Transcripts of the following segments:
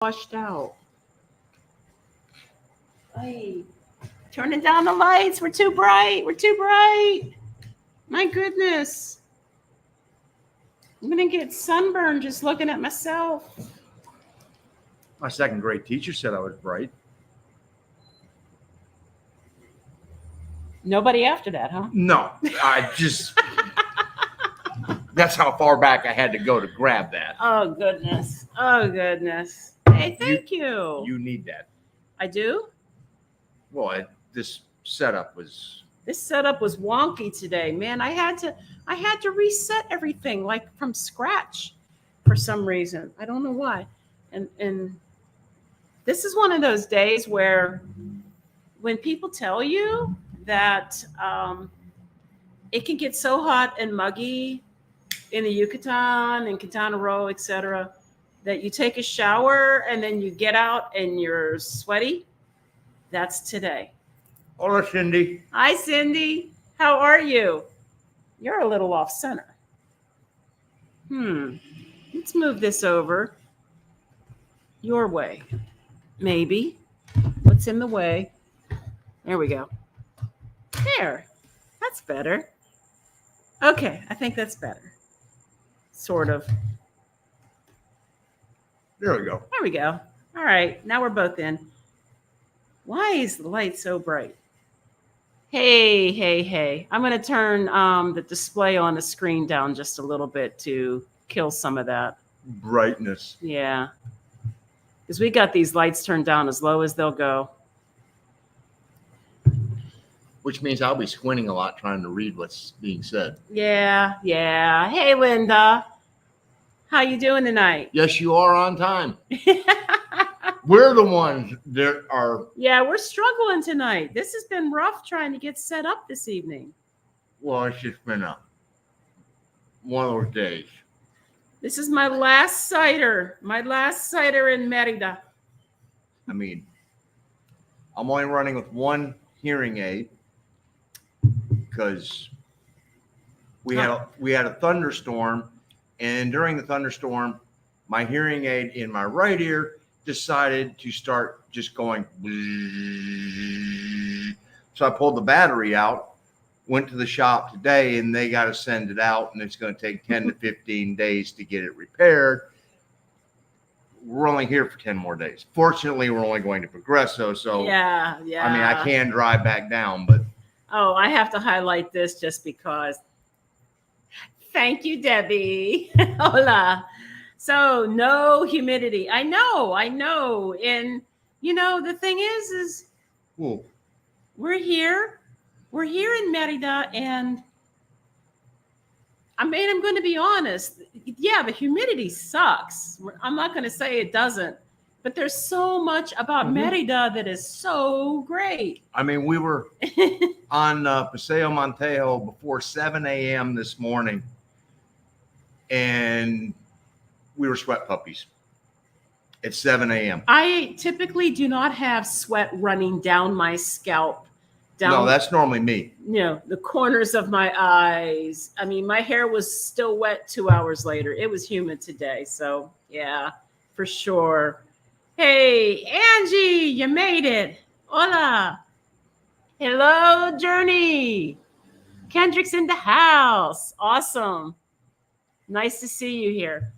Washed out. Hey, turning down the lights. We're too bright. We're too bright. My goodness. I'm going to get sunburned just looking at myself. My second grade teacher said I was bright. Nobody after that, huh? No, I just, that's how far back I had to go to grab that. Oh, goodness. Oh, goodness. Hey, thank you. You need that. I do? Well, this setup was. This setup was wonky today, man. I had to reset everything like from scratch for some reason. I don't know why. And this is one of those days where when people tell you that it can get so hot and muggy in the Yucatan and Quintana Roo, etc., that you take a shower and then you get out and you're sweaty. That's today. Hola, Cindy. Hi, Cindy. How are you? You're a little off center. Let's move this over your way. Maybe. What's in the way? There we go. There. That's better. Okay, I think that's better. Sort of. There we go. There we go. All right, now we're both in. Why is the light so bright? Hey. I'm going to turn the display on the screen down just a little bit to kill some of that brightness. Yeah. Because we got these lights turned down as low as they'll go. Which means I'll be squinting a lot trying to read what's being said. Yeah. Hey, Linda. How you doing tonight? Yes, you are on time. We're the ones that are. Yeah, we're struggling tonight. This has been rough trying to get set up this evening. Well, it's just been one of those days. This is my last cider. My last cider in Merida. I mean, I'm only running with one hearing aid because we had a thunderstorm, and during the thunderstorm, my hearing aid in my right ear decided to start just going. So I pulled the battery out, went to the shop today, and they got to send it out, and it's going to take 10 to 15 days to get it repaired. We're only here for 10 more days. Fortunately, we're only going to Progresso. So yeah. I mean, I can drive back down, but. Oh, I have to highlight this just because. Thank you, Debbie. Hola. So no humidity. I know. And the thing is Ooh. We're here in Merida, and I mean, I'm going to be honest. Yeah, the humidity sucks. I'm not going to say it doesn't, but there's so much about Merida that is so great. I mean, we were on Paseo Montejo before 7 a.m. this morning, and we were sweat puppies at 7 a.m. I typically do not have sweat running down my scalp. No, that's normally me. The corners of my eyes. I mean, my hair was still wet 2 hours later. It was humid today. So, yeah, for sure. Hey, Angie, you made it. Hola. Hello, Journey. Kendrick's in the house. Awesome. Nice to see you here.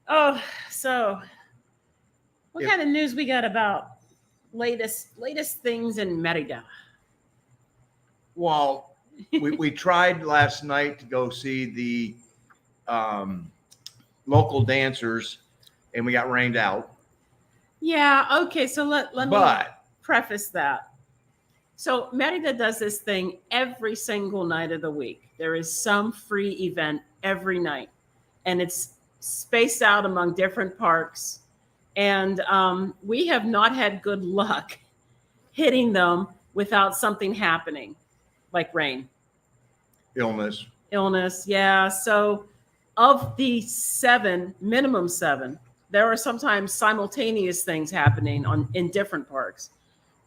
Oh, so what kind of news we got about latest things in Merida? Well, we tried last night to go see the local dancers, and we got rained out. Yeah, okay, so let me preface that. So Merida does this thing every single night of the week. There is some free event every night, and it's spaced out among different parks. And we have not had good luck hitting them without something happening. Like rain. Illness, yeah. So of the minimum seven, there are sometimes simultaneous things happening in different parks.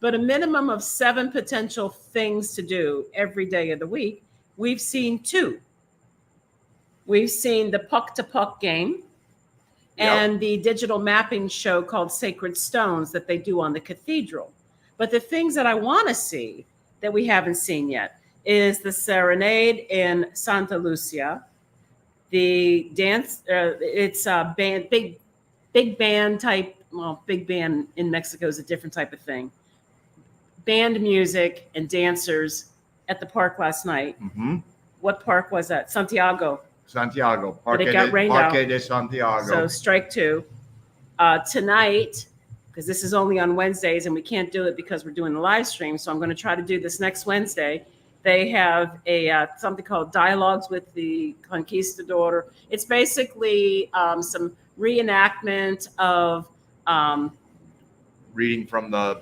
But a minimum of 7 potential things to do every day of the week, we've seen 2. We've seen the puck-to-puck game, and the digital mapping show called Sacred Stones that they do on the cathedral. But the things that I want to see that we haven't seen yet is the serenade in Santa Lucia, the dance. It's a band, big band type. Well, big band in Mexico is a different type of thing. Band music and dancers at the park last night. Mm-hmm. What park was that? Santiago. Parque it got rained out. de Santiago. So strike two. Tonight, because this is only on Wednesdays and we can't do it because we're doing the live stream. So I'm going to try to do this next Wednesday. They have a something called Dialogues with the Conquistador. It's basically some reenactment of reading from the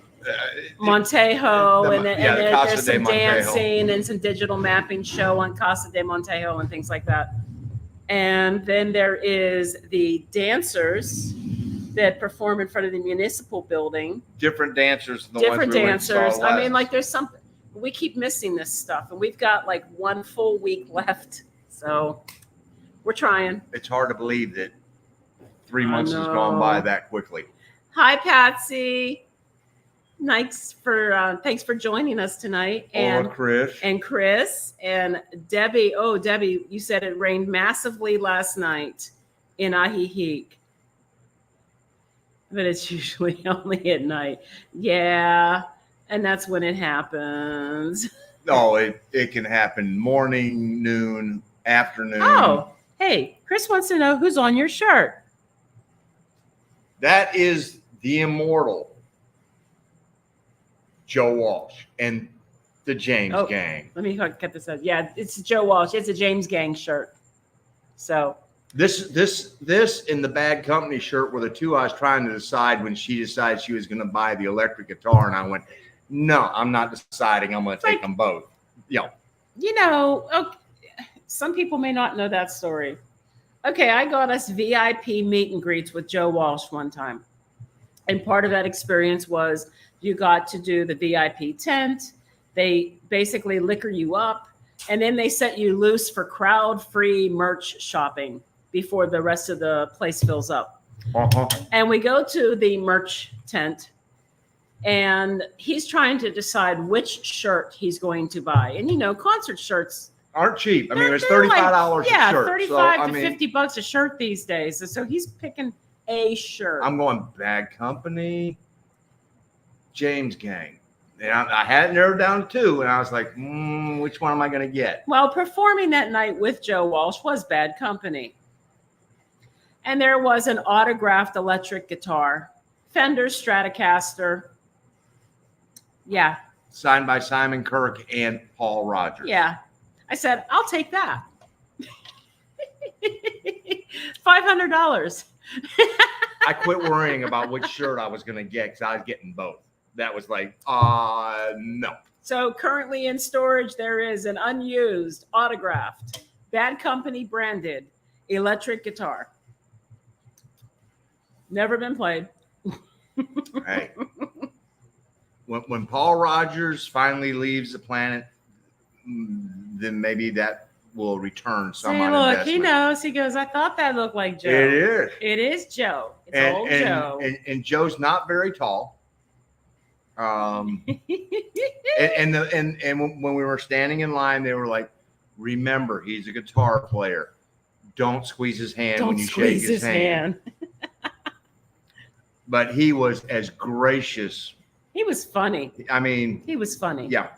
Montejo, and then Casa there's de some Montejo. dancing and some digital mapping show on Casa de Montejo and things like that. And then there is the dancers that perform in front of the municipal building. Different dancers than the Different ones we went and saw dancers. I mean, last. like there's something. We keep missing this stuff, and we've got like 1 full week left. So we're trying. It's hard to believe that 3 months has gone by that quickly. Hi, Patsy. Thanks for joining us tonight. And Chris. And Chris and Debbie. Oh, Debbie, you said it rained massively last night in Ajijic. But it's usually only at night. Yeah. And that's when it happens. Oh, it can happen morning, noon, afternoon. Oh, hey, Chris wants to know who's on your shirt. That is the immortal Joe Walsh and the James Gang. Let me get this out. Yeah, it's Joe Walsh. It's a James Gang shirt. So this and the Bad Company shirt were the two I was trying to decide when she decided she was going to buy the electric guitar, and I went, no, I'm not deciding. I'm going to take them both. Yeah. You know, okay, some people may not know that story. Okay, I got us VIP meet and greets with Joe Walsh one time. And part of that experience was you got to do the VIP tent. They basically liquor you up, and then they set you loose for crowd-free merch shopping before the rest of the place fills up. Uh-huh. And we go to the merch tent, and he's trying to decide which shirt he's going to buy. And, you know, concert shirts aren't cheap. I mean, it's $35 a shirt. Yeah, 35 so, to $50 a shirt these days. And so he's picking a shirt. I'm going Bad Company, James Gang. And I had it narrowed down to two, and I was like, which one am I going to get? Well, performing that night with Joe Walsh was Bad Company. And there was an autographed electric guitar, Fender Stratocaster. Yeah. Signed by Simon Kirk and Paul Rogers. Yeah. I said, I'll take that. $500. I quit worrying about which shirt I was going to get because I was getting both. That was like, no. So currently in storage, there is an unused, autographed, Bad Company branded electric guitar. Never been played. Hey. When Paul Rogers finally leaves the planet, then maybe that will return some on look, investment. he knows. He goes, I thought that looked like Joe. It is. It is Joe. It's old Joe. And Joe's not very tall. And when we were standing in line, they were like, remember, he's a guitar player. Don't squeeze his hand when you shake his hand. But he was as gracious. He was funny. I mean, he was funny. Yeah.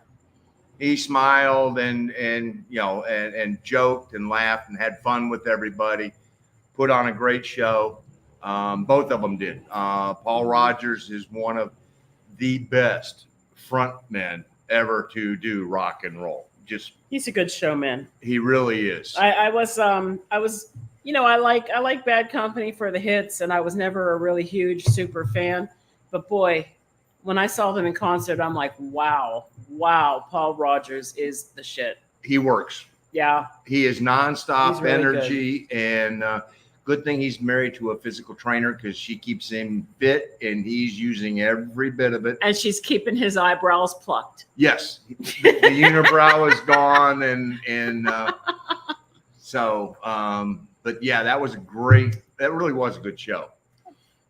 He smiled and you know and joked and laughed and had fun with everybody. Put on a great show. Both of them did. Paul Rogers is one of the best frontmen ever to do rock and roll. He's a good showman. He really is. I was you know, I like Bad Company for the hits, and I was never a really huge super fan. But boy, when I saw them in concert, I'm like, wow, Paul Rogers is the shit. He works. Yeah. He is nonstop He's really energy, and good thing he's married to a physical trainer because she keeps him fit, and he's using every bit of it. And she's keeping his eyebrows plucked. Yes, the unibrow is gone, and so. But yeah, that really was a good show.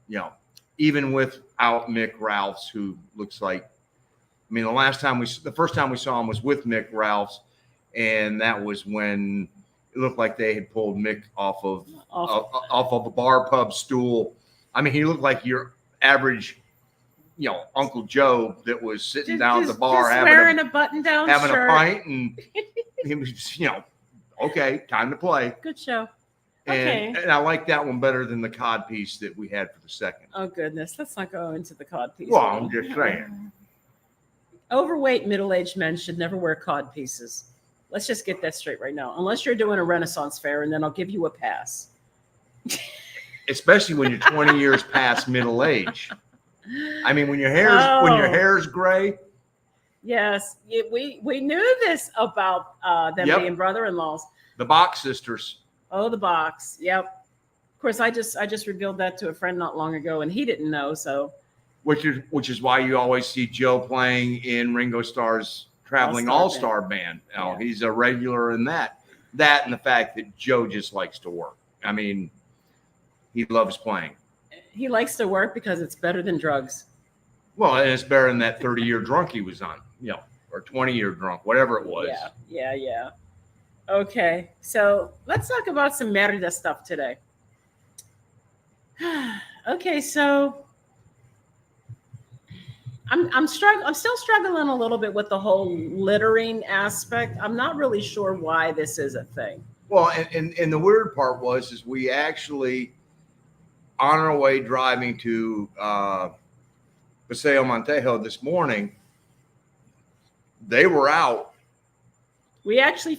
You know, even without Mick Ralphs, who looks like, I mean, the first time we saw him was with Mick Ralphs, and that was when it looked like they had pulled Mick off of a bar pub stool. I mean, he looked like your average, Uncle Joe that was sitting down at the bar wearing a button-down having shirt. a pint, and he was, okay, time to play. Good show. And I like that one better than the cod piece that we had for the second. Oh, goodness. Let's not go into the cod piece. Well, I'm just saying. Overweight, middle-aged men should never wear cod pieces. Let's just get that straight right now. Unless you're doing a Renaissance fair, and then I'll give you a pass. Especially when you're 20 years past middle age. I mean, when your hair's gray. Yes, we knew this about them being brother-in-laws. The Bach sisters. Oh, the box. Yep. Of course, I just revealed that to a friend not long ago, and he didn't know. So, which is why you always see Joe playing in Ringo Starr's traveling all-star band. He's a regular in that. That and the fact that Joe just likes to work. I mean, he loves playing. He likes to work because it's better than drugs. Well, and it's better than that 30-year drunk he was on, or 20-year drunk, whatever it was. Yeah. Okay, so let's talk about some Merida stuff today. Okay, so I'm still struggling a little bit with the whole littering aspect. I'm not really sure why this is a thing. Well, and the weird part is we actually, on our way driving to Paseo Montejo this morning, they were out. We actually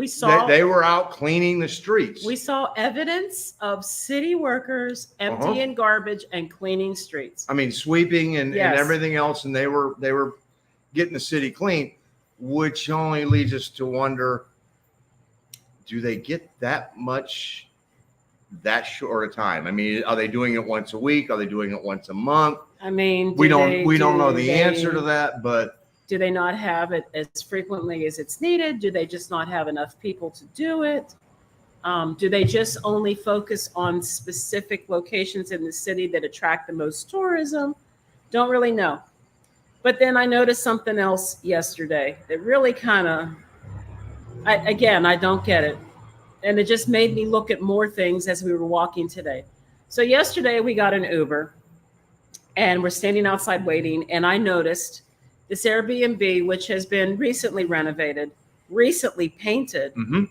saw they were out cleaning the streets. We saw evidence of city workers emptying garbage and cleaning streets. I mean, sweeping and everything else, and they were getting the city clean, which only leads us to wonder: do they get that much that short a time? I mean, are they doing it once a week? Are they doing it once a month? I mean, we don't know the answer to that, but. Do they not have it as frequently as it's needed? Do they just not have enough people to do it? Do they just only focus on specific locations in the city that attract the most tourism? Don't really know. But then I noticed something else yesterday that really kind of, I don't get it. And it just made me look at more things as we were walking today. So yesterday we got an Uber and we're standing outside waiting, and I noticed this Airbnb, which has been recently renovated, recently painted. Mm-hmm.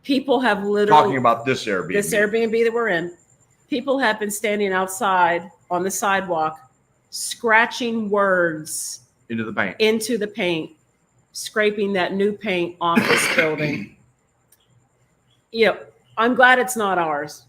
People have literally talking about this Airbnb that we're in. People have been standing outside on the sidewalk, scratching words into the paint, scraping that new paint off this building. I'm glad it's not ours.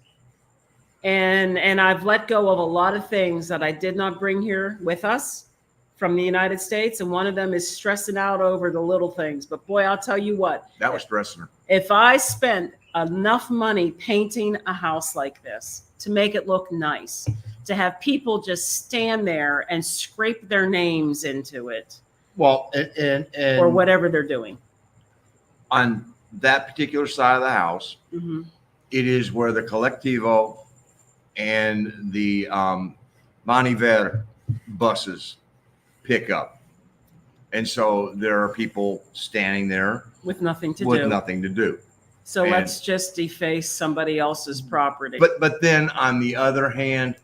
And I've let go of a lot of things that I did not bring here with us from the United States, and one of them is stressing out over the little things. But boy, I'll tell you what. That was stressing her. If I spent enough money painting a house like this to make it look nice, to have people just stand there and scrape their names into it. Well, and or whatever they're doing. On that particular side of the house, mm-hmm. It is where the Colectivo and the Maniver buses pick up. And so there are people standing there with nothing to do. So let's just deface somebody else's property. But then on the other hand,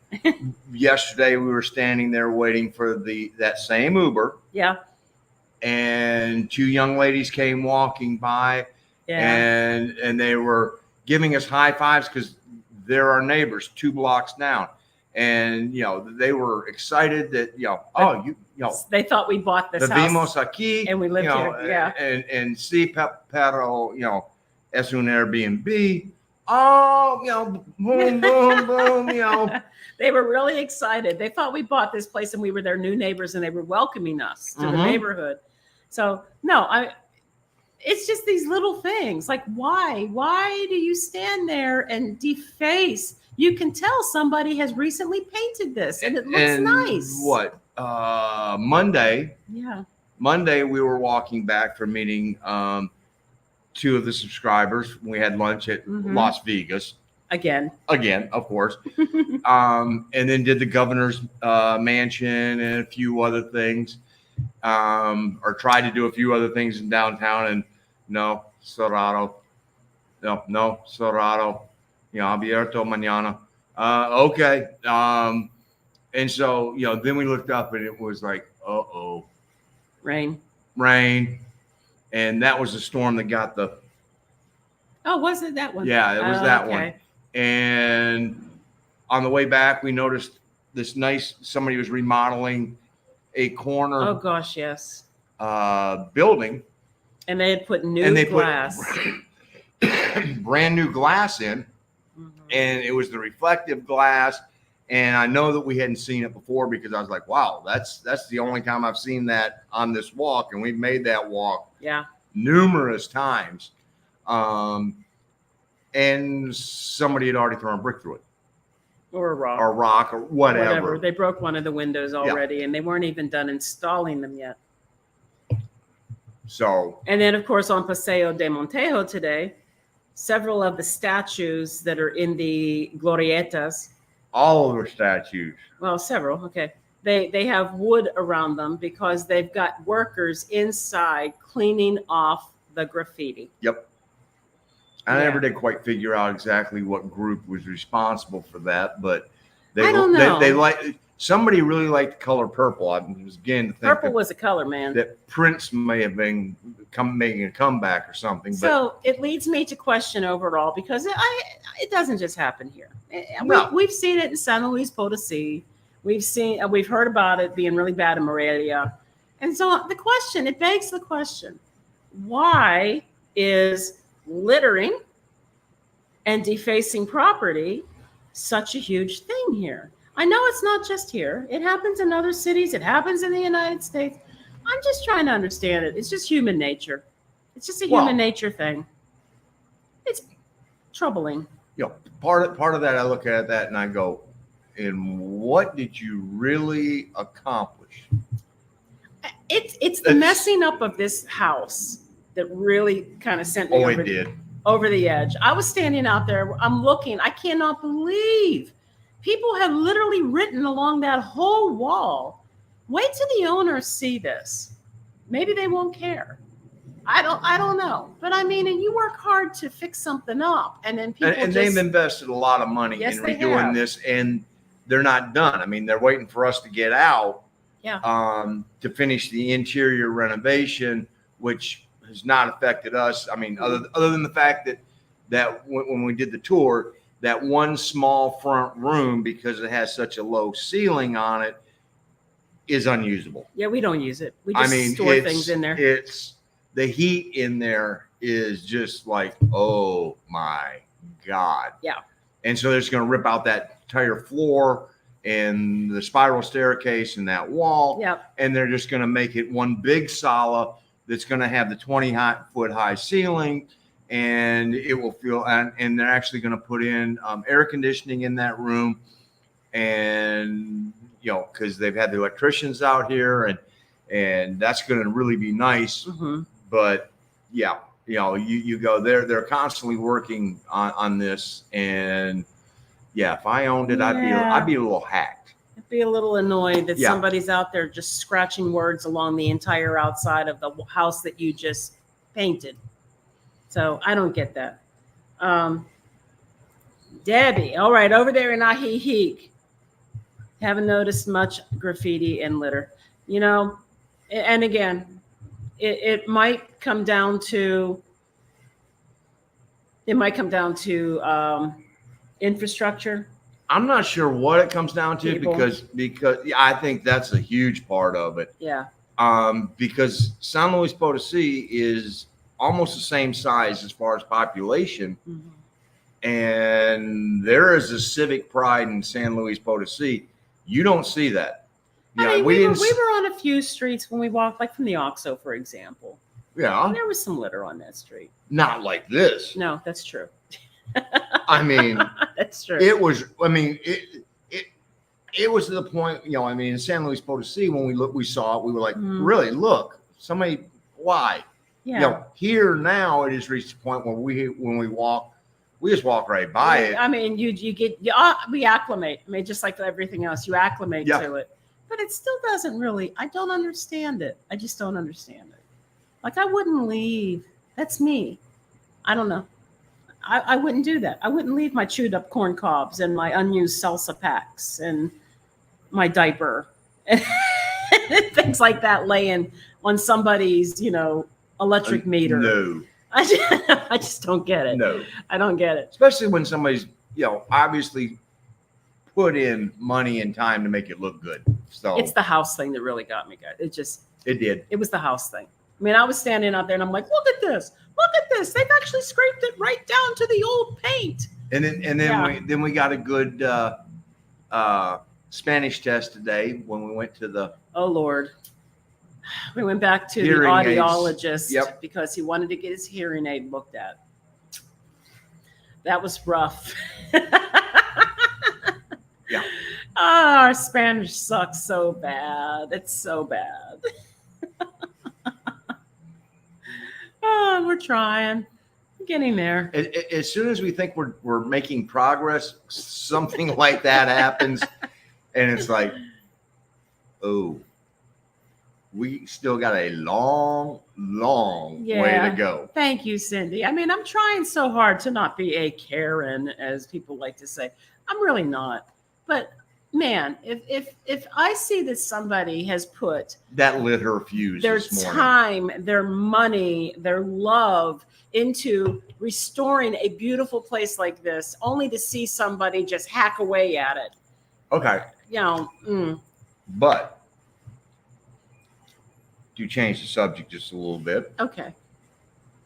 yesterday we were standing there waiting for that same Uber. Yeah. And two young ladies came walking by, and they were giving us high fives because they're our neighbors 2 blocks down. And, they were excited that, they thought we bought this house. Vimos aquí. And we lived here. Yeah. And sí, pero, es un Airbnb. Oh, boom, boom, boom, They were really excited. They thought we bought this place and we were their new neighbors and they were welcoming us to the neighborhood. So, no, it's just these little things. Like, why? Why do you stand there and deface? You can tell somebody has recently painted this and it looks nice. What? Monday. Yeah. Monday, we were walking back from meeting two of the subscribers. We had lunch at Las Vegas. Again, of course. And then did the governor's mansion and a few other things. Or tried to do a few other things in downtown, and no, cerrado. No, cerrado. Abierto mañana. Okay. And so, then we looked up and it was like, rain. And that was the storm that got the. Oh, was it that one? Yeah, it was that one. And on the way back, we noticed this somebody was remodeling a corner. Oh gosh, yes. Building. And they had put new glass. Brand new glass in. And it was the reflective glass. And I know that we hadn't seen it before because I was like, wow, that's the only time I've seen that on this walk. And we've made that walk numerous times. And somebody had already thrown a brick through it. Or a rock or whatever. They broke one of the windows already and they weren't even done installing them yet. So. And then, of course, on Paseo de Montejo today, several of the statues that are in the glorietas. All of the statues. Well, several. Okay. They have wood around them because they've got workers inside cleaning off the graffiti. Yep. I never did quite figure out exactly what group was responsible for that, but I don't know. They somebody really liked the color purple. I was beginning to think purple was a color, man. That Prince may have been making a comeback or something. So it leads me to question overall because it doesn't just happen here. We've seen it in San Luis Potosi. We've heard about it being really bad in Merida. And so it begs the question, why is littering and defacing property such a huge thing here? I know it's not just here. It happens in other cities. It happens in the United States. I'm just trying to understand it. It's just human nature. It's just a human nature thing. It's troubling. Part of that, I look at that and I go, and what did you really accomplish? It's the messing up of this house that really kind of sent me over the edge. I was standing out there. I'm looking. I cannot believe people have literally written along that whole wall. Wait till the owners see this. Maybe they won't care. I don't know. But I mean, and you work hard to fix something up, and then people and they've invested a lot of money in redoing this, and they're not done. I mean, they're waiting for us to get out to finish the interior renovation, which has not affected us. I mean, other than the fact that when we did the tour, that one small front room, because it has such a low ceiling on it, is unusable. Yeah, we don't use it. We just store things in there. It's the heat in there is just like, oh my God. Yeah. And so they're just going to rip out that entire floor and the spiral staircase and that wall. Yep. And they're just going to make it one big sala that's going to have the 20-foot high ceiling, and it will feel, and they're actually going to put in air conditioning in that room. And, because they've had the electricians out here, and that's going to really be nice. Mm-hmm. But yeah, you go there, they're constantly working on this. And yeah, if I owned it, I'd be a little hacked. I'd be a little annoyed that somebody's out there just scratching words along the entire outside of the house that you just painted. So I don't get that. Debbie, all right, over there in Ajijic, haven't noticed much graffiti and litter. And again, it might come down to infrastructure. I'm not sure what it comes down to because I think that's a huge part of it. Yeah. Because San Luis Potosi is almost the same size as far as population. Mm-hmm. And there is a civic pride in San Luis Potosi. You don't see that. I mean, we were on a few streets when we walked, like from the Oxo, for example. Yeah. There was some litter on that street. Not like this. No, that's true. I mean, that's true. It was, it was to the point, in San Luis Potosí, when we saw it, we were like, really, look, somebody, why? Yeah. You know, here now it has reached the point where when we walk, we just walk right by it. I mean, we acclimate. I mean, just like everything else, you acclimate Yeah. to it. But it still doesn't really. I don't understand it. I just don't understand it. Like I wouldn't leave. That's me. I don't know. I wouldn't do that. I wouldn't leave my chewed up corn cobs and my unused salsa packs and my diaper and things like that laying on somebody's, electric meter. No, I just don't get it. no. I don't get it. Especially when somebody's, obviously put in money and time to make it look good. So It's the house thing that really got me, guys. it did. It was the house thing. I mean, I was standing out there and I'm like, look at this. Look at this. They've actually scraped it right down to the old paint. And then Yeah. we got a good Spanish test today when we went to the Oh, Lord. We went back to the Hearing aids. audiologist Yep. because he wanted to get his hearing aid looked at. That was rough. Yeah. Oh, our Spanish sucks so bad. It's so bad. Oh, we're trying. We're getting there. as soon as we think we're making progress, something like that happens, and it's like, oh, we still got a long way to go. Thank you, Cindy. I mean, I'm trying so hard to not be a Karen, as people like to say. I'm really not. But man, if I see that somebody has put That lit her fuse their this morning. time, their money, their love into restoring a beautiful place like this, only to see somebody just hack away at it. Okay, but to change the subject just a little bit. Okay.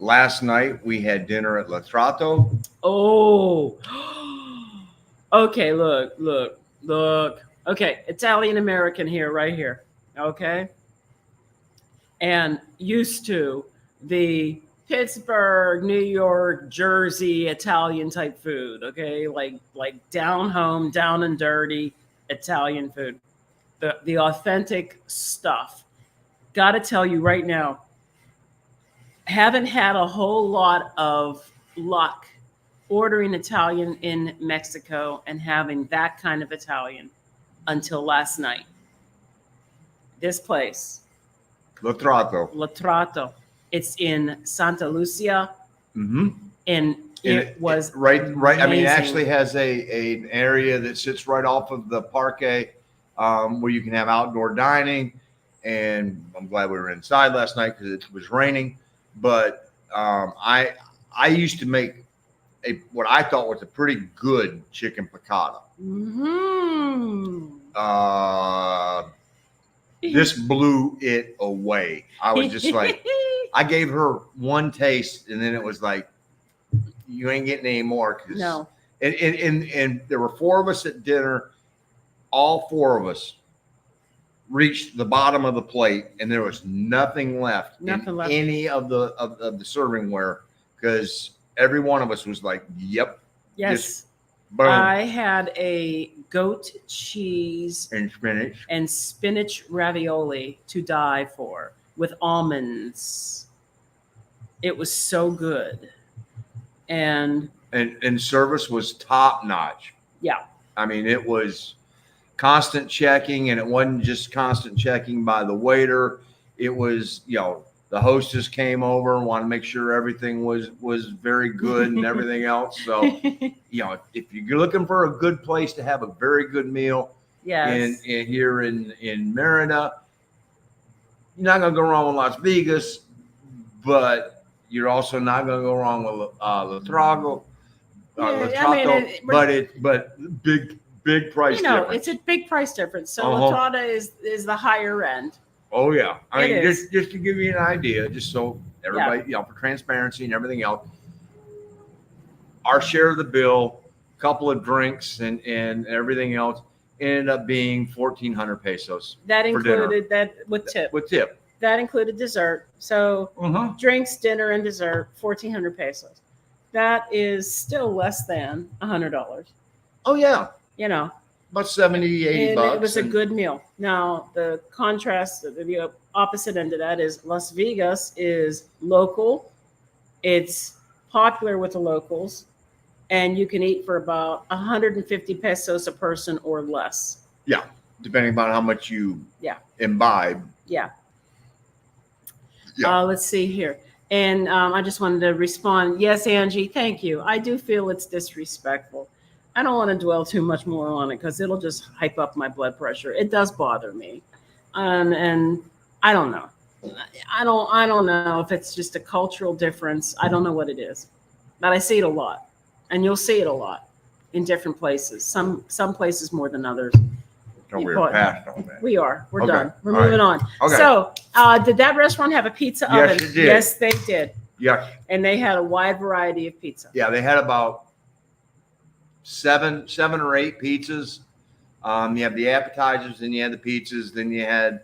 Last night we had dinner at La Trato. Oh, okay. Look. Okay, Italian American here, right here. Okay, and used to the Pittsburgh, New York, Jersey Italian type food. Okay, like down home, down and dirty Italian food, the authentic stuff. Got to tell you right now, haven't had a whole lot of luck ordering Italian in Mexico and having that kind of Italian until last night. This place, La Trato. La Trato, it's in Santa Lucia, Mm-hmm. and it was right. I mean, it amazing. actually has an area that sits right off of the parquet, where you can have outdoor dining. And I'm glad we were inside last night because it was raining. But I used to make what I thought was a pretty good chicken piccata. Mm-hmm. This blew it away. I was just like, I gave her one taste, and then it was like, you ain't getting any more. No. And there were four of us at dinner. All four of us reached the bottom of the plate, and there was nothing left in any of the servingware, because every one of us was like, "Yep, Yes, boom." I had a goat cheese and spinach ravioli to die for with almonds. It was so good, and service was top notch. yeah, I mean, it was constant checking, and it wasn't just constant checking by the waiter. It was, the hostess came over and wanted to make sure everything was very good and everything else. So, if you're looking for a good place to have a very good meal, yes, in here in Merida, you're not going to go wrong with Las Vegas, but you're also not going to go wrong with La Trato. But big price difference. it's a big price difference. So Uh-huh. La Trato is the higher end. Oh yeah, I mean, It is. just to give you an idea, just so everybody, for transparency and everything else, our share of the bill, a couple of drinks and everything else, ended up being 1,400 pesos That for dinner. included that with tip. with tip. That included dessert. So drinks, dinner, and dessert, 1,400 pesos. That is still less than $100. Oh yeah, about 70, 80 And bucks. it was a and- good meal. Now, the contrast, the opposite end of that is Las Vegas is local. It's popular with the locals, and you can eat for about 150 pesos a person or less. Yeah, depending on how much you Yeah. imbibe. Yeah. Yeah. Let's see here. And I just wanted to respond. Yes, Angie, thank you. I do feel it's disrespectful. I don't want to dwell too much more on it because it'll just hype up my blood pressure. It does bother me. And I don't know. I don't know if it's just a cultural difference. I don't know what it is. But I see it a lot. And you'll see it a lot in different places. Some places more than others. Oh, we're past all that. We are. We're Okay. done. We're All moving on. Okay. So, did that restaurant have a pizza Yes, oven? it did. Yes, they did. Yeah. And they had a wide variety of pizza. Yeah, they had about seven or eight pizzas. You have the appetizers, then you had the pizzas, then you had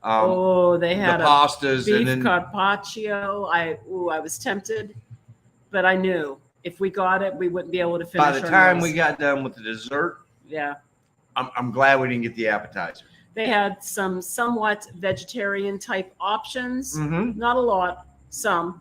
They had the a pastas, beef and then carpaccio. I was tempted, but I knew if we got it, we wouldn't be able to finish. by the our time meals. we got done with the dessert, yeah, I'm glad we didn't get the appetizer. they had some somewhat vegetarian type options. Mm-hmm. Not a lot, some.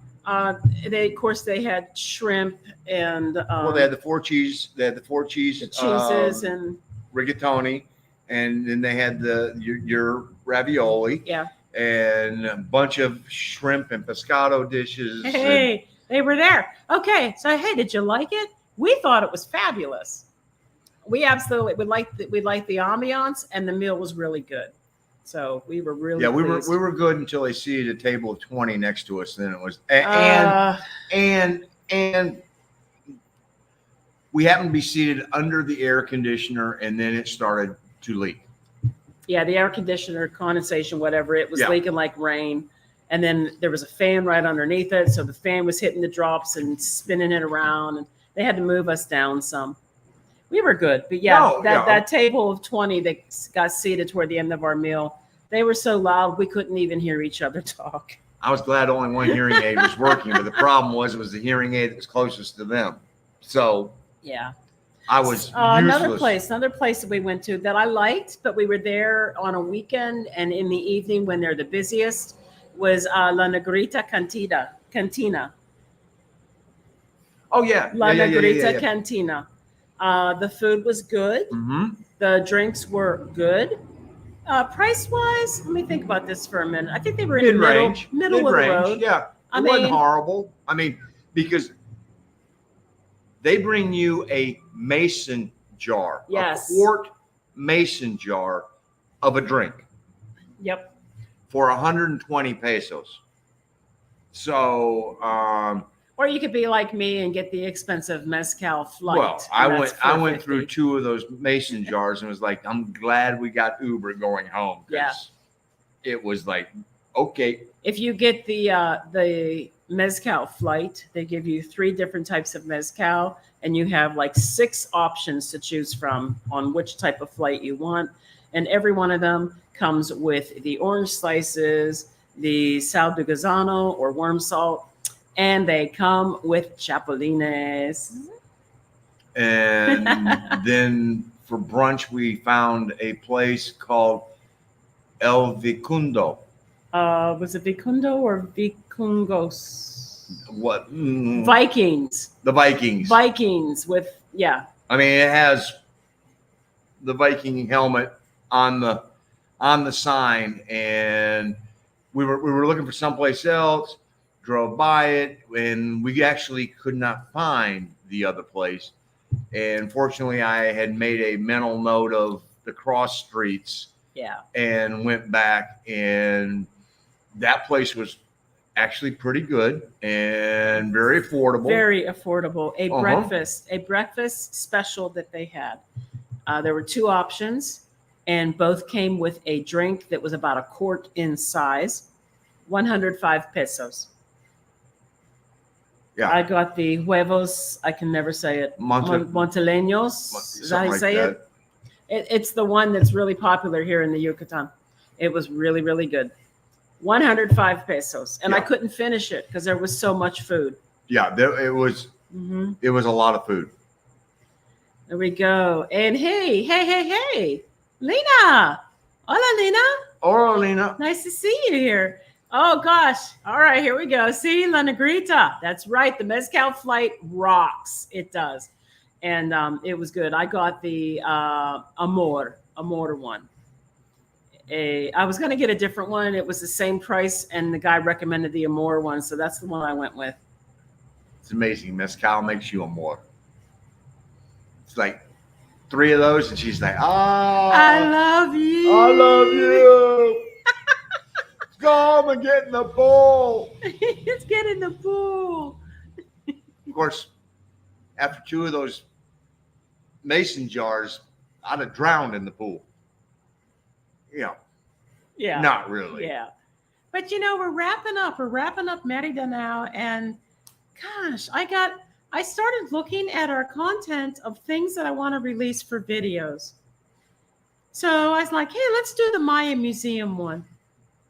They had shrimp and Well, they had the four cheese. They had the four cheese the cheeses and rigatoni, and then they had your ravioli. yeah. And a bunch of shrimp and pescado dishes. Hey, they were there. Okay, so hey, did you like it? We thought it was fabulous. We absolutely would like the ambiance, and the meal was really good. So we were really Yeah, we pleased. were good until they seated a table of 20 next to us. Then it was and we happened to be seated under the air conditioner, and then it started to leak. Yeah, the air conditioner, condensation, whatever, it was Yeah. leaking like rain. And then there was a fan right underneath it. So the fan was hitting the drops and spinning it around. And they had to move us down some. We were good. But yeah, No, yeah. that table of 20 that got seated toward the end of our meal, they were so loud we couldn't even hear each other talk. I was glad only one hearing aid was working, but the problem was it was the hearing aid that was closest to them. So Yeah. I was Another useless. place that we went to that I liked, but we were there on a weekend and in the evening when they're the busiest was La Negrita Cantina. Oh yeah, La yeah. Negrita Cantina. The food was good. Mm-hmm. The drinks were good. Price wise, let me think about this for a minute. I think they were in the middle of the road. Yeah, I it wasn't mean- horrible. I mean, because they bring you a mason jar, Yes. a quart mason jar of a drink Yep. for 120 pesos. So, Or you could be like me and get the expensive mezcal flight. well, and I that's went through $4.50. two of those mason jars and was like, I'm glad we got Uber going home. 'Cause Yeah. it was like, okay. If you get the mezcal flight, they give you 3 different types of mezcal, and you have like 6 options to choose from on which type of flight you want. And every one of them comes with the orange slices, the sal de gazano or worm salt, and they come with chapulines. And then for brunch, we found a place called El Vicundo. Was it Vicundo or Vicungos? What? Vikings. The Vikings. Vikings with, yeah. I mean, it has the Viking helmet on the sign, and we were looking for someplace else. Drove by it, and we actually could not find the other place. And fortunately, I had made a mental note of the cross streets Yeah. and went back, and that place was actually pretty good and very affordable. Very affordable. A Uh-huh. breakfast special that they had. There were 2 options, and both came with a drink that was about a quart in size, 105 pesos. Yeah. I got the huevos. I can never say it. Monteleños. Is that how you Something say like it? It's the one that's really popular here in the Yucatan. It was really, really good. 105 pesos. And I Yeah. couldn't finish it because there was so much food. Yeah, it was Mm-hmm. a lot of food. There we go. And hey, Lena. Hola, Lena. Hola, Lena. Nice to see you here. Oh gosh. All right, here we go. See, La Negrita. That's right. The Mezcal flight rocks. It does. And it was good. I got the Amor one. I was going to get a different one. It was the same price, and the guy recommended the Amor one, so that's the one I went with. It's amazing. Mezcal makes you a more. It's like 3 of those, and she's like, I love you. I love you. Come and get in the pool. Let's get in the pool. Of course, after 2 of those mason jars, I'd have drowned in the pool. Yeah. Not really. Yeah. But we're wrapping up. We're wrapping up Merida now. And gosh, I started looking at our content of things that I want to release for videos. So I was like, hey, let's do the Maya Museum one.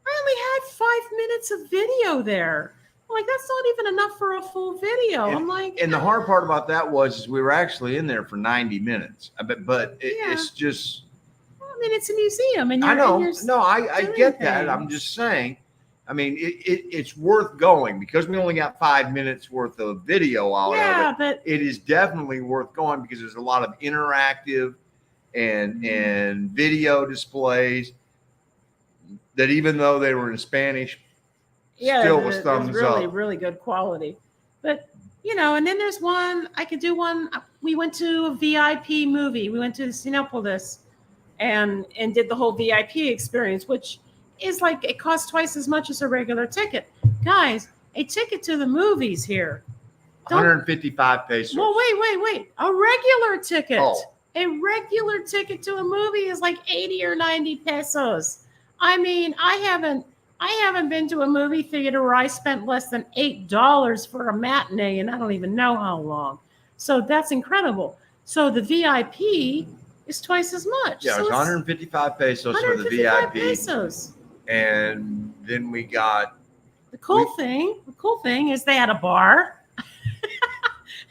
I only had 5 minutes of video there. I'm like, that's not even enough for a full video. And the hard part about that was we were actually in there for 90 minutes. But it's just. I mean, it's a museum, and I get that. I'm just saying. I mean, it's worth going because we only got 5 minutes worth of video out of it. Yeah, but it is definitely worth going because there's a lot of interactive and video displays that, even though they were in Spanish, still was thumbs really, up. Really good quality. But and then there's one I could do one. We went to a VIP movie. We went to Cinépolis and did the whole VIP experience, which is like it costs twice as much as a regular ticket. Guys, a ticket to the movies here. 155 pesos. Well, wait. A regular ticket. Oh. A regular ticket to a movie is like 80 or 90 pesos. I mean, I haven't been to a movie theater where I spent less than $8 for a matinee, and I don't even know how long. So that's incredible. So the VIP is twice as much. Yeah, so it's 155 pesos for the VIP. Pesos. And then we got the cool thing is they had a bar.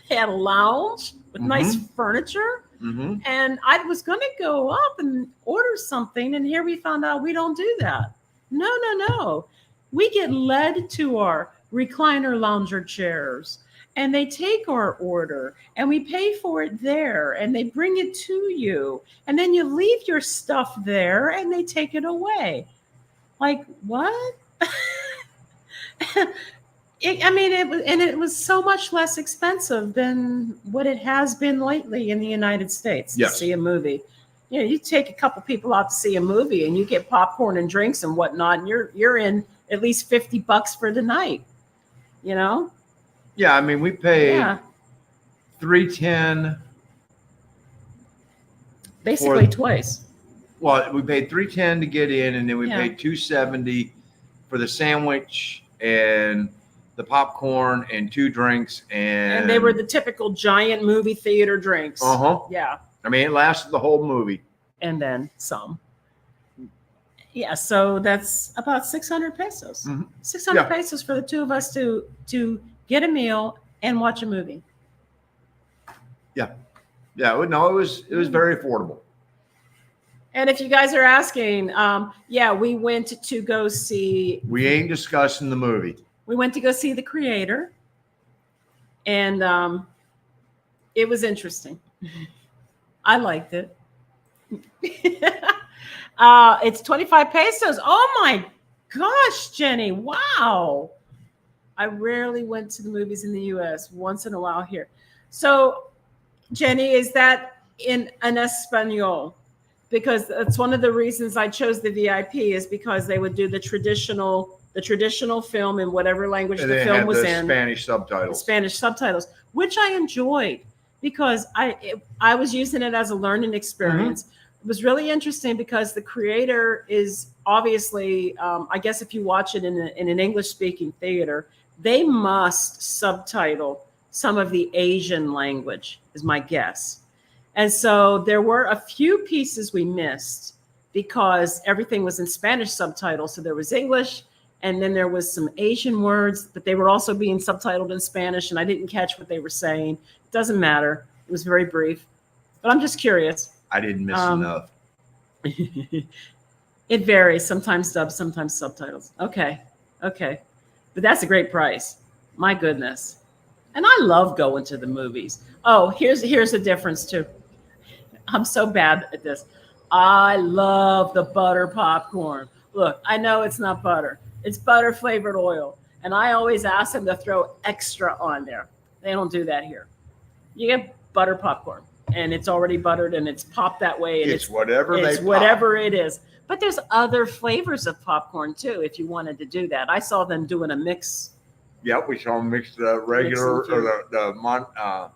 They had a lounge with nice furniture. Mm-hmm. And I was going to go up and order something, and here we found out we don't do that. No. We get led to our recliner lounger chairs, and they take our order, and we pay for it there, and they bring it to you, and then you leave your stuff there, and they take it away. Like, what? It was so much less expensive than what it has been lately in the United States to see a movie. You take a couple people out to see a movie, and you get popcorn and drinks and whatnot, and you're in at least $50 for the night. Yeah, I mean, we paid $3.10. Basically twice. Well, we paid $3.10 to get in, and then we paid $2.70 for the sandwich and the popcorn and 2 drinks, and they were the typical giant movie theater drinks. Yeah. I mean, it lasted the whole movie. And then some. Yeah, so that's about 600 pesos. Mm-hmm. 600 pesos for the two of us to get a meal and watch a movie. Yeah. Yeah, no, it was very affordable. And if you guys are asking, we went to go see. We ain't discussing the movie. We went to go see The Creator, and it was interesting. I liked it. It's 25 pesos. Oh my gosh, Jenny! Wow, I rarely went to the movies in the U.S. Once in a while here. So, Jenny, is that in an Espanol? Because that's one of the reasons I chose the VIP is because they would do the traditional film in whatever language the film was in. Spanish subtitles. Spanish subtitles, which I enjoyed because I was using it as a learning experience. Mm-hmm. It was really interesting because The Creator is obviously, I guess if you watch it in an English-speaking theater, they must subtitle some of the Asian language, is my guess. And so there were a few pieces we missed because everything was in Spanish subtitles. So there was English, and then there was some Asian words, but they were also being subtitled in Spanish, and I didn't catch what they were saying. It doesn't matter. It was very brief. But I'm just curious. I didn't miss Um, enough. It varies. Sometimes dubs, sometimes subtitles. Okay. Okay. But that's a great price. My goodness. And I love going to the movies. Oh, here's the difference too. I'm so bad at this. I love the butter popcorn. Look, I know it's not butter. It's butter flavored oil. And I always ask them to throw extra on there. They don't do that here. You get butter popcorn and it's already buttered and it's popped that way. And It's whatever they it's pop. whatever it is. But there's other flavors of popcorn too, if you wanted to do that. I saw them doing a mix. Yep, we saw them mix the regular Mix and or the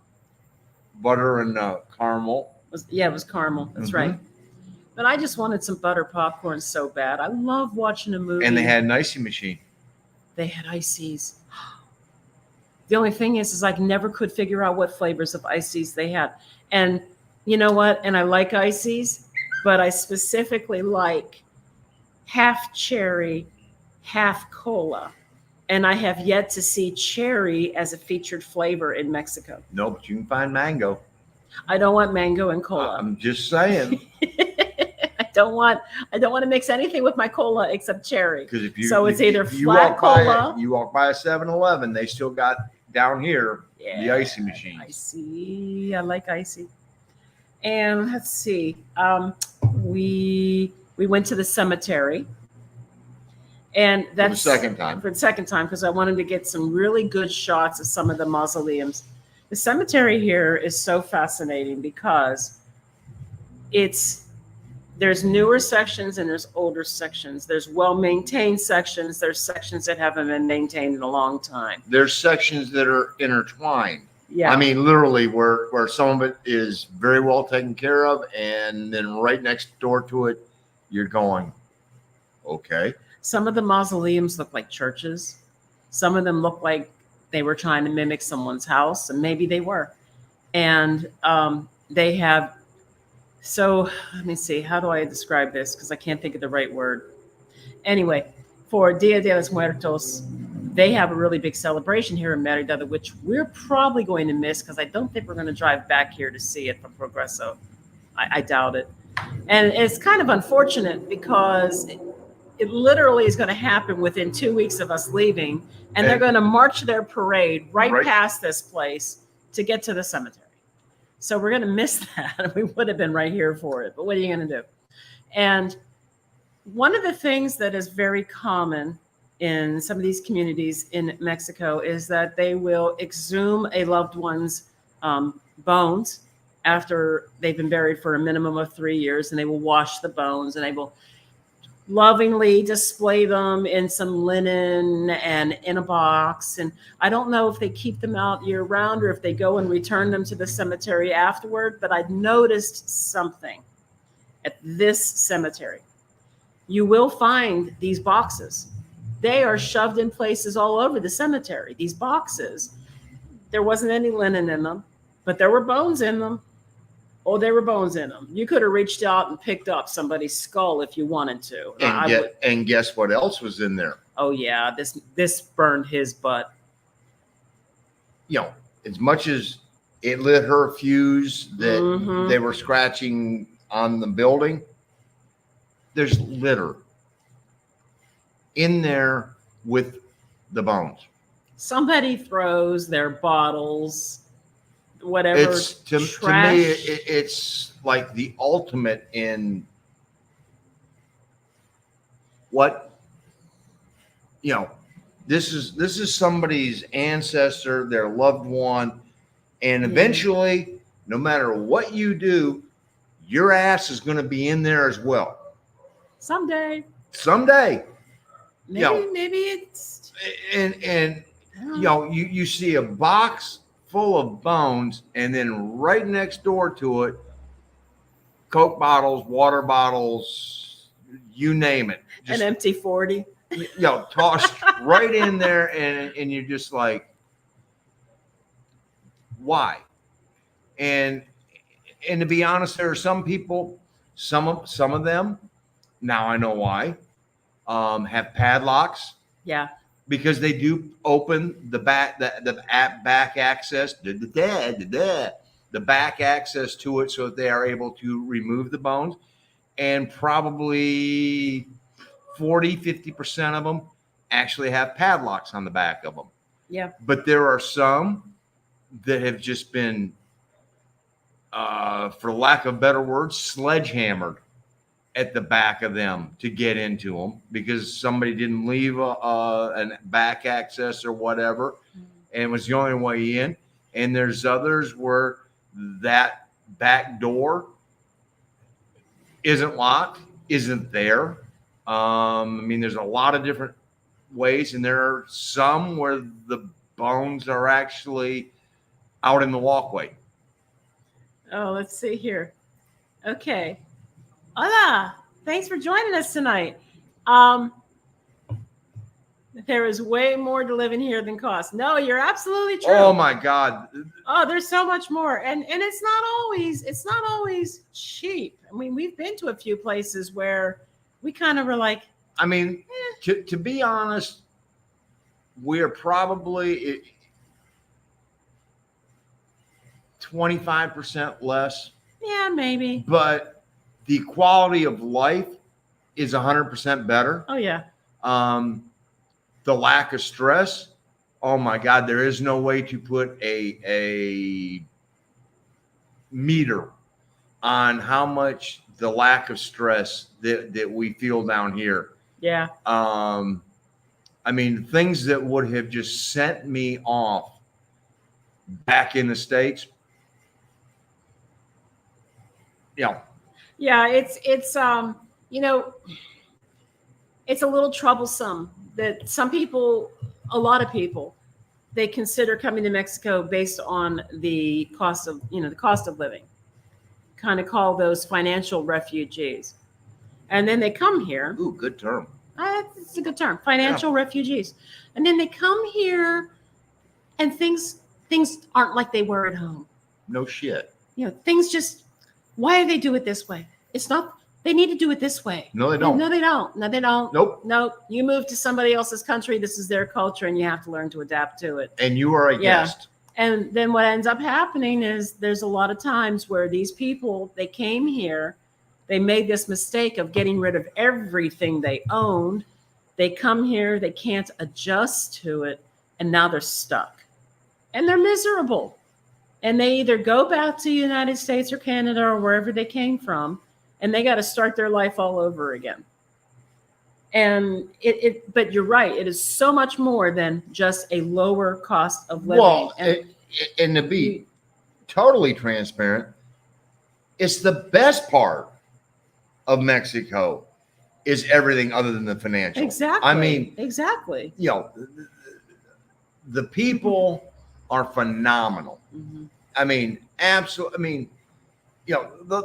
butter and caramel. It was caramel. That's right. But I just wanted some butter popcorn so bad. I love watching a movie. And they had an icy machine. They had ices. The only thing is I never could figure out what flavors of ices they had. And you know what? And I like ices, but I specifically like half cherry, half cola. And I have yet to see cherry as a featured flavor in Mexico. No, but you can find mango. I don't want mango and cola. I'm just saying. I don't want to mix anything with my cola except cherry. Because if it's either if you flat walk by cola. you walk by a 7-Eleven, they still got down here the icy machine. Icy. I like icy. And let's see. We went to the cemetery. And that's For the second time. For the second time, because I wanted to get some really good shots of some of the mausoleums. The cemetery here is so fascinating because there's newer sections and there's older sections. There's well-maintained sections. There's sections that haven't been maintained in a long time. There's sections that are intertwined. Yeah. I mean, literally where some of it is very well taken care of, and then right next door to it, you're going, okay. Some of the mausoleums look like churches. Some of them look like they were trying to mimic someone's house, and maybe they were. And they have, so let me see, how do I describe this? Because I can't think of the right word. Anyway, for Dia de los Muertos, they have a really big celebration here in Merida, which we're probably going to miss because I don't think we're going to drive back here to see it from Progreso. I doubt it. And it's kind of unfortunate because it literally is going to happen within 2 weeks of us leaving, and they're going to march their parade right past this place to get to the cemetery. So we're going to miss that. We would have been right here for it, but what are you going to do? And one of the things that is very common in some of these communities in Mexico is that they will exhume a loved one's bones after they've been buried for a minimum of 3 years, and they will wash the bones, and they will lovingly display them in some linen and in a box. And I don't know if they keep them out year round or if they go and return them to the cemetery afterward, but I noticed something at this cemetery. You will find these boxes. They are shoved in places all over the cemetery. These boxes, there wasn't any linen in them, but there were bones in them. Oh, there were bones in them. You could have reached out and picked up somebody's skull if you wanted to. And guess what else was in there? Oh yeah, this burned his butt. You know, as much as it lit her fuse that they were scratching on the building, there's litter in there with the bones. Somebody throws their bottles, whatever. It's to me, it's like the ultimate in what, you know, this is somebody's ancestor, their loved one, and eventually, no matter what you do, your ass is going to be in there as well. Someday. Maybe it's and you know, you see a box full of bones, and then right next door to it, Coke bottles, water bottles, you name it. Just, an empty 40. You know, tossed right in there, and you're just like, why? And to be honest, there are some people, some of them, now I know why, have padlocks. Yeah. Because they do open the back access, the back access to it so that they are able to remove the bones. And probably 40-50% of them actually have padlocks on the back of them. Yeah. But there are some that have just been, for lack of better words, sledgehammered at the back of them to get into them because somebody didn't leave a back access or whatever, and it was the only way in. And there's others where that back door isn't locked, isn't there. I mean, there's a lot of different ways, and there are some where the bones are actually out in the walkway. Oh, let's see here. Okay. Hola. Thanks for joining us tonight. There is way more to living here than cost. No, you're absolutely true. Oh my God. Oh, there's so much more. And it's not always cheap. I mean, we've been to a few places where we kind of were like, I mean, to be honest, we are probably 25% less, yeah, maybe. but the quality of life is 100% better. Oh yeah. The lack of stress, oh my God, there is no way to put a meter on how much the lack of stress that we feel down here. Yeah. I mean, things that would have just sent me off back in the States. Yeah. Yeah, it's you know, it's a little troublesome that some people, a lot of people, they consider coming to Mexico based on the cost of, the cost of living. Kind of call those financial refugees. And then they come here. Ooh, good term. It's a good term. Financial refugees. And then they come here and things aren't like they were at home. No shit. Things just, why do they do it this way? It's not, they need to do it this way. No, they don't. No, they don't. No, they don't. Nope. You move to somebody else's country. This is their culture and you have to learn to adapt to it. And you are a guest. And then what ends up happening is there's a lot of times where these people, they came here, they made this mistake of getting rid of everything they owned. They come here, they can't adjust to it, and now they're stuck. And they're miserable. And they either go back to the United States or Canada or wherever they came from, and they got to start their life all over again. And but you're right, it is so much more than just a lower cost of living. Well, and to be totally transparent, it's the best part of Mexico is everything other than the financial. Exactly. I mean, exactly. The people are phenomenal. Mm-hmm. I mean, absolutely. I mean,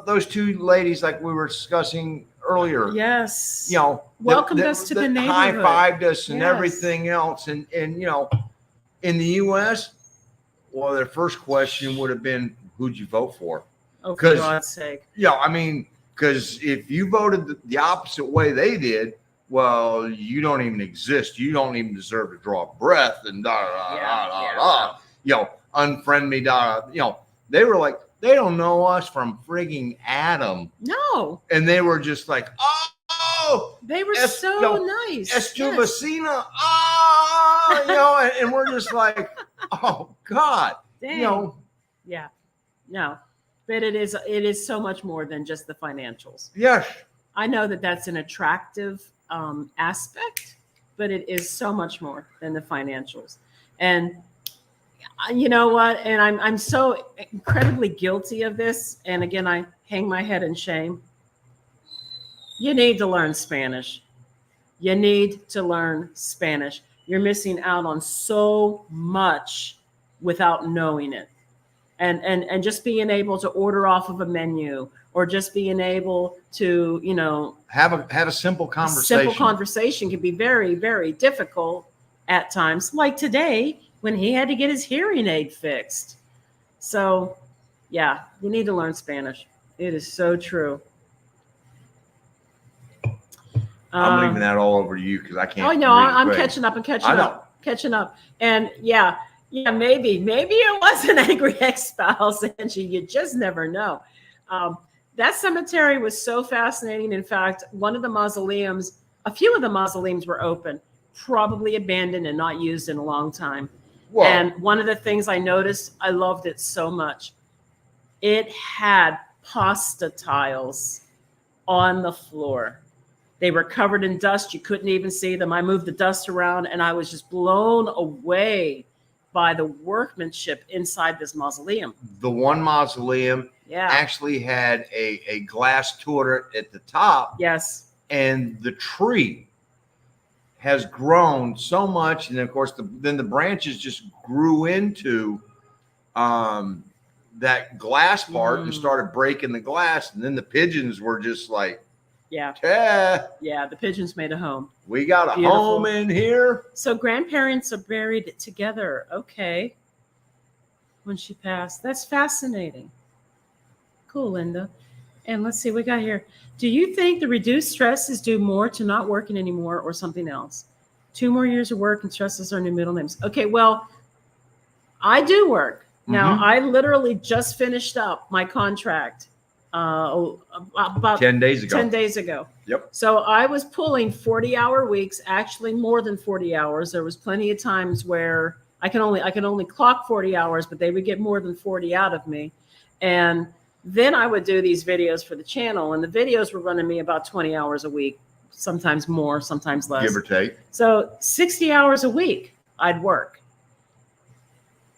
those two ladies, like we were discussing earlier. Yes. Welcomed us to the neighborhood. High-fived us and everything else. And in the U.S., well, their first question would have been, who'd you vote for? Oh, for God's sake. I mean, because if you voted the opposite way they did, well, you don't even exist. You don't even deserve to draw a breath and unfriend me. They were like, they don't know us from frigging Adam. No. And they were just like, oh, they were so nice. Estu vecina. And we're just like, oh God. Dang. Yeah. No. But it is so much more than just the financials. Yes. I know that that's an attractive aspect, but it is so much more than the financials. And you know what? And I'm so incredibly guilty of this. And again, I hang my head in shame. You need to learn Spanish. You need to learn Spanish. You're missing out on so much without knowing it. And just being able to order off of a menu or just being able to, have a simple conversation. Simple conversation can be very, very difficult at times, like today when he had to get his hearing aid fixed. So, yeah, you need to learn Spanish. It is so true. I'm leaving that all over to you because I can't. Oh no, I'm catching up. I'm catching up. And yeah, Yeah, maybe it was an angry ex-spouse, Angie. You just never know. That cemetery was so fascinating. In fact, one of the mausoleums, a few of the mausoleums were open, probably abandoned and not used in a long time. Whoa. And one of the things I noticed, I loved it so much. It had pasta tiles on the floor. They were covered in dust. You couldn't even see them. I moved the dust around and I was just blown away by the workmanship inside this mausoleum. The one mausoleum actually had a glass turret at the top. Yes. And the tree has grown so much. And of course, then the branches just grew into that glass part and started breaking the glass. And then the pigeons were just like, yeah, the pigeons made a home. We got a home in here. So grandparents are buried together. Okay. When she passed. That's fascinating. Cool, Linda. And let's see what we got here. Do you think the reduced stress is due more to not working anymore or something else? 2 more years of work and stresses are new middle names. Okay, well, I do work. Now, I literally just finished up my contract about 10 days ago. 10 days ago. Yep. So I was pulling 40-hour weeks, actually more than 40 hours. There was plenty of times where I could only clock 40 hours, but they would get more than 40 out of me. And then I would do these videos for the channel, and the videos were running me about 20 hours a week, sometimes more, sometimes less. Give or take. So 60 hours a week I'd work.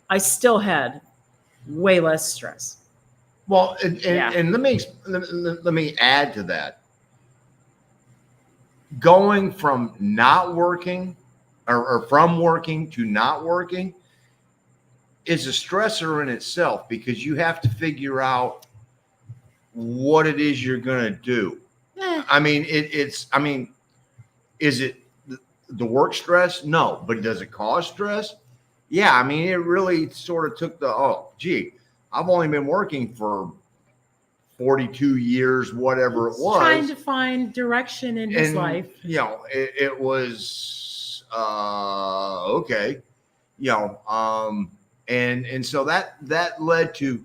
I still had way less stress. Well, and let me add to that. Going from not working or from working to not working is a stressor in itself, because you have to figure out what it is you're going to do. I mean, is it the work stress? No. But does it cause stress? Yeah. I mean, it really sort of took I've only been working for 42 years, whatever it was. Trying to find direction in his life. You know, it was okay. You know, and so that led to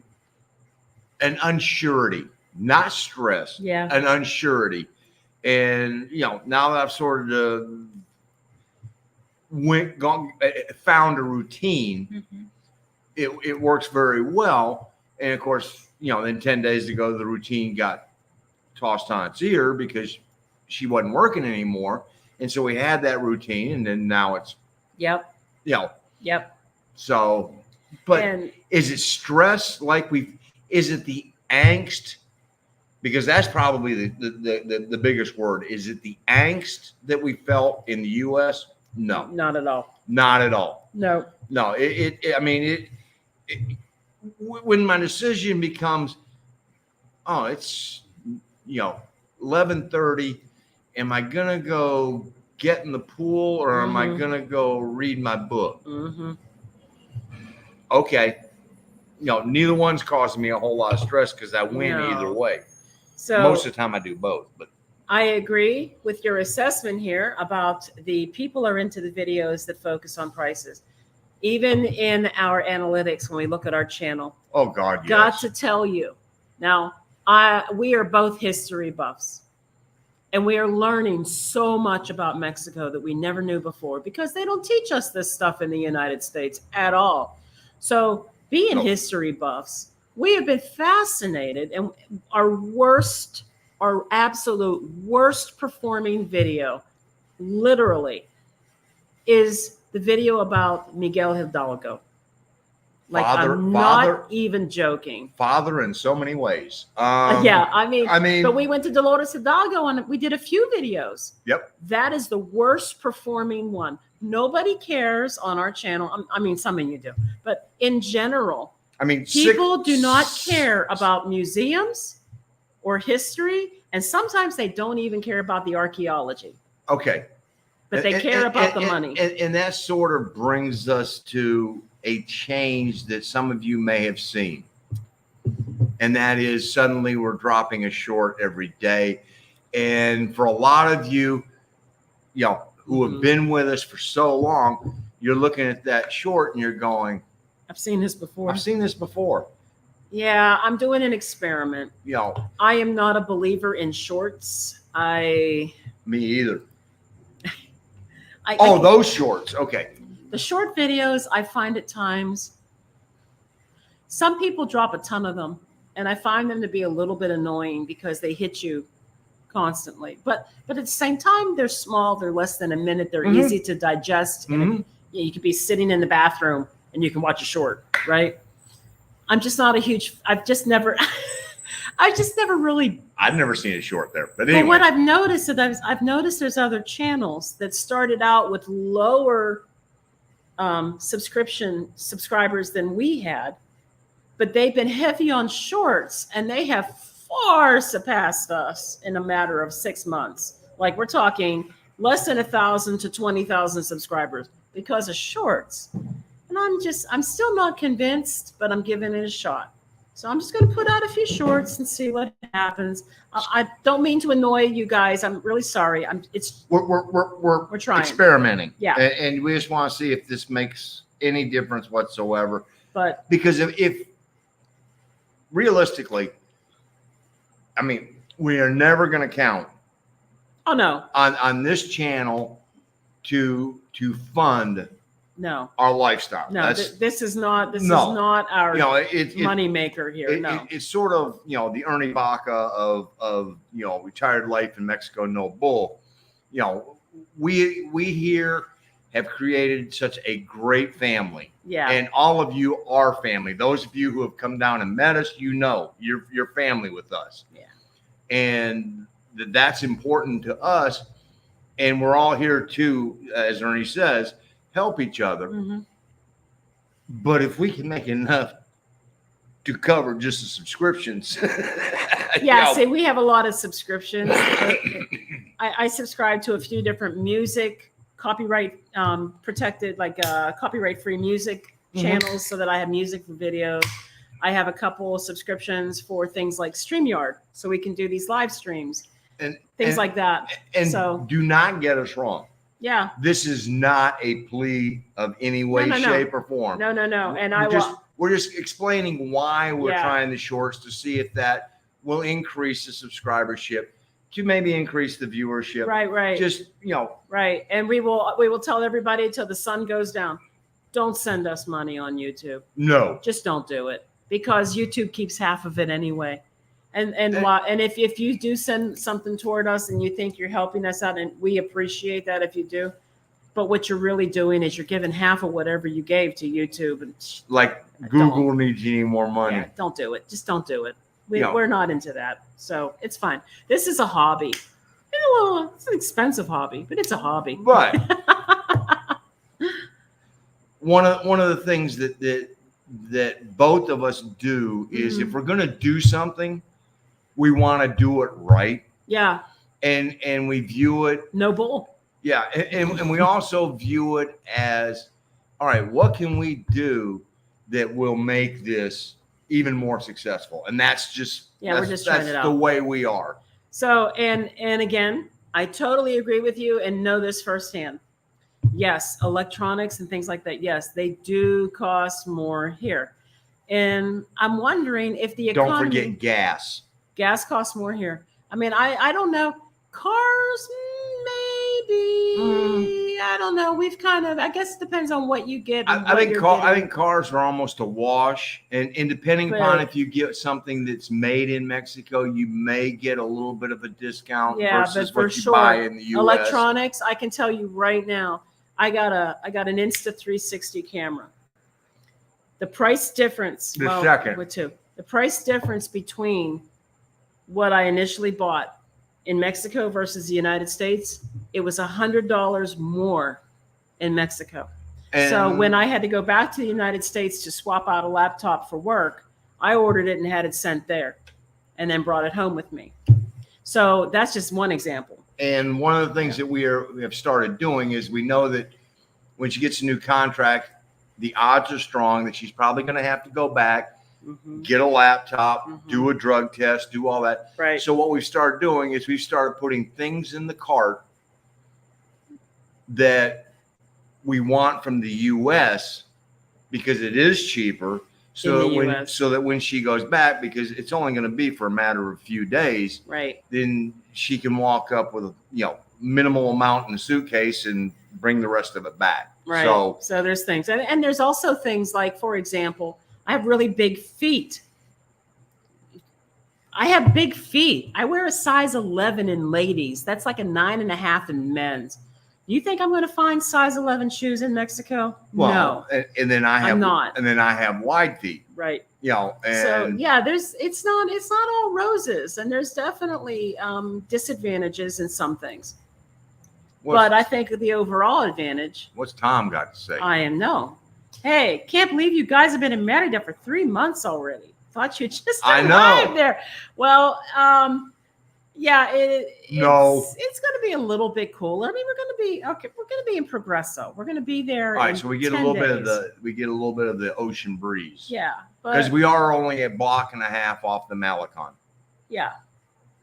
an unsurety, not stress. Yeah. An unsurety. And you know, now that I've sort of found a routine, it works very well. And of course, you know, then 10 days ago, the routine got tossed on its ear because she wasn't working anymore. And so we had that routine, and then now it's, So, but is it stress? Is it the angst? Because that's probably the biggest word. Is it the angst that we felt in the U.S.? No, not at all. Not at all. No. When my decision becomes, it's 11:30, am I gonna go get in the pool, or am I gonna go read my book? Okay, neither one's causing me a whole lot of stress because I win either way. So most of the time I do both. But I agree with your assessment here about the people are into the videos that focus on prices. Even in our analytics, when we look at our channel. Oh God, yes. Got to tell you. Now, we are both history buffs. And we are learning so much about Mexico that we never knew before, because they don't teach us this stuff in the United States at all. So being history buffs, we have been fascinated, and our absolute worst performing video, literally, is the video about Miguel Hidalgo. I'm not even joking. Father in so many ways. I mean, but we went to Dolores Hidalgo and we did a few videos. Yep. That is the worst performing one. Nobody cares on our channel. I mean, some of you do, but in general, people do not care about museums or history, and sometimes they don't even care about the archaeology. Okay. But they care about the money. And that sort of brings us to a change that some of you may have seen. And that is, suddenly we're dropping a short every day. And for a lot of you, who have been with us for so long, you're looking at that short and you're going, I've seen this before. I've seen this before. Yeah, I'm doing an experiment. You know, I am not a believer in shorts. me either. I Those shorts. Okay. the short videos, I find at times, some people drop a ton of them, and I find them to be a little bit annoying because they hit you constantly. But at the same time, they're small. They're less than a minute. They're Mhm. easy to digest. And Mhm. you could be sitting in the bathroom and you can watch a short, right? I'm just not a huge. I've just never really. I've never seen a short there, but But anyway. what I've noticed is I've noticed there's other channels that started out with lower subscribers than we had, but they've been heavy on shorts and they have far surpassed us in a matter of 6 months. Like we're talking less than 1,000 to 20,000 subscribers because of shorts. And I'm still not convinced, but I'm giving it a shot. So I'm just going to put out a few shorts and see what happens. I don't mean to annoy you guys. I'm really sorry. We're trying. experimenting. Yeah. And we just want to see if this makes any difference whatsoever. But Because if realistically, I mean, we are never going to count oh no, on this channel to fund no, our lifestyle. no. This is not our You know, it money maker here. No. it's sort of, you know, the Ernie Baca of you know, retired life in Mexico, no bull. You know, we here have created such a great family. Yeah. And all of you are family. Those of you who have come down and met us, you know, you're family with us. Yeah. And that's important to us. And we're all here to, as Ernie says, help each other. Mm-hmm. But if we can make enough to cover just the subscriptions. Yeah, you know, see, we have a lot of subscriptions. I subscribe to a few different music, copyright protected, like copyright free music channels so that I have music for videos. I have a couple of subscriptions for things like StreamYard, so we can do these live streams and things like that. And so do not get us wrong. yeah, This is not a plea of any way, No. shape, or form. no. And we're just explaining why we're Yeah. trying the shorts to see if that will increase the subscribership, to maybe increase the viewership. right. Just, you know. Right. And we will tell everybody till the sun goes down. Don't send us money on YouTube. No. Just don't do it, because YouTube keeps half of it anyway. And if you do send something toward us and you think you're helping us out, and we appreciate that if you do, but what you're really doing is you're giving half of whatever you gave to YouTube. And Like Google needs any more money. yeah, don't do it. Just don't do it. No. We're not into that. So it's fine. This is a hobby. It's an expensive hobby, but it's a hobby. But one of the things that both of us do is if we're going to do something, we want to do it right. Yeah. And we view it. No bull. Yeah. And we also view it as, all right, what can we do that will make this even more successful? And that's just, we're just trying it out. the way we are. So, and again, I totally agree with you and know this firsthand. Yes, electronics and things like that. Yes, they do cost more here. And I'm wondering if the economy. Don't forget gas. Gas costs more here. I mean, I don't know. Cars, maybe. I don't know. We've kind of, I guess it depends on what you get. I think cars are almost a wash. And depending upon if you get something that's made in Mexico, you may get a little bit of a discount versus what you buy in the U.S. Electronics, I can tell you right now, I got an Insta360 camera. The price difference. The price difference between what I initially bought in Mexico versus the United States, it was $100 more in Mexico. And so when I had to go back to the United States to swap out a laptop for work, I ordered it and had it sent there and then brought it home with me. So that's just one example. And one of the things that we have started doing is we know that when she gets a new contract, the odds are strong that she's probably going to have to go back, get a laptop, do a drug test, do all that. Right. So what we've started doing is we've started putting things in the cart that we want from the U.S. because it is cheaper. So that when she goes back, because it's only going to be for a matter of a few days, right? Then she can walk up with a minimal amount in the suitcase and bring the rest of it back. Right. So there's things, and there's also things like, for example, I have really big feet. I have big feet. I wear a size 11 in ladies. That's like a 9.5 in men's. You think I'm going to find size 11 shoes in Mexico? Well, no. And then I have, I'm not. And then I have wide feet. Right. And so yeah, it's not all roses, and there's definitely disadvantages in some things. But I think the overall advantage. What's Tom got to say? Hey, can't believe you guys have been in Merida for 3 months already. Thought you just arrived there. Well, yeah, it's going to be a little bit cooler. I mean, we're going to be in Progresso. We're going to be there. All right, so we get 10 a little days. bit of the ocean breeze. Yeah, because we are only a block and a half off the Malecon. Yeah,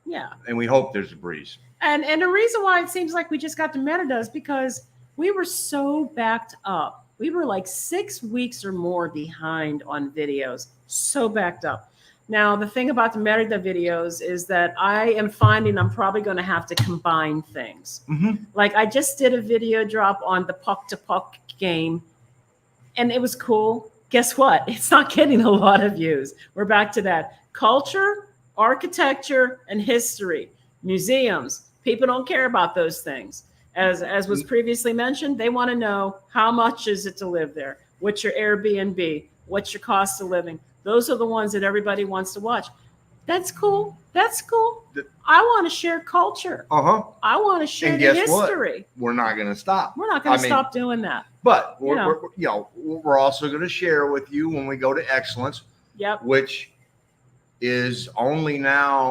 yeah. And we hope there's a breeze. And the reason why it seems like we just got to Merida is because we were so backed up. We were like 6 weeks or more behind on videos. So backed up. Now, the thing about the Merida videos is that I am finding I'm probably going to have to combine things. Mm-hmm. Like I just did a video drop on the puck-to-puck game, and it was cool. Guess what? It's not getting a lot of views. We're back to that. Culture, architecture, and history. Museums. People don't care about those things. As was previously mentioned, they want to know how much is it to live there? What's your Airbnb? What's your cost of living? Those are the ones that everybody wants to watch. That's cool. That's cool. I want to share culture. I want to share the history. What? We're not going to stop. We're not going to stop doing that. But we're also going to share with you when we go to Excellence. Yep. Which is only now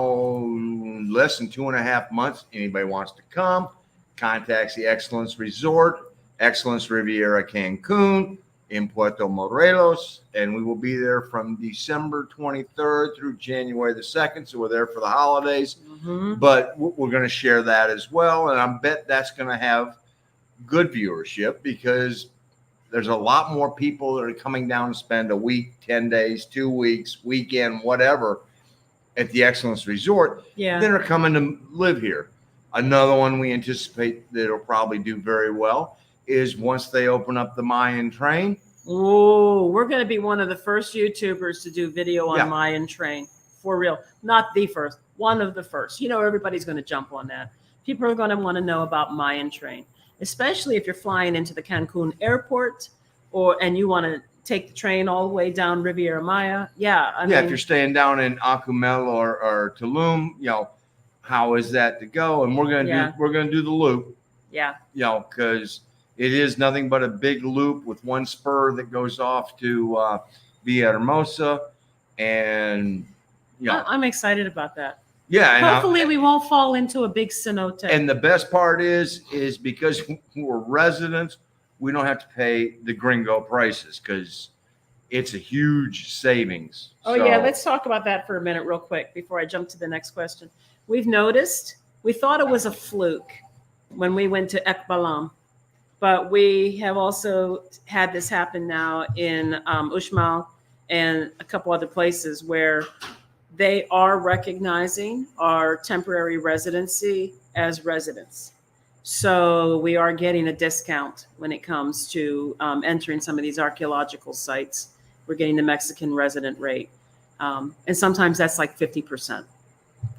less than 2.5 months. Anybody wants to come, contacts the Excellence Resort, Excellence Riviera Cancun in Puerto Morelos, and we will be there from December 23rd through January the 2nd. So we're there for the holidays, but we're going to share that as well. And I bet that's going to have good viewership because there's a lot more people that are coming down to spend a week, 10 days, 2 weeks, weekend, whatever at the Excellence Resort than are coming to live here. Another one we anticipate that will probably do very well is once they open up the Mayan train. Oh, we're going to be one of the first YouTubers to do video on Mayan train. For real. Not the first, one of the first. Everybody's going to jump on that. People are going to want to know about Mayan train, especially if you're flying into the Cancun airport and you want to take the train all the way down Riviera Maya. Yeah. I mean, if you're staying down in Acumel or Tulum, how is that to go? And we're going to do the loop. Yeah. Because it is nothing but a big loop with one spur that goes off to Villahermosa, and I'm excited about that. Yeah, and hopefully we won't fall into a big cenote. And the best part is because we're residents, we don't have to pay the gringo prices because it's a huge savings. Yeah, let's talk about that for a minute real quick before I jump to the next question. We've noticed, we thought it was a fluke when we went to Ekbalam, but we have also had this happen now in Uxmal and a couple other places where they are recognizing our temporary residency as residents. So we are getting a discount when it comes to entering some of these archaeological sites. We're getting the Mexican resident rate. And sometimes that's like 50%.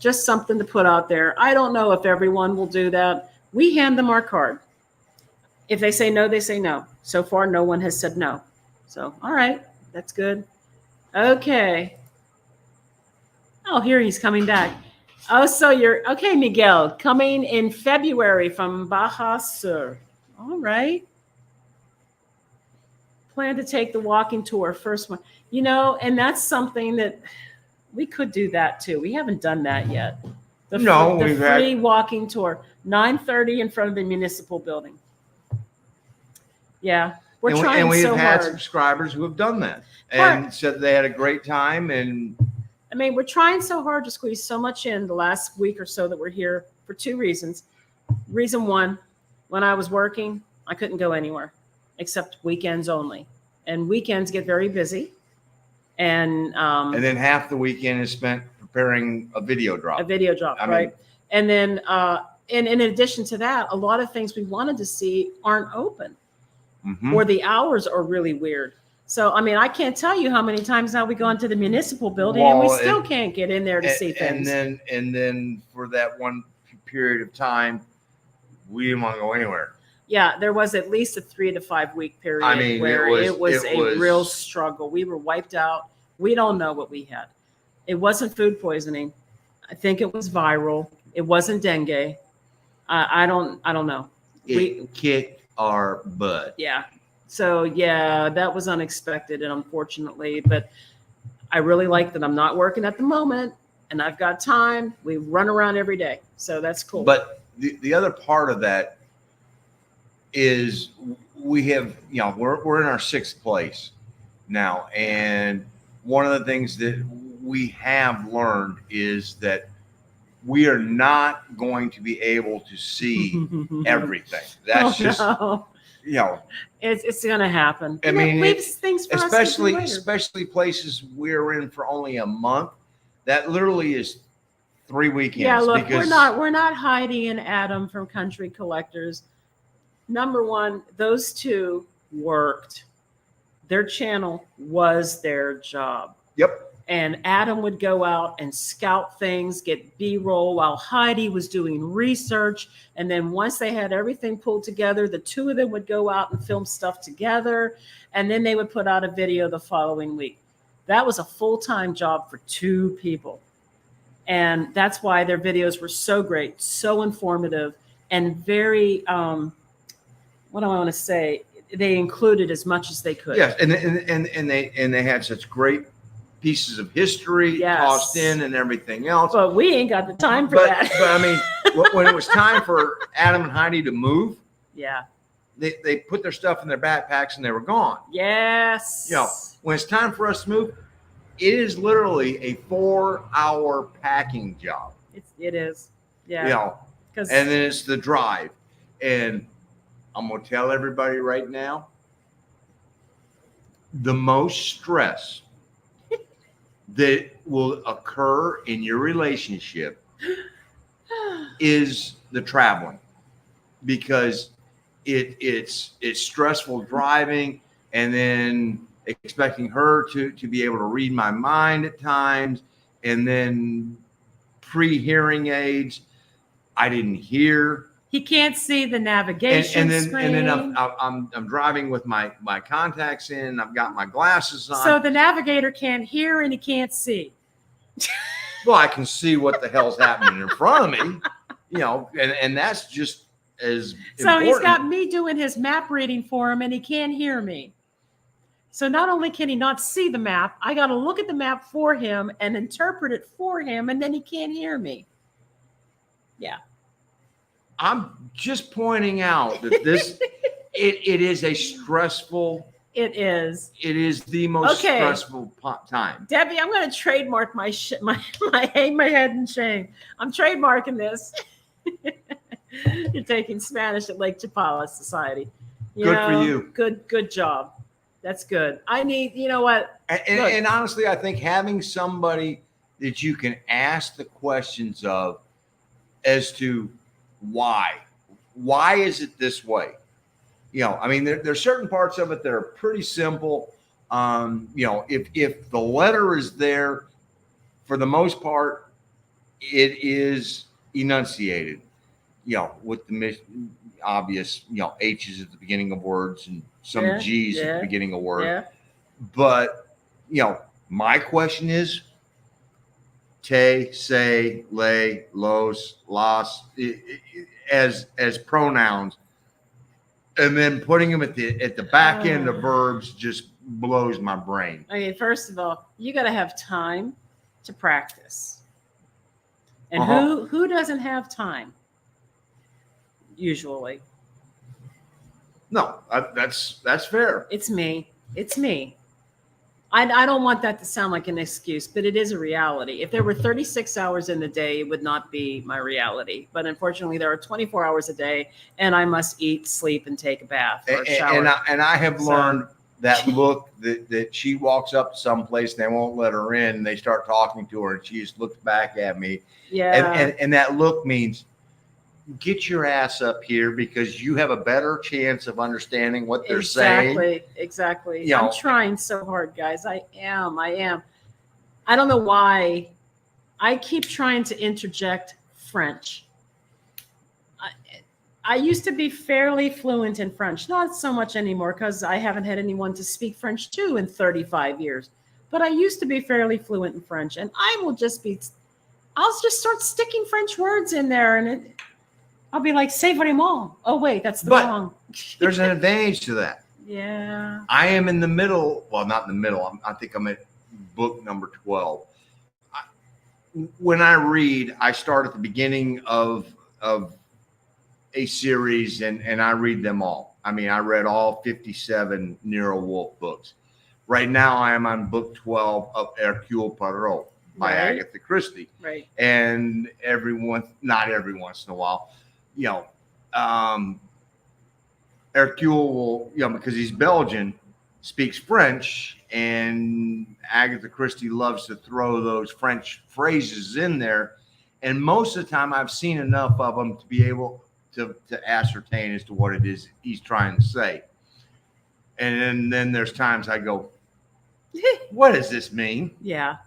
Just something to put out there. I don't know if everyone will do that. We hand them our card. If they say no, they say no. So far, no one has said no. So, all right, that's good. Okay. Oh, here he's coming back. Oh, so you're okay, Miguel, coming in February from Baja Sur. All right. Plan to take the walking tour, first one. And that's something that we could do that too. We haven't done that yet. The free walking tour, 9:30 in front of the municipal building. Yeah, we're trying so hard. And we have had subscribers who have done that and said they had a great time. And I mean, we're trying so hard to squeeze so much in the last week or so that we're here for two reasons. Reason one, when I was working, I couldn't go anywhere. except weekends only. And weekends get very busy. And then half the weekend is spent preparing a video drop. Right? And then, and in addition to that, a lot of things we wanted to see aren't open, or the hours are really weird. So, I mean, I can't tell you how many times now we go into the municipal building and we still can't get in there to see things. And then for that one period of time, we didn't want to go anywhere. Yeah, there was at least a 3 to 5 week period where it was a real struggle. We were wiped out. We don't know what we had. It wasn't food poisoning. I think it was viral. It wasn't dengue. I don't know. It kicked our butt. Yeah. So yeah, that was unexpected and unfortunately, but I really like that I'm not working at the moment and I've got time. We run around every day. So that's cool. But the other part of that is we have, we're in our 6th place now. And one of the things that we have learned is that we are not going to be able to see everything. That's it's going to happen. I mean, things for especially places we're in for only a month. That literally is 3 weekends. Yeah, look, we're not Heidi and Adam from Country Collectors. Number one, those two worked. Their channel was their job. Yep. And Adam would go out and scout things, get B-roll, while Heidi was doing research. And then once they had everything pulled together, the two of them would go out and film stuff together. And then they would put out a video the following week. That was a full-time job for 2 people. And that's why their videos were so great, so informative, and very, what do I want to say? They included as much as they could. Yes, and they had such great pieces of history tossed in and everything else. But we ain't got the time for that. But I mean, when it was time for Adam and Heidi to move, they put their stuff in their backpacks and they were gone. Yes. When it's time for us to move, it is literally a 4-hour packing job. It is. Yeah. And then it's the drive. And I'm going to tell everybody right now, the most stress that will occur in your relationship is the traveling, because it's stressful driving, and then expecting her to be able to read my mind at times, and then pre-hearing aids, I didn't hear. He can't see the navigation screen. And then I'm driving with my contacts in. I've got my glasses on. So the navigator can't hear and he can't see. Well, I can see what the hell's happening in front of me, and that's just as important. He's got me doing his map reading for him and he can't hear me. So not only can he not see the map, I got to look at the map for him and interpret it for him, and then he can't hear me. Yeah. I'm just pointing out that this, it is a stressful. It is. It is the most stressful time. Debbie, I'm going to trademark my hang my head in shame. I'm trademarking this. You're taking Spanish at Lake Chapala Society. Good for you. Good job. That's good. I need, what? And honestly, I think having somebody that you can ask the questions of as to why is it this way? I mean, there's certain parts of it that are pretty simple. If the letter is there, for the most part, it is enunciated, with the obvious, H's at the beginning of words and some G's at the beginning of words. Yeah. But, my question is, te, se, le, los, las, as pronouns, and then putting them at the back end of verbs just blows my brain. Okay, first of all, you got to have time to practice. And who doesn't have time? Usually. No, that's fair. It's me. I don't want that to sound like an excuse, but it is a reality. If there were 36 hours in the day, it would not be my reality. But unfortunately, there are 24 hours a day, and I must eat, sleep, and take a bath or shower. And I have learned that look that she walks up to someplace and they won't let her in, and they start talking to her, and she just looks back at me. Yeah. And that look means, get your ass up here, because you have a better chance of understanding what they're saying. Exactly. You know, I'm trying so hard, guys. I am. I don't know why I keep trying to interject French. I used to be fairly fluent in French, not so much anymore because I haven't had anyone to speak French to in 35 years. But I used to be fairly fluent in French, and I'll just start sticking French words in there, and I'll be like, c'est vraiment. Oh, wait, that's the wrong. There's an advantage to that. Yeah. I am in the middle. Well, not in the middle. I think I'm at book number 12. When I read, I start at the beginning of a series, and I read them all. I mean, I read all 57 Nero Wolfe books. Right now, I am on book 12 of Hercule Poirot by Agatha Christie. Right. And not every once in a while, Hercule will, because he's Belgian, speaks French, and Agatha Christie loves to throw those French phrases in there. And most of the time, I've seen enough of them to be able to ascertain as to what it is he's trying to say. And then there's times I go, what does this mean? Yeah.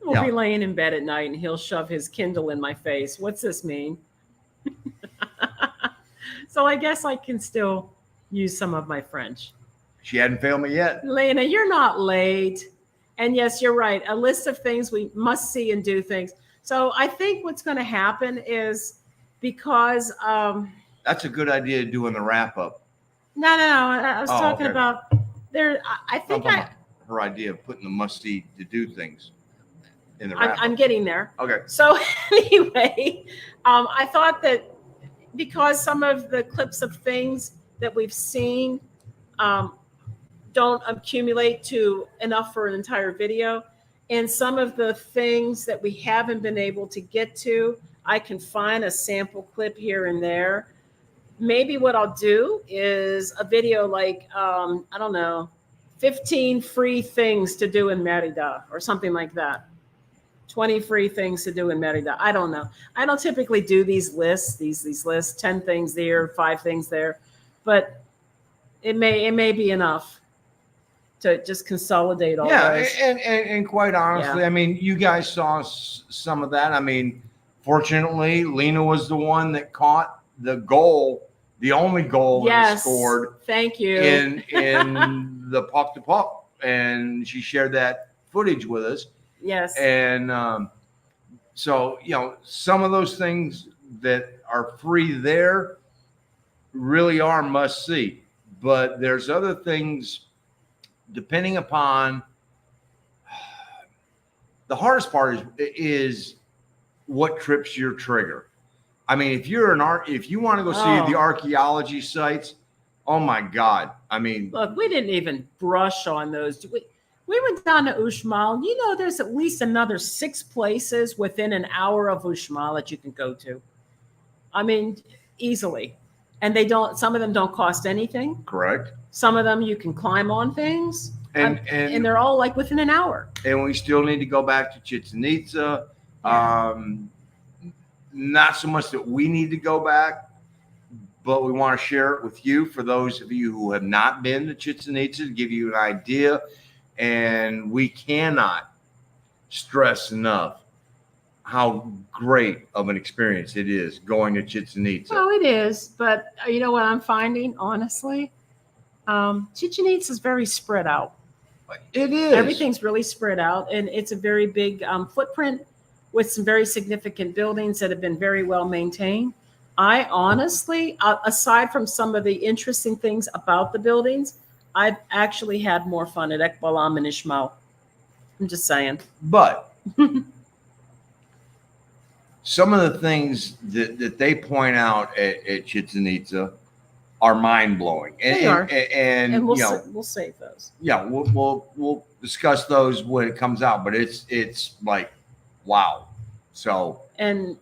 We'll be laying in bed at night, and he'll shove his Kindle in my face. What's this mean? So I guess I can still use some of my French. She hadn't failed me yet. Lena, you're not late. And yes, you're right. A list of things we must see and do things. So I think what's going to happen is, because that's a good idea, doing the wrap up. No. I was talking about there. I think her idea of putting the must see to do things in the wrap up. I'm getting there. Okay. So anyway, I thought that because some of the clips of things that we've seen don't accumulate to enough for an entire video, and some of the things that we haven't been able to get to, I can find a sample clip here and there. Maybe what I'll do is a video like, I don't know, 15 free things to do in Merida or something like that. 20 free things to do in Merida. I don't know. I don't typically do these lists, these lists, 10 things there, 5 things there, but it may be enough to just consolidate all those. And quite honestly, I mean, you guys saw some of that. I mean, fortunately, Lena was the one that caught the goal, the only goal that scored. Thank you. In the puck to puck, and she shared that footage with us. Yes. And so, some of those things that are free there really are must see. But there's other things, depending upon, the hardest part is what trips your trigger. I mean, if you want to go see the archaeology sites, oh my God. I mean, look, we didn't even brush on those. We went down to Uxmal. There's at least another 6 places within an hour of Uxmal that you can go to. I mean, easily. And some of them don't cost anything. Correct. Some of them you can climb on things. And they're all like within an hour. And we still need to go back to Chichen Itza. Not so much that we need to go back, but we want to share it with you, for those of you who have not been to Chichen Itza, to give you an idea. And we cannot stress enough how great of an experience it is going to Chichen Itza. Oh, it is. But you know what I'm finding, honestly? Chichen Itza is very spread out. It is. Everything's really spread out, and it's a very big footprint with some very significant buildings that have been very well maintained. I honestly, aside from some of the interesting things about the buildings, I've actually had more fun at Ekbalam and Uxmal. I'm just saying. But some of the things that they point out at Chichen Itza are mind blowing. They are. And we'll you know, we'll save those. yeah, we'll discuss those when it comes out. But it's like, wow. So And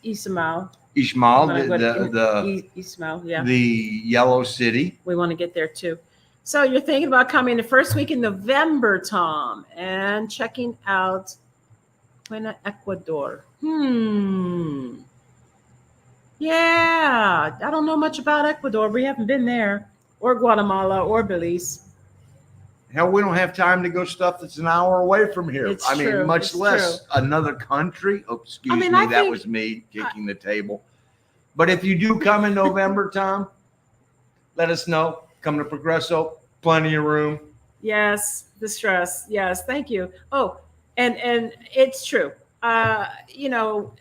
Ismail. Ishmael, Ismail, yeah. the Yellow City. We want to get there too. So you're thinking about coming the first week in November, Tom, and checking out Ecuador. Yeah, I don't know much about Ecuador. We haven't been there, or Guatemala, or Belize. Hell, we don't have time to go stuff that's an hour away from here. It's I mean, true. much It's less another country. Oh, excuse me, I that think- was me kicking the table. But if you do come in November, Tom, let us know. Come to Progresso, plenty of room. Yes, the stress. Yes, thank you. Oh, and it's true. You know,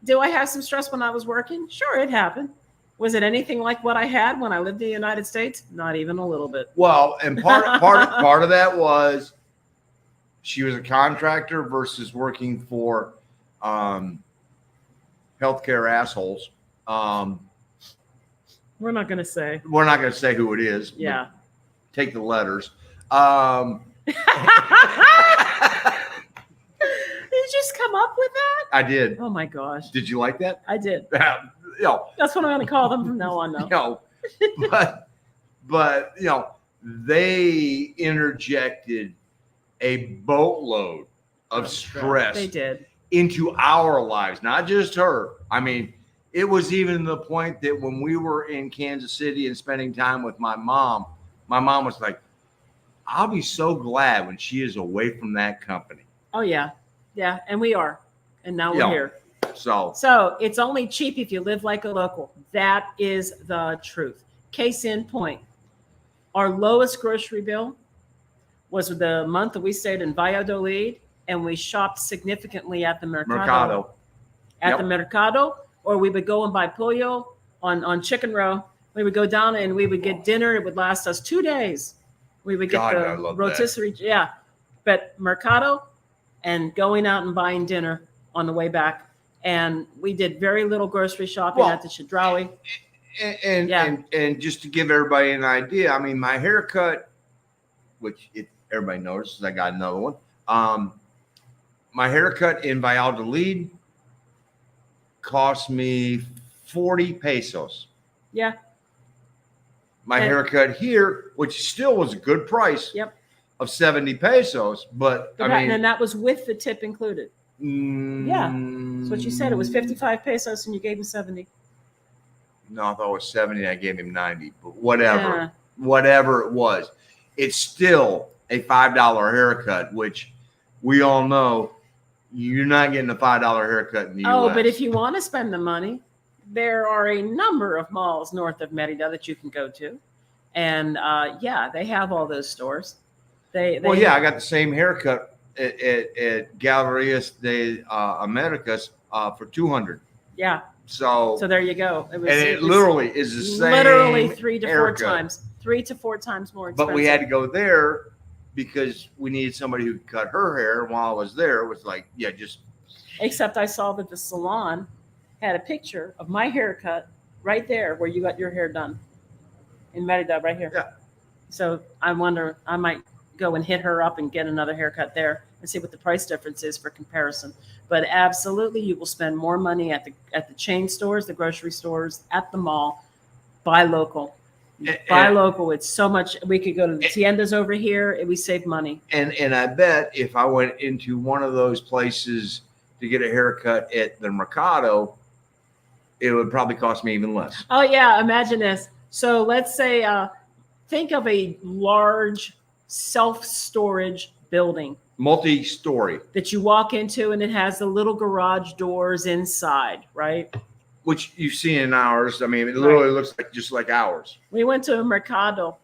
do I have some stress when I was working? Sure, it happened. Was it anything like what I had when I lived in the United States? Not even a little bit. Well, and part of that was she was a contractor versus working for healthcare assholes. We're not going to say. We're not going to say who it is. but Yeah. Take the letters. Did you just come up with that? I did. Oh my gosh. Did you like that? I did. You know, That's what I'm going to call them from now on, though. you know, but you know, they interjected a boatload of stress They did. into our lives, not just her. I mean, it was even the point that when we were in Kansas City and spending time with my mom was like, I'll be so glad when she is away from that company. Oh, yeah. Yeah. And we are. And now we're Yeah. here. So It's only cheap if you live like a local. That is the truth. Case in point. Our lowest grocery bill was the month that we stayed in Valladolid, and we shopped significantly at the Mercado. At the Mercado, or we would go and buy pollo on Chicken Row. We would go down and we would get dinner. It would last us 2 days. We would get God, I the love rotisserie. Yeah. But Mercado and going out and buying dinner on the way back. And we did very little grocery shopping Well, at the Chedraui. And just to give everybody an idea, I mean, my haircut, which if everybody notices, I got another one. My haircut in Valladolid cost me 40 pesos. Yeah. My And- haircut here, which still was a good price, Yep. of 70 pesos, but I mean, and that was with the tip included. Yeah. That's what you said. It was 55 pesos and you gave him 70. No, I thought it was 70. I gave him 90, but whatever. Yeah. Whatever it was, it's still a $5 haircut, which we all know you're not getting a $5 haircut in the Oh, US. but if you want to spend the money, there are a number of malls north of Merida that you can go to. And yeah, they have all those stores. They I got the same haircut at Galerías de Americas for 200. Yeah. So So there you go. It was, and it was literally is the same. literally 3 to 4 haircut. times. 3 to 4 times more expensive. But we had to go there because we needed somebody who could cut her hair. And while I was there, it was like, yeah, just. Except I saw that the salon had a picture of my haircut right there where you got your hair done in Merida, right here. Yeah. So I wonder, I might go and hit her up and get another haircut there and see what the price difference is for comparison. But absolutely, you will spend more money at the chain stores, the grocery stores, at the mall. Buy local. Buy local. It's so much. We could go to the tiendas over here and we save money. And I bet if I went into one of those places to get a haircut at the Mercado, it would probably cost me even less. Oh yeah, imagine this. So let's say, think of a large self-storage building Multi-story, that you walk into and it has the little garage doors inside, right? which you see in ours. I mean, it literally looks like just like ours. We went to a Mercado.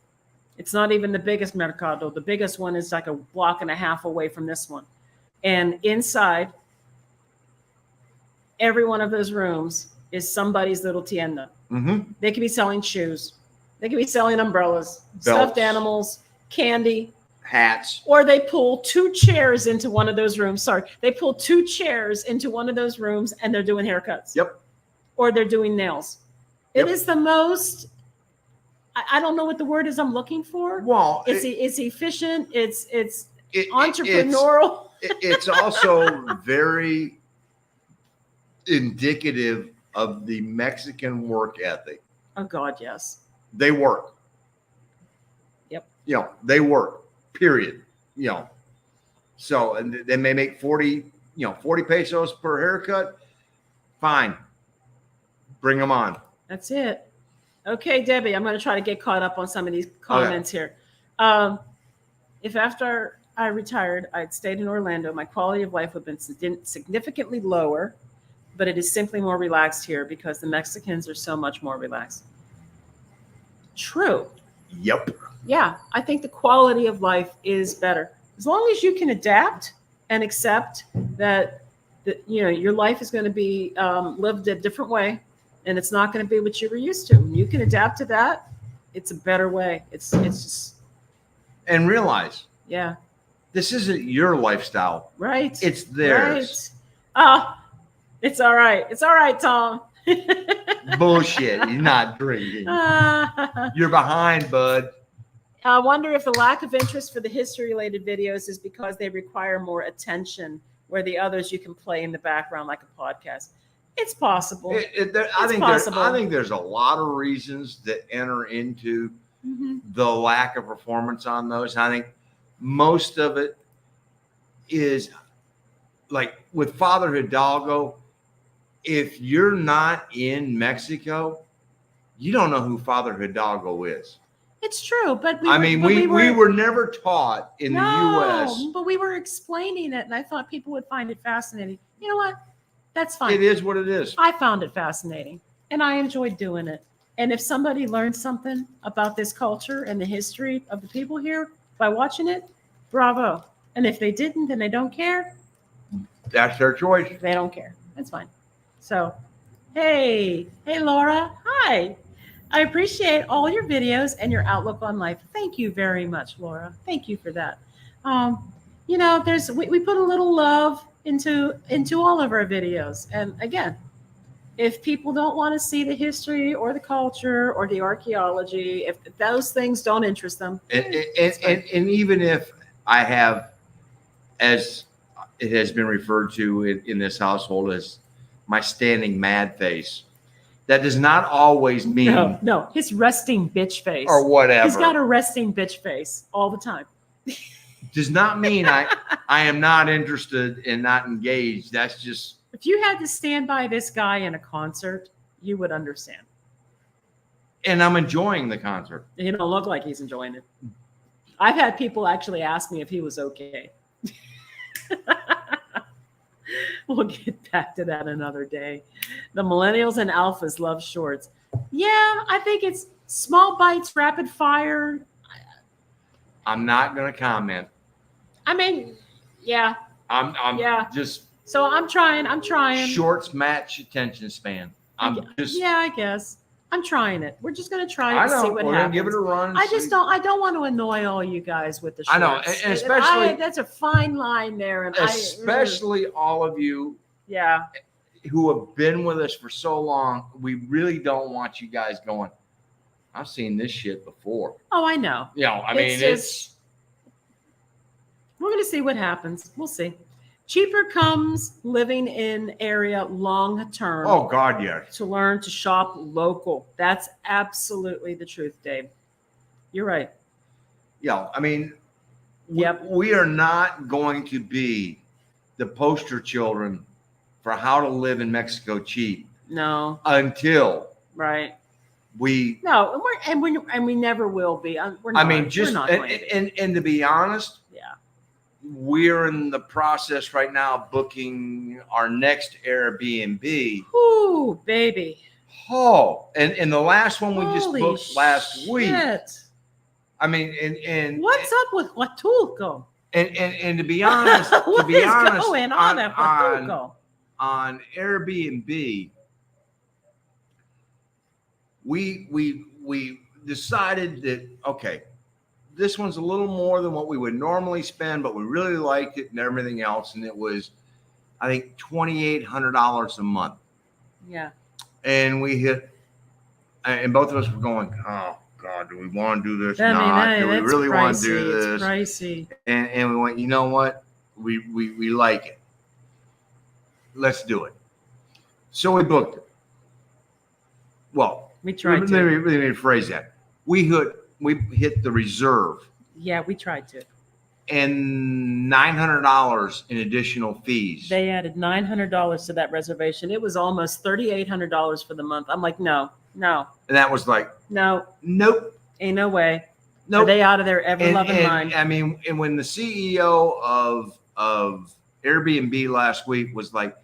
It's not even the biggest Mercado. The biggest one is like a block and a half away from this one. And inside every one of those rooms is somebody's little tienda. Mm-hmm. They could be selling shoes. They could be selling umbrellas, Belts. stuffed animals, candy, Hats. or they pull 2 chairs into one of those rooms. Sorry, they pull 2 chairs into one of those rooms and they're doing haircuts. Yep. Or they're doing nails. It Yep. is the most I don't know what the word is I'm looking for. Well, It's efficient. It's it- entrepreneurial. it's also very indicative of the Mexican work ethic. Oh God, yes. They work. Yep. They work. Period. So and they may make 40 pesos per haircut. Fine. Bring them on. That's it. Okay, Debbie, I'm going to try to get caught up on some of these comments here. If after I retired, I'd stayed in Orlando, my quality of life would have been significantly lower, but it is simply more relaxed here because the Mexicans are so much more relaxed. True. Yep. Yeah, I think the quality of life is better. As long as you can adapt and accept that your life is going to be lived a different way, and it's not going to be what you were used to. You can adapt to that. It's a better way. It's just. And realize, yeah, this isn't your lifestyle. Right. It's theirs. Right. It's all right. It's all right, Tom. Bullshit. You're not drinking. You're behind, bud. I wonder if the lack of interest for the history-related videos is because they require more attention, where the others you can play in the background like a podcast. It's possible. I think there's a lot of reasons that enter into the lack of performance on those. I think most of it is like with Father Hidalgo. If you're not in Mexico, you don't know who Father Hidalgo is. It's true, but we were never taught in the U.S. But we were explaining it, and I thought people would find it fascinating. You know what? That's fine. It is what it is. I found it fascinating, and I enjoyed doing it. And if somebody learned something about this culture and the history of the people here by watching it, bravo. And if they didn't, and they don't care, that's their choice. They don't care. That's fine. So, hey, Laura. Hi. I appreciate all your videos and your outlook on life. Thank you very much, Laura. Thank you for that. We put a little love into all of our videos. And again, if people don't want to see the history or the culture or the archaeology, if those things don't interest them, and even if I have, as it has been referred to in this household, as my standing mad face, that does not always mean no, his resting bitch face or whatever. He's got a resting bitch face all the time. Does not mean I am not interested and not engaged. That's just. If you had to stand by this guy in a concert, you would understand. And I'm enjoying the concert. He don't look like he's enjoying it. I've had people actually ask me if he was okay. We'll get back to that another day. The millennials and alphas love shorts. Yeah, I think it's small bites, rapid fire. I'm not going to comment. I mean, yeah. I'm just. So I'm trying. Shorts match attention span. Yeah, I guess. I'm trying it. We're just going to try it and see what We're happens. Gonna give it a run. I don't want to annoy all you guys with the shorts. I know, and especially that's a fine line there. And especially all of you, who have been with us for so long. We really don't want you guys going, I've seen this shit before. Oh, I know. It's we're going to see what happens. We'll see. Cheaper comes living in area long term. Oh, God, yes. To learn to shop local. That's absolutely the truth, Dave. You're right. Yeah, Yep. We are not going to be the poster children for how to live in Mexico cheap. No. Until we never will be. We're not going to be. And to be honest, we're in the process right now booking our next Airbnb. Ooh, baby. Oh, and the last one we just Holy booked last week. Shit. And what's up with Huatulco? And to be honest, going on at Huatulco? On Airbnb, we decided that okay, this one's a little more than what we would normally spend, but we really liked it and everything else. And it was, I think, $2,800 a month. Yeah. And we hit, and both of us were going, oh God, oh, do we want to do this? I mean, Not. hey, Do we that's really want to do pricey. this? It's pricey. And we went, you know what? We like it. Let's do it. So we booked it. Well, We tried let to. me rephrase that. We hit the reserve Yeah, we tried to. and $900 in additional fees. They added $900 to that reservation. It was almost $3,800 for the month. I'm like, no. And that was like, Nope. ain't No way. nope. Are they out of their ever loving mind? I mean, and when the CEO of Airbnb last week was like,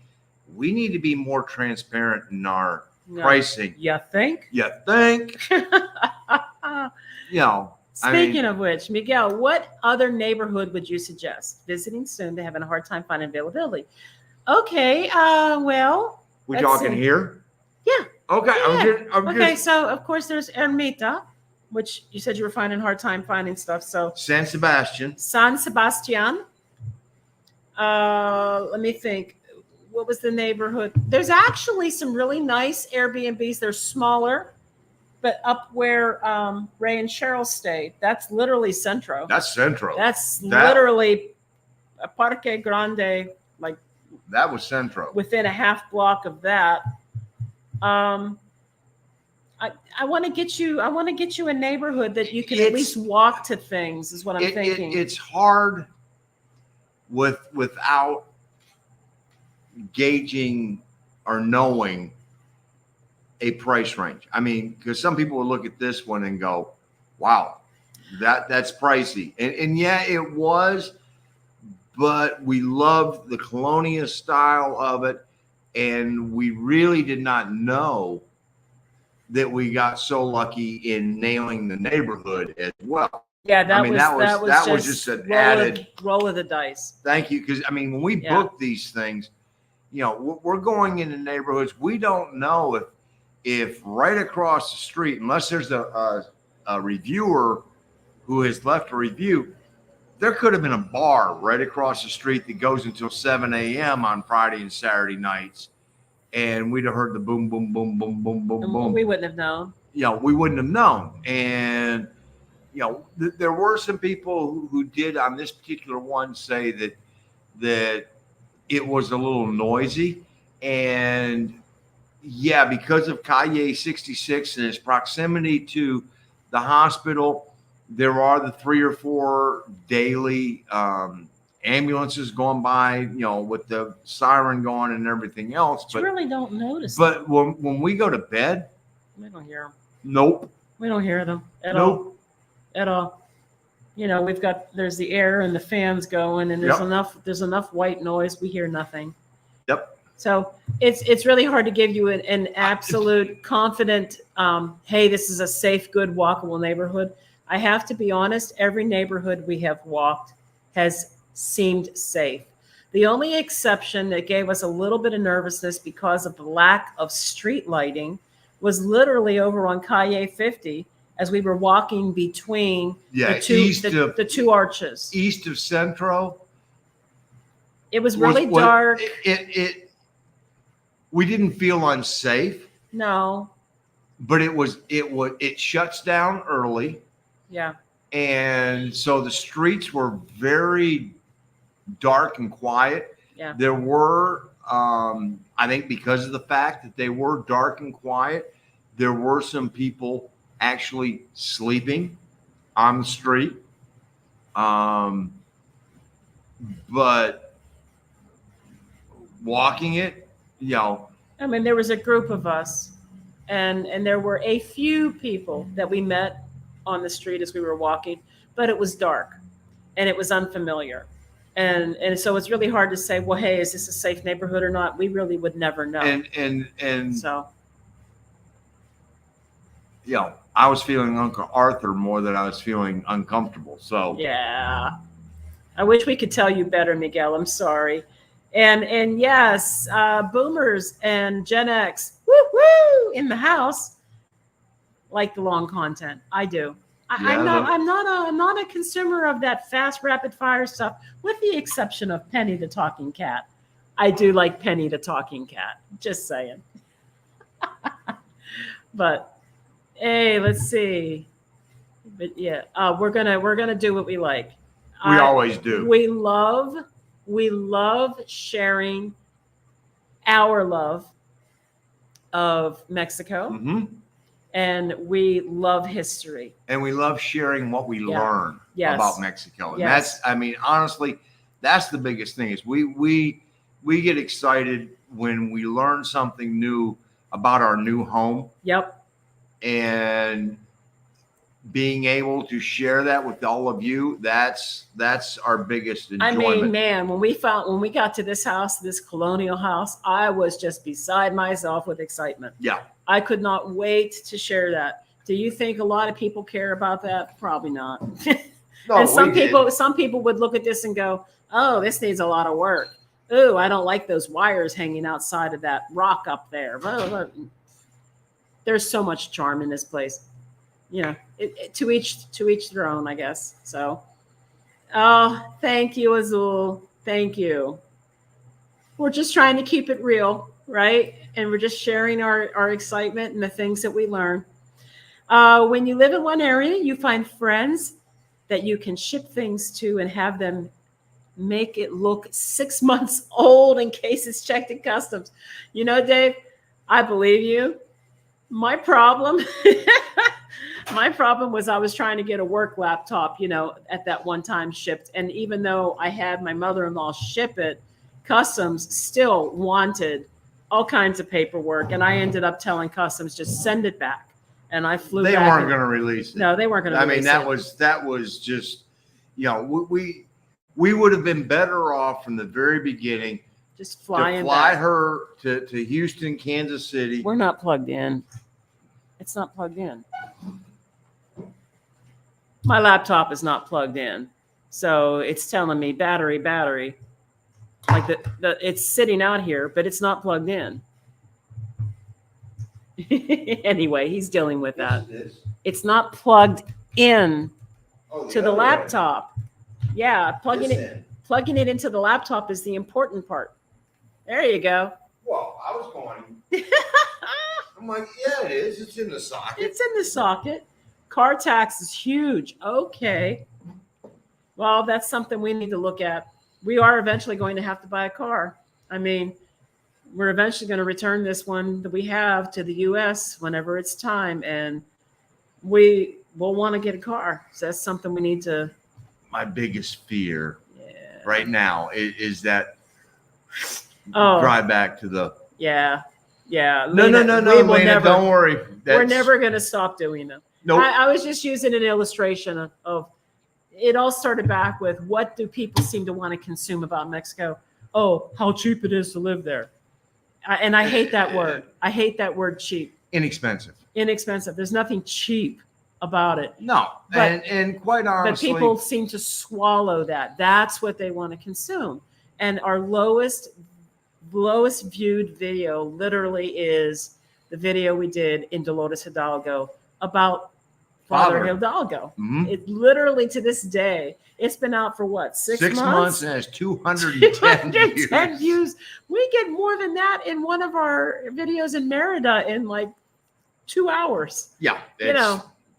we need to be more transparent in our pricing. You think? You think? Speaking of which, Miguel, what other neighborhood would you suggest visiting soon to having a hard time finding availability? Okay, well, we let's talking see. here? Yeah. Okay. Yeah. I'm Okay, just so of course there's Ermita, which you said you were finding a hard time finding stuff. So San Sebastian. San Sebastian. Let me think. What was the neighborhood? There's actually some really nice Airbnbs. They're smaller, but up where Ray and Cheryl stayed, that's literally Centro. That's Centro. That's literally a Parque Grande, like That was Centro. within a half block of that. I want to get you. I want to get you a neighborhood that you can at least walk to things. Is what I'm thinking. It's hard without gauging or knowing a price range. I mean, because some people will look at this one and go, "Wow, that's pricey," and yeah, it was, but we loved the colonial style of it, and we really did not know that we got so lucky in nailing the neighborhood as well. Yeah, that was just an added roll of the dice. Thank you, because I mean, when we book these things, we're going into neighborhoods. We don't know if right across the street, unless there's a reviewer who has left a review, there could have been a bar right across the street that goes until 7 a.m. on Friday and Saturday nights. And we'd have heard the boom, boom, boom, boom, boom, boom, boom. We wouldn't have known. We wouldn't have known. And, there were some people who did on this particular one say that it was a little noisy. And yeah, because of Calle 66 and its proximity to the hospital, there are the 3 or 4 daily ambulances going by, with the siren going and everything else. But you really don't notice. But when we go to bed, we don't hear them. Nope. We don't hear them at all. At all. There's the air and the fans going, and there's enough white noise. We hear nothing. Yep. So it's really hard to give you an absolute confident, hey, this is a safe, good, walkable neighborhood. I have to be honest, every neighborhood we have walked has seemed safe. The only exception that gave us a little bit of nervousness because of the lack of street lighting was literally over on Calle 50 as we were walking between the two arches. East of Centro. It was really dark. We didn't feel unsafe. No. But it shuts down early. Yeah. And so the streets were very dark and quiet. Yeah. There were, I think because of the fact that they were dark and quiet, there were some people actually sleeping on the street. But walking it, I mean, there was a group of us and there were a few people that we met on the street as we were walking, but it was dark and it was unfamiliar. And so it's really hard to say, well, hey, is this a safe neighborhood or not? We really would never know. And so, I was feeling Uncle Arthur more than I was feeling uncomfortable. So yeah, I wish we could tell you better, Miguel. I'm sorry. And yes, boomers and Gen X, woo in the house, like the long content. I do. I'm not a consumer of that fast, rapid fire stuff, with the exception of Penny the Talking Cat. I do like Penny the Talking Cat. Just saying. But hey, let's see. But yeah, we're gonna do what we like. We always do. We love sharing our love of Mexico, Hmm. and we love history. And we love sharing what we Yeah. learn Yes. about Mexico. And Yes. that's, I mean, honestly, that's the biggest thing is we get excited when we learn something new about our new home, Yep. and being able to share that with all of you. That's our biggest I enjoyment. mean, man, when we got to this house, this colonial house, I was just beside myself with excitement. Yeah. I could not wait to share that. Do you think a lot of people care about that? Probably not. No, And some we did. people would look at this and go, "Oh, this needs a lot of work. Oh, I don't like those wires hanging outside of that rock up there." There's so much charm in this place. You know, to each their own, I guess. So, oh, thank you, Azul. Thank you. We're just trying to keep it real, right? And we're just sharing our excitement and the things that we learn. When you live in one area, you find friends that you can ship things to and have them make it look 6 months old in case it's checked in customs. You know, Dave, I believe you. My problem, my problem was I was trying to get a work laptop, you know, at that one time shipped. And even though I had my mother-in-law ship it, customs still wanted all kinds of paperwork. And I ended up telling customs, just send it back. And I flew They back. weren't going to release it. No, they weren't going to release it. I mean, that was just, you know, we would have been better off from the very beginning Just to flying fly back. her to Houston, Kansas City. We're not plugged in. It's not plugged in. My laptop is not plugged in. So it's telling me battery. Like it's sitting out here, but it's not plugged in. Anyway, he's dealing with that. It's not plugged in to the laptop. Yeah, plugging it into the laptop is the important part. There you go. Well, I was going. I'm like, yeah, it is. It's in the socket. It's in the socket. Car tax is huge. Okay. Well, that's something we need to look at. We are eventually going to have to buy a car. I mean, we're eventually going to return this one that we have to the U.S. whenever it's time, and we will want to get a car. So that's something we need to. My biggest fear right now is that drive back to the. Yeah. No, Lena, Lena, don't worry. We're never going to stop doing them. Nope. I was just using an illustration of it all started back with what do people seem to want to consume about Mexico? Oh, how cheap it is to live there. And I hate that word. I hate that word cheap. Inexpensive. There's nothing cheap about it. No. But, and quite honestly. But people seem to swallow that. That's what they want to consume. And our lowest viewed video literally is the video we did in Dolores Hidalgo about Father Hidalgo. Mm-hmm. It literally to this day, it's been out for what, 6 months? 6 months and has 210 views. We get more than that in one of our videos in Merida in like 2 hours. Yeah. It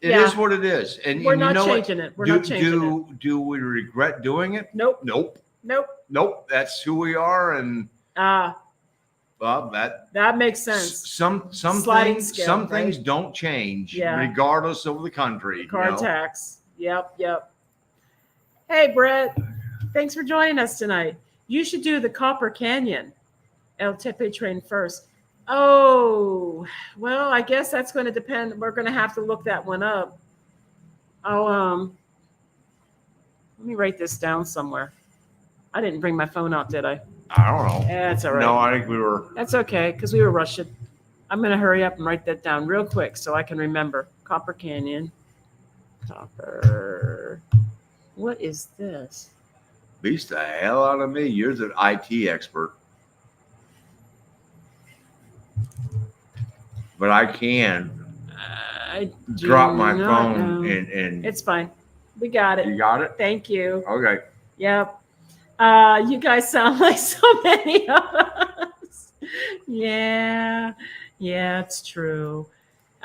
is what it is. And we're not changing it. We're not changing it. Do we regret doing it? Nope. Nope. That's who we are. And well, that makes sense. Some things don't change regardless of the country. Car tax. Yep. Hey, Brett. Thanks for joining us tonight. You should do the Copper Canyon El Tepe train first. Oh, well, I guess that's going to depend. We're going to have to look that one up. Let me write this down somewhere. I didn't bring my phone out, did I? I don't know. That's all right. No, I think we were. That's okay, because we were rushing. I'm going to hurry up and write that down real quick so I can remember. Copper Canyon. Copper. What is this? Beats the hell out of me. You're the IT expert. But I can drop my phone and it's fine. We got it. You got it? Thank you. Okay. Yep. You guys sound like so many of us. Yeah, it's true.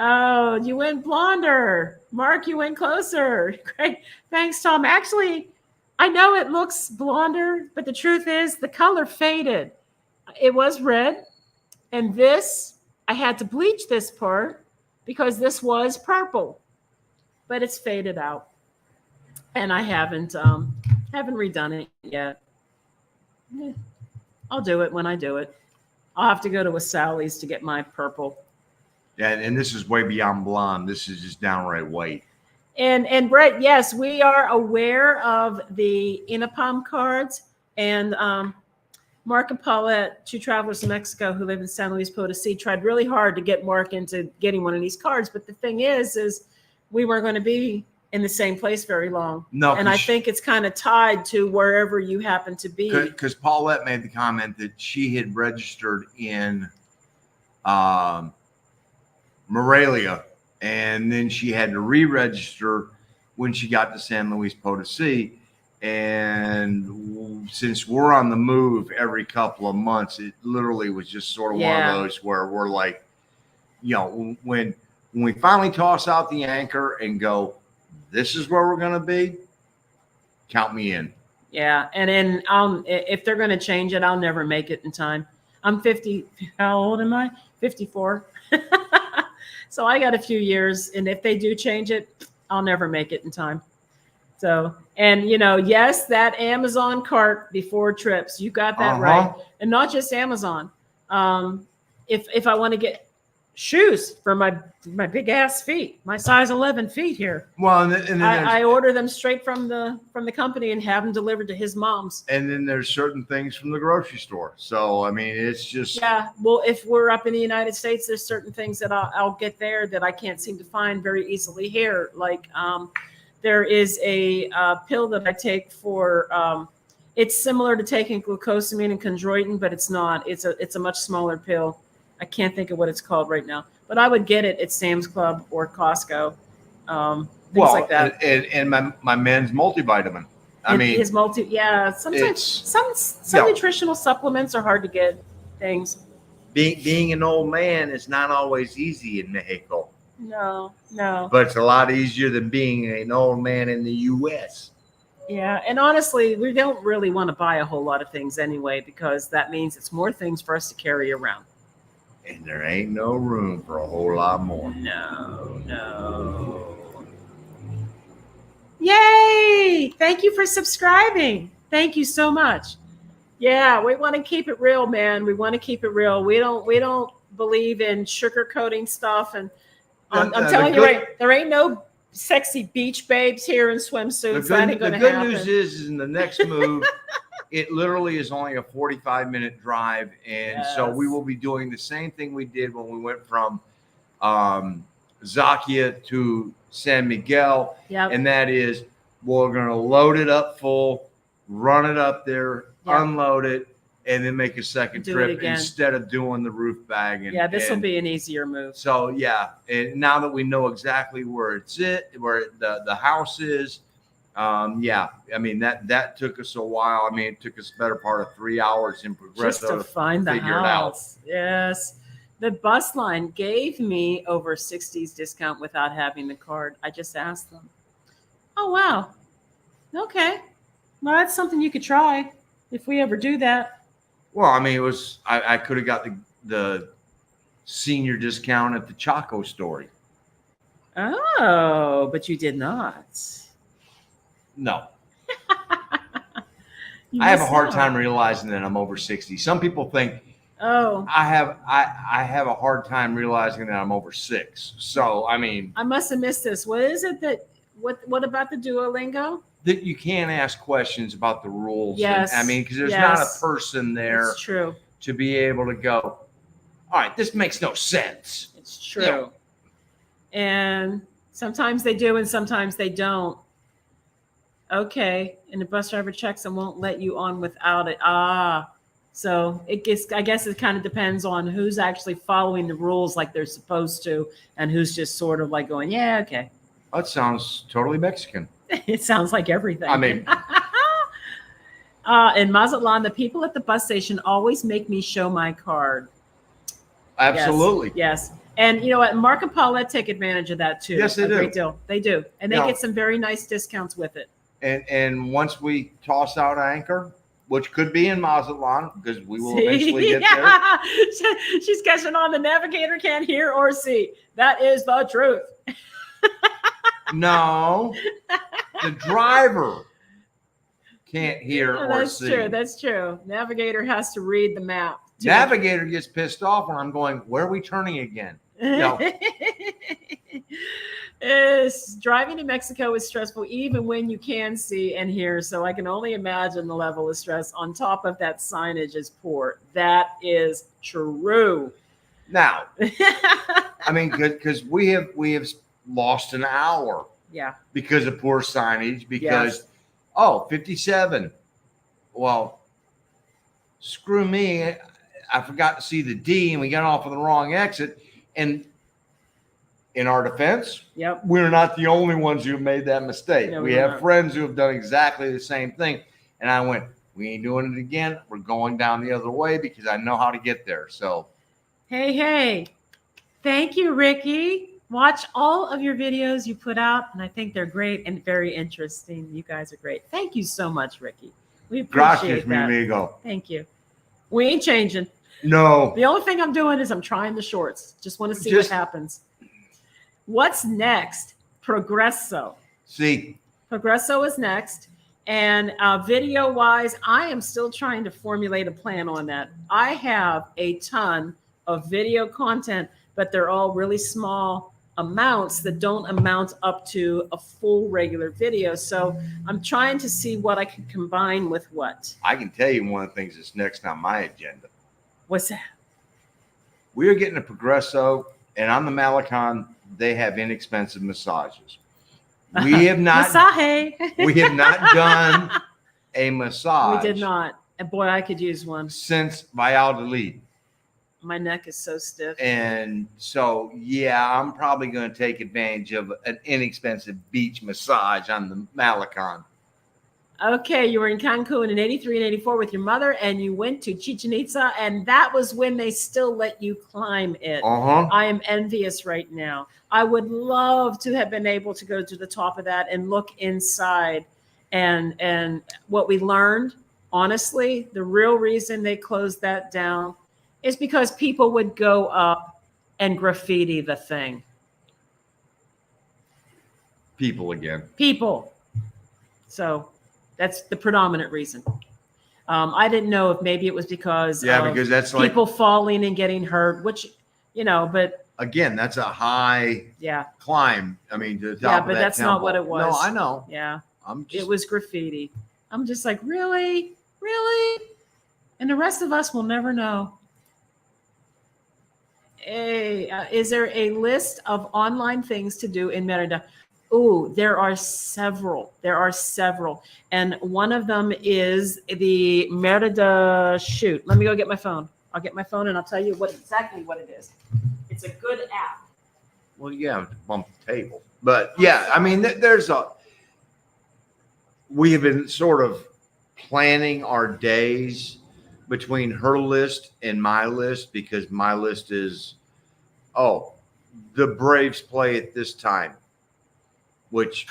Oh, you went blonder. Mark, you went closer. Great. Thanks, Tom. Actually, I know it looks blonder, but the truth is the color faded. It was red. And this, I had to bleach this part because this was purple, but it's faded out. And I haven't redone it yet. Eh, I'll do it when I do it. I'll have to go to a Sally's to get my purple. Yeah, and this is way beyond blonde. This is just downright white. And Brett, yes, we are aware of the Inapam cards, and Mark and Paulette, two travelers in Mexico who live in San Luis Potosí, tried really hard to get Mark into getting one of these cards. But the thing is we weren't going to be in the same place very long. No, and I think it's kind of tied to wherever you happen to be. Because Paulette made the comment that she had registered in Morelia, and then she had to re-register when she got to San Luis Potosí. And since we're on the move every couple of months, it literally was just sort of one of those where we're like, you know, when we finally toss out the anchor and go, this is where we're going to be, count me in. Yeah. And then if they're going to change it, I'll never make it in time. I'm 50. How old am I? 54. So I got a few years. And if they do change it, I'll never make it in time. So, and yes, that Amazon cart before trips, you got that right. And not just Amazon. If I want to get shoes for my big ass feet, my size 11 feet here. Well, and then I order them straight from the company and have them delivered to his mom's. And then there's certain things from the grocery store. So, I mean, it's just. Yeah. Well, if we're up in the United States, there's certain things that I'll get there that I can't seem to find very easily here. Like, there is a pill that I take for, it's similar to taking glucosamine and chondroitin, but it's not. It's a much smaller pill. I can't think of what it's called right now, but I would get it at Sam's Club or Costco, things like that. And my men's multivitamin. I mean, his sometimes some nutritional supplements are hard to get things. Being an old man is not always easy in Mexico. No. But it's a lot easier than being an old man in the U.S. Yeah, and honestly, we don't really want to buy a whole lot of things anyway, because that means it's more things for us to carry around. And there ain't no room for a whole lot more. No. Yay! Thank you for subscribing. Thank you so much. Yeah, we want to keep it real, man. We want to keep it real. We don't believe in sugarcoating stuff. And I'm telling you, right, there ain't no sexy beach babes here in swimsuits. That ain't going to happen. The good news is in the next move, it literally is only a 45-minute drive. And so we will be doing the same thing we did when we went from Zakia to San Miguel. Yep. And that is, we're going to load it up full, run it up there, unload it, and then make a second trip instead of doing the roof bag. And, this will be an easier move. So, and now that we know exactly where the house is, I mean, that took us a while. I mean, it took us the better part of 3 hours in Progresso just to find the house. Yes. The bus line gave me over 60s discount without having the card. I just asked them. Oh, wow. Okay. Well, that's something you could try if we ever do that. Well, I mean, I could have got the senior discount at the Chaco store. Oh, but you did not. No. I have a hard time realizing that I'm over 60. Some people think, I have a hard time realizing that I'm over 6. So, I mean, I must have missed this. What is it what about the Duolingo? That you can't ask questions about the rules. Yes. I mean, because there's not a person there it's true. To be able to go, all right, this makes no sense. It's true. And sometimes they do and sometimes they don't. Okay. And the bus driver checks and won't let you on without it. So I guess it kind of depends on who's actually following the rules like they're supposed to and who's just sort of like going, yeah, okay. That sounds totally Mexican. It sounds like everything. I mean, in Mazatlan, the people at the bus station always make me show my card. Absolutely. Yes. And you know what? Mark and Paulette take advantage of that too. Yes, they do. A great deal. They do. And they You know, get some very nice discounts with it. And once we toss out anchor, which could be in Mazatlan, because we will See? eventually get there. She's catching on. The navigator can't hear or see. That is the truth. No, the driver can't hear or That's see. true. That's true. Navigator has to read the map. Navigator gets pissed off when I'm going, where are we turning again? No. Driving to Mexico is stressful even when you can see and hear. So I can only imagine the level of stress. On top of that, signage is poor. That is true. Now, I mean, because we have lost an hour. Yeah. Because of poor signage. Because Yes. 57. Well, screw me. I forgot to see the D and we got off on the wrong exit. And in our defense, Yep. we're not the only ones who have made that mistake. No, we we're have not. friends who have done exactly the same thing. And I went, we ain't doing it again. We're going down the other way because I know how to get there. So, Hey. Thank you, Ricky. Watch all of your videos you put out, and I think they're great and very interesting. You guys are great. Thank you so much, Ricky. We appreciate gracias, mi that. amigo. Thank you. We ain't changing. No. The only thing I'm doing is I'm trying the shorts. Just want to see what happens. What's next? Progresso. See, Progresso is next. And video-wise, I am still trying to formulate a plan on that. I have a ton of video content, but they're all really small amounts that don't amount up to a full regular video. So I'm trying to see what I can combine with what. I can tell you one of the things that's next on my agenda. What's that? We are getting a Progresso, and on the Malecon, they have inexpensive massages. We have not. Massage. We have not done a massage. We did not. And boy, I could use one. Since Valladolid. My neck is so stiff. And so, yeah, I'm probably going to take advantage of an inexpensive beach massage on the Malecon. Okay, you were in Cancun in 83 and 84 with your mother, and you went to Chichen Itza, and that was when they still let you climb it. I am envious right now. I would love to have been able to go to the top of that and look inside. And what we learned, honestly, the real reason they closed that down is because people would go up and graffiti the thing. People again. People. So that's the predominant reason. I didn't know if maybe it was because because that's like people falling and getting hurt, which, but again, that's a high climb. I mean, to the top but of that that's temple. not what it was. No, I know. Yeah. It was graffiti. I'm just like, really? And the rest of us will never know. Is there a list of online things to do in Merida? Oh, there are several. And one of them is the Merida shoot. Let me go get my phone. I'll get my phone and I'll tell you exactly what it is. It's a good app. Well, yeah, to bump the table. But yeah, I mean, we have been sort of planning our days between her list and my list, because my list is, the Braves play at this time, which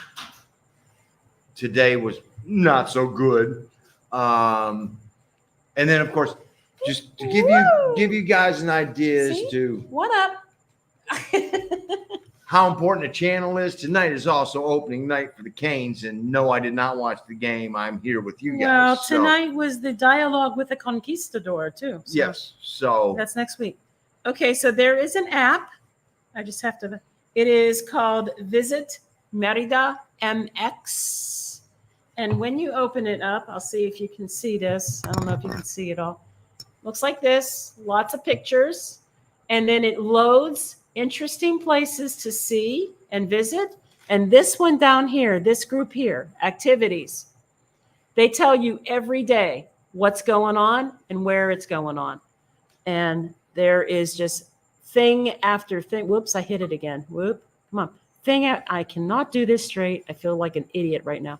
today was not so good. And then, of course, just to give you guys an idea as to what up, how important the channel is. Tonight is also opening night for the Canes, and no, I did not watch the game. I'm here with you guys. Well, tonight was the dialogue with the Conquistador too. So yes, so that's next week. Okay, so there is an app. I just have to. It is called Visit Merida MX, and when you open it up, I'll see if you can see this. I don't know if you can see it all. Looks like this. Lots of pictures, and then it loads interesting places to see and visit. And this one down here, this group here, activities, they tell you every day what's going on and where it's going on. And there is just thing after thing. Whoops, I hit it again. Whoop, come on. I cannot do this straight. I feel like an idiot right now.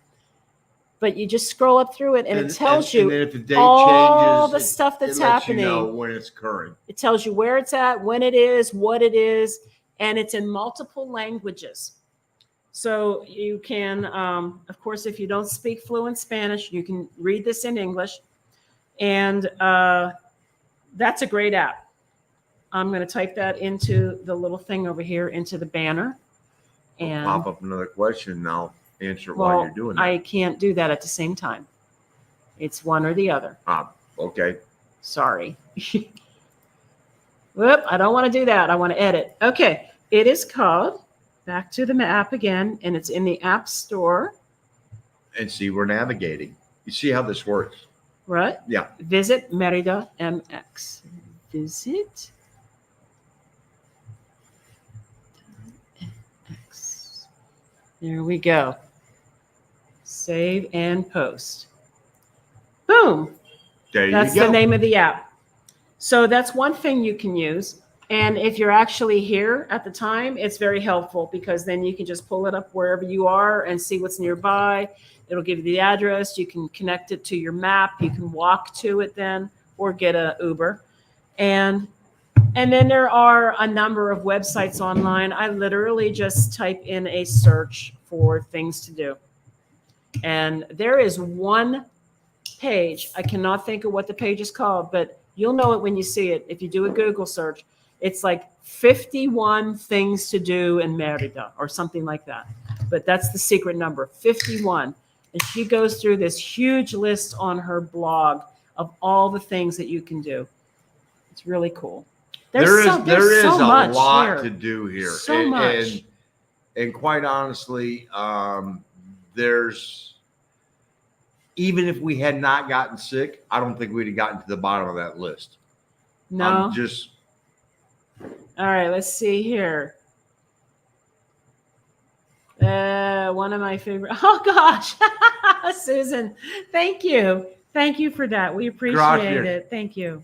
but you just scroll up through it and it tells you and then if the date all changes, the stuff that's it lets happening. you know when it's occurring. It tells you where it's at, when it is, what it is, and it's in multiple languages. So you can, of course, if you don't speak fluent Spanish, you can read this in English. And that's a great app. I'm going to type that into the little thing over here, into the banner. And I'll pop up another question and I'll answer it while you're doing that. I can't do that at the same time. It's one or the other. Okay. Sorry. Whoop, I don't want to do that. I want to edit. Okay. It is called, back to the app again, and it's in the App Store. And see, we're navigating. You see how this works? Right? Yeah. Visit Merida MX. Visit MX. There we go. Save and post. Boom. That's the name of the app. So that's one thing you can use. And if you're actually here at the time, it's very helpful because then you can just pull it up wherever you are and see what's nearby. It'll give you the address. You can connect it to your map. You can walk to it then or get an Uber. And then there are a number of websites online. I literally just type in a search for things to do. And there is one page. I cannot think of what the page is called, but you'll know it when you see it. If you do a Google search, it's like 51 things to do in Merida or something like that. But that's the secret number, 51. And she goes through this huge list on her blog of all the things that you can do. It's really cool. There is so a much lot here. to do here. So much. And quite honestly, there's, even if we had not gotten sick, I don't think we'd have gotten to the bottom of that list. No. All right, let's see here. One of my favorite. Oh gosh, Susan, thank you. Thank you for that. We appreciate it. Thank you.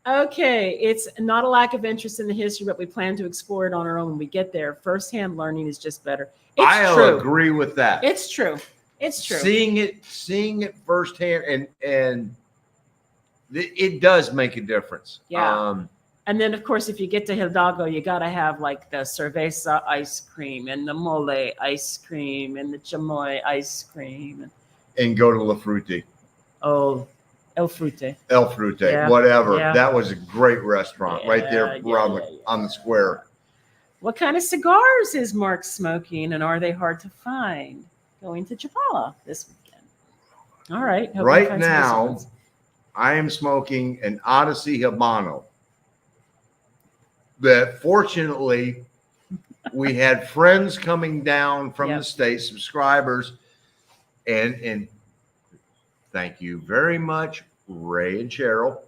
Okay, it's not a lack of interest in the history, but we plan to explore it on our own when we get there. Firsthand learning is just better. It's true. Agree with that. It's true. It's true. Seeing it firsthand, and it does make a difference. Yeah. And then, of course, if you get to Hidalgo, you got to have like the cerveza ice cream and the mole ice cream and the chamoy ice cream. And go to La Frutti. Oh, El Frute. El Frute, Yeah. whatever. Yeah. That was a great restaurant right there on the square. What kind of cigars is Mark smoking, and are they hard to find? Going to Chapala this weekend. All right. Right now, I am smoking an Odyssey Habano. That fortunately, we had friends coming down from the States, subscribers, and thank you very much, Ray and Cheryl.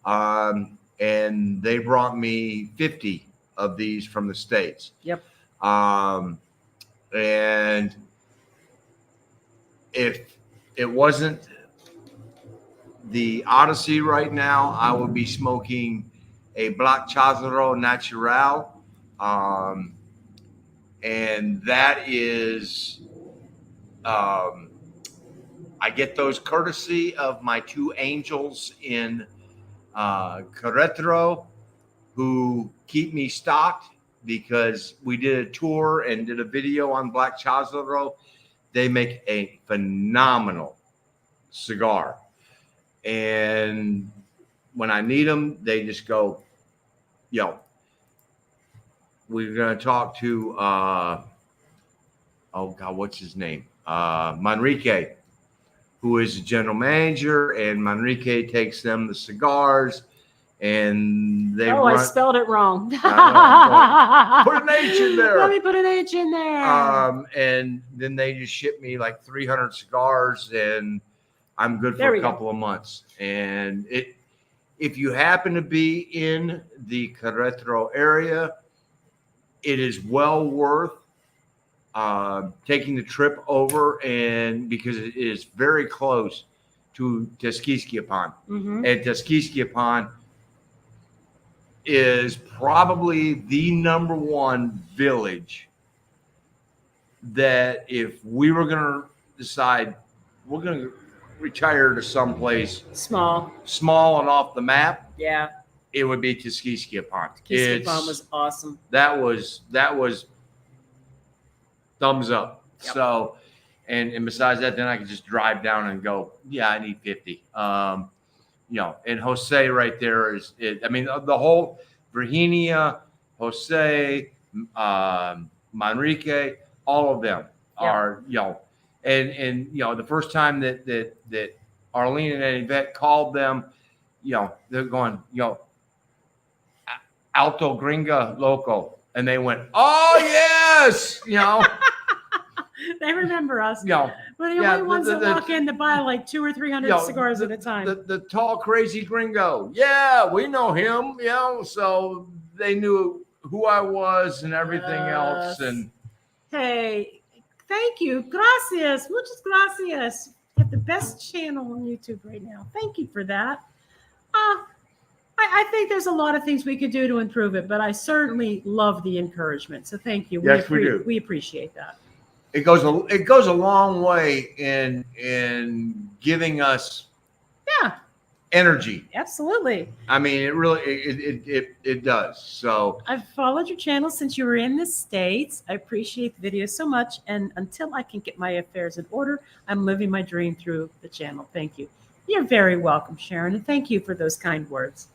And they brought me 50 of these from the States. Yep. And if it wasn't the Odyssey right now, I would be smoking a Black Chazaro Natural. And that is, I get those courtesy of my two angels in Querétaro who keep me stocked because we did a tour and did a video on Black Chazaro. They make a phenomenal cigar. And when I need them, they just go, yo, we're going to talk to, oh God, what's his name? Manrique, who is the general manager, and Manrique takes them the cigars, and they I spelled it wrong. put an H in there. Let me put an H in there. And then they just ship me like 300 cigars, and I'm good for a couple of months. And if you happen to be in the Querétaro area, it is well worth taking the trip over, and because it is very close to Tequisquiapan. Mm-hmm. And Tequisquiapan is probably the number one village that if we were going to decide we're gonna retire to someplace Small. and off the map, Yeah. it would be Kiskiskiapon. Kiskiapon was awesome. That was thumbs up. Yep. So, and besides that, then I could just drive down and go, yeah, I need 50. And Jose right there is, I mean, the whole Virginia, Jose, Manrique, all of them are, and the first time that Arlene and Yvette called them, they're going, Alto Gringa Loco. And they went, oh, yes, They remember us. Yeah. We're the only ones that walk in to buy like 200 or 300 cigars at a time. The tall, crazy gringo. Yeah, we know him. So they knew who I was and everything else. And hey, thank you. Gracias. Muchas gracias. You have the best channel on YouTube right now. Thank you for that. I think there's a lot of things we could do to improve it, but I certainly love the encouragement. So thank you. Yes, we do. We appreciate that. It goes a long way in giving us energy. Absolutely. I mean, it really it does. So I've followed your channel since you were in the States. I appreciate the videos so much, and until I can get my affairs in order, I'm living my dream through the channel. Thank you. You're very welcome, Sharon, and thank you for those kind words.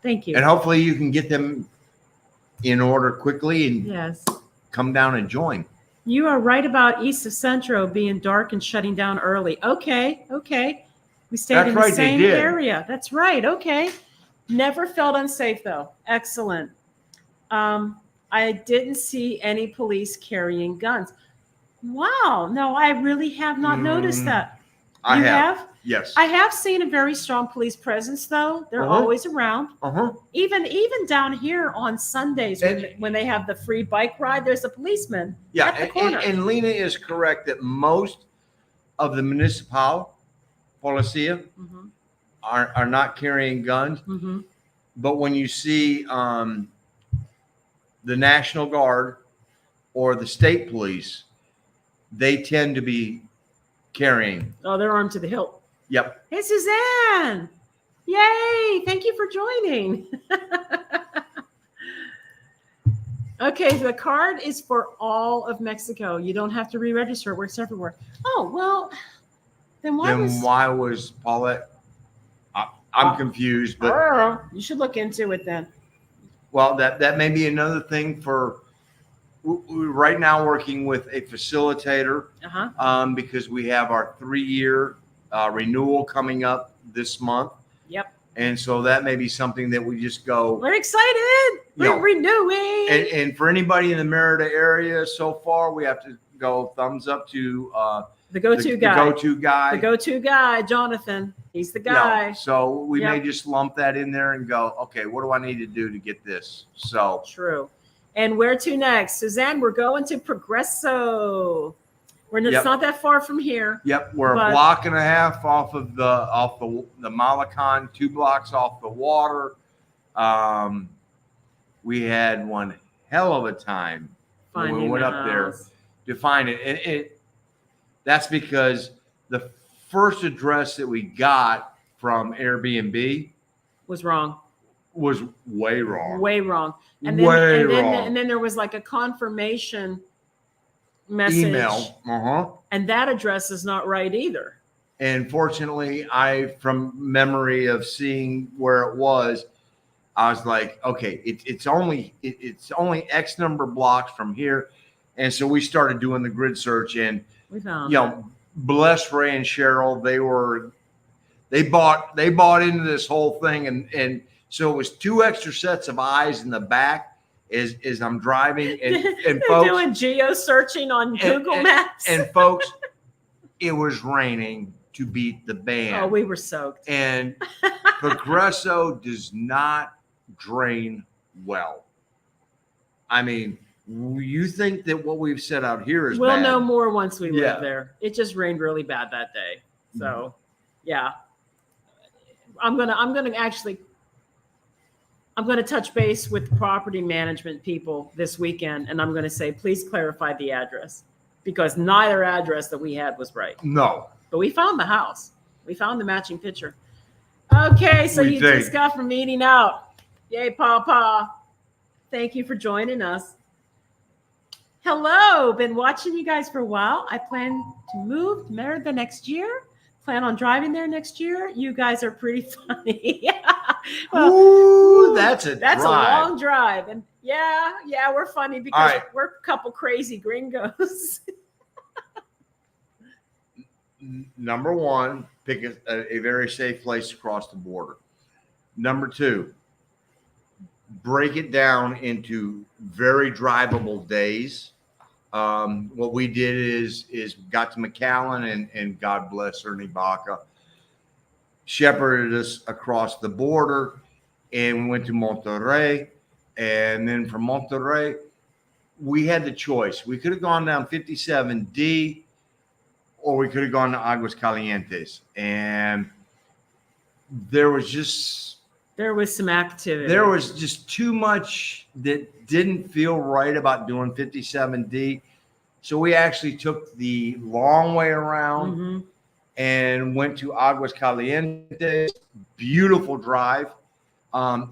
Thank you. And hopefully you can get them in order quickly and yes, come down and join. You are right about east of Centro being dark and shutting down early. Okay. We stayed in the same area. That's right. Okay. Never felt unsafe, though. Excellent. I didn't see any police carrying guns. Wow. No, I really have not noticed that. I have. Yes. I have seen a very strong police presence, though. They're always around. Even down here on Sundays when they have the free bike ride, there's a policeman at the corner. And Lena is correct that most of the municipal policia are not carrying guns. But when you see the National Guard or the state police, they tend to be carrying. Oh, they're armed to the hilt. Yep. Hey, Suzanne. Yay. Thank you for joining. Okay, the card is for all of Mexico. You don't have to re-register. It works everywhere. Oh, well, then why was Paulette? I'm confused, but you should look into it then. Well, that may be another thing for we're right now working with a facilitator because we have our 3-year renewal coming up this month. Yep. And so that may be something that we just go. We're excited. We're renewing. And for anybody in the Merida area so far, we have to go thumbs up to the go-to guy. The go-to guy, Jonathan. He's the guy. So we may just lump that in there and go, okay, what do I need to do to get this? So true. And where to next? Suzanne, we're going to Progreso. It's not that far from here. Yep, we're a block and a half off of the Malacan, 2 blocks off the water. We had one hell of a time when we went up there to find it. And that's because the first address that we got from Airbnb was wrong. Was way wrong. Way wrong. And then there was like a confirmation message. Email. And that address is not right either. And fortunately, from memory of seeing where it was, I was like, okay, it's only X number blocks from here. And so we started doing the grid search, and we found bless Ray and Cheryl. They bought into this whole thing, and so it was 2 extra sets of eyes in the back as I'm driving, and folks doing geo searching on Google Maps. And folks, it was raining to beat the band. Oh, we were soaked. And Progreso does not drain well. I mean, you think that what we've set out here is we'll bad. know more once we live there. It just rained really bad that day. So I'm gonna touch base with property management people this weekend, and I'm gonna say, please clarify the address, because neither address that we had was right. No. But we found the house. We found the matching picture. Okay, so you just got from eating out. Yay, Papa. Thank you for joining us. Hello, been watching you guys for a while. I plan to move to Merida next year. Plan on driving there next year. You guys are pretty funny. Well, ooh, that's a long drive. And yeah, we're funny because we're a couple crazy gringos. Number one, pick a very safe place to cross the border. Number two, break it down into very drivable days. What we did is got to McAllen and God bless Ernie Baca, shepherded us across the border and went to Monterrey. And then from Monterrey, we had the choice. We could have gone down 57D or we could have gone to Aguas Calientes. And there was some activity. There was just too much that didn't feel right about doing 57D. So we actually took the long way around and went to Aguas Calientes. Beautiful drive.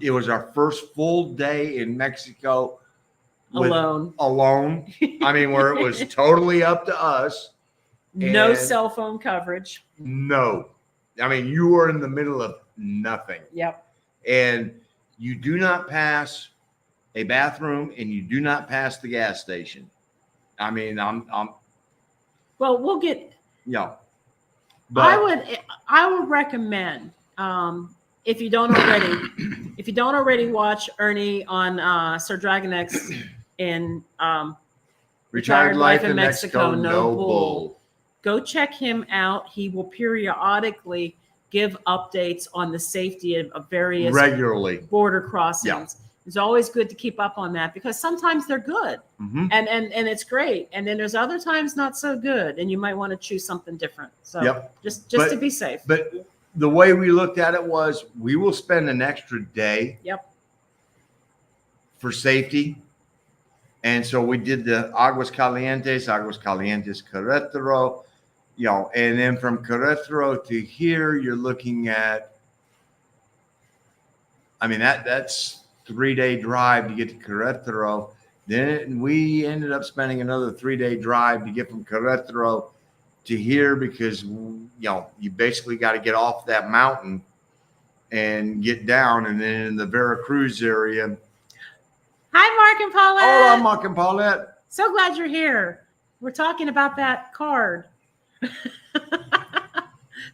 It was our first full day in Mexico. Alone. I mean, where it was totally up to us. No cell phone coverage. No. I mean, you were in the middle of nothing. Yep. And you do not pass a bathroom and you do not pass the gas station. I mean, well, we'll get. Yeah. But I would recommend, if you don't already watch Ernie on Sir Dragon X in Retired Life in Mexico, no bull. Go check him out. He will periodically give updates on the safety of various regularly border crossings. Yeah. It's always good to keep up on that because sometimes they're good and it's great. And then there's other times not so good. And you might want to choose something different. So just to be safe. But the way we looked at it was we will spend an extra day for safety. And so we did the Aguas Calientes, Querétaro, and then from Querétaro to here, you're looking at, I mean, that's 3-day drive to get to Querétaro. Then we ended up spending another 3-day drive to get from Querétaro to here because, you basically got to get off that mountain and get down. And then in the Veracruz area. Hi, Mark and Paulette. Hola, Mark and Paulette. So glad you're here. We're talking about that card.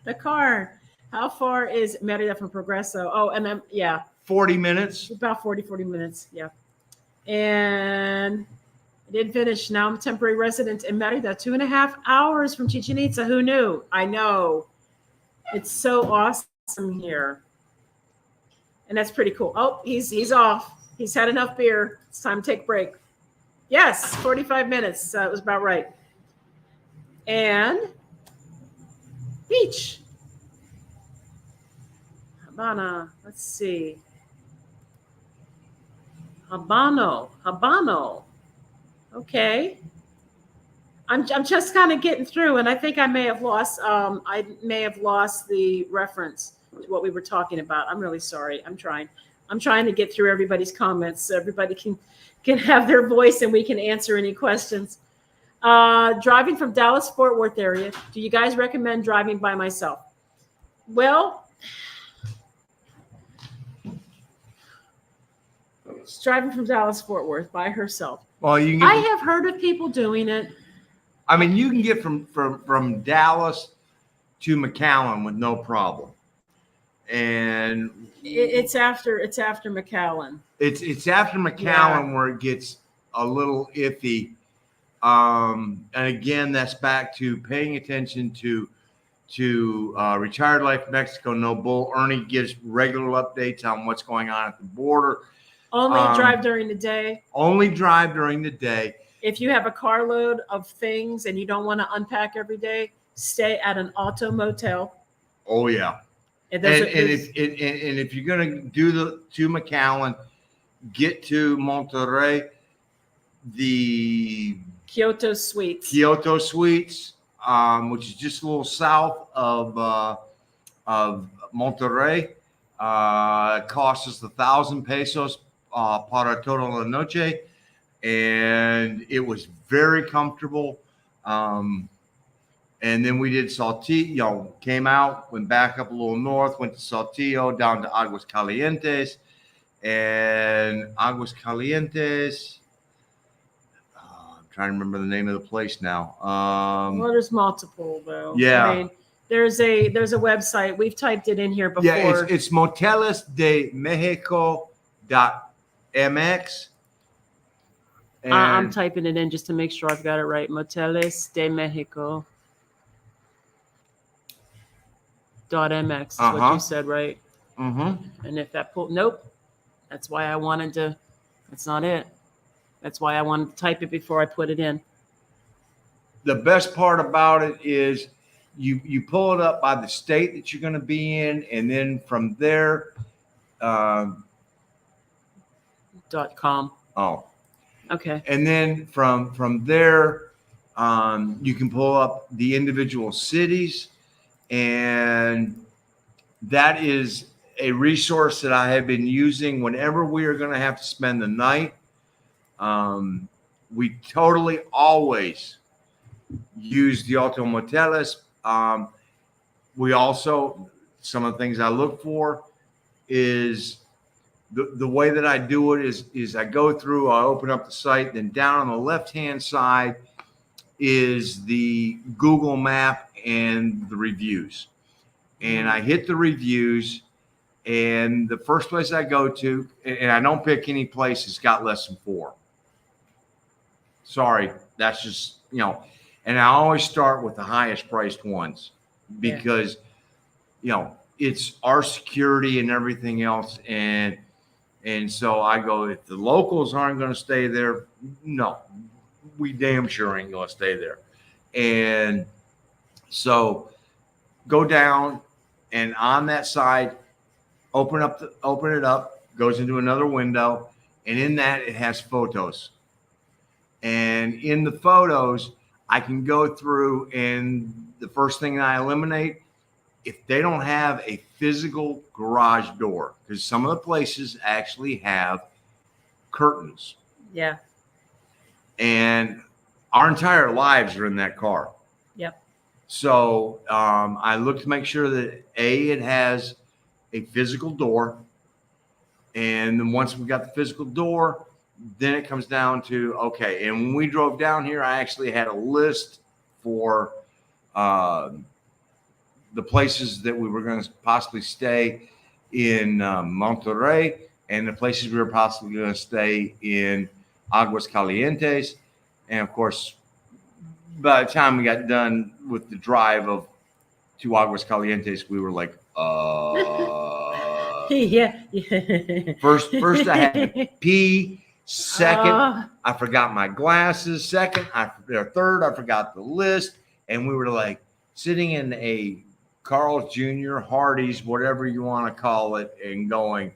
The card. How far is Merida from Progreso? Oh, and then 40 minutes. About 40 minutes. Yeah. And I didn't finish. Now I'm a temporary resident in Merida, 2.5 hours from Chichen Itza. Who knew? I know. It's so awesome here. And that's pretty cool. Oh, he's off. He's had enough beer. It's time to take a break. Yes, 45 minutes. That was about right. And beach. Habana. Let's see. Habano. Okay. I'm just kind of getting through, and I think I may have lost the reference to what we were talking about. I'm really sorry. I'm trying to get through everybody's comments so everybody can have their voice and we can answer any questions. Driving from Dallas Fort Worth area. Do you guys recommend driving by myself? Well, she's driving from Dallas Fort Worth by herself. Well, I have heard of people doing it. I mean, you can get from Dallas to McAllen with no problem. And it's after McAllen. It's after McAllen where it gets a little iffy. And again, that's back to paying attention to Retired Life Mexico No Bull. Ernie gives regular updates on what's going on at the border. Only drive during the day. Only drive during the day. If you have a carload of things and you don't want to unpack every day, stay at an auto motel. Oh yeah. And if you're going to do to McAllen, get to Monterrey, the Kyoto Suites. which is just a little south of Monterrey. It cost us 1,000 pesos para toda la noche, and it was very comfortable. And then we did Saltillo, came out, went back up a little north, went to Saltillo, down to Aguas Calientes. And Aguas Calientes, I'm trying to remember the name of the place now. Well, there's multiple, though. Yeah. I mean, there's a website. We've typed it in here before. Yeah, it's motelesdemexico.mx. I'm typing it in just to make sure I've got it right. Moteles de Mexico. .mx is what you said, right? Mm-hmm. And if that nope. That's why I wanted to. That's not it. That's why I wanted to type it before I put it in. The best part about it is you pull it up by the state that you're going to be in, and then from there. .com. Oh. Okay. And then from there, you can pull up the individual cities, and that is a resource that I have been using whenever we are going to have to spend the night. We totally always use the Auto Moteles. We also, some of the things I look for is the way that I do it is I go through, I open up the site, then down on the left-hand side is the Google map and the reviews. And I hit the reviews, and the first place I go to, and I don't pick any place that's got less than 4. Sorry, that's just, and I always start with the highest priced ones because, it's our security and everything else. And so I go, if the locals aren't going to stay there, no, we damn sure ain't going to stay there. And so go down, and on that side, open it up, goes into another window, and in that it has photos. And in the photos, I can go through, and the first thing that I eliminate, if they don't have a physical garage door, because some of the places actually have curtains. Yeah. And our entire lives are in that car. Yep. So I look to make sure that it has a physical door. And then once we got the physical door, then it comes down to, okay. And when we drove down here, I actually had a list for the places that we were going to possibly stay in Monterrey, and the places we were possibly going to stay in Aguas Calientes. And of course, by the time we got done with the drive to Aguas Calientes, we were like, yeah. First I had to pee. Second, I forgot my glasses. Third, I forgot the list. And we were like sitting in a Carl's Jr., Hardee's, whatever you want to call it, and going,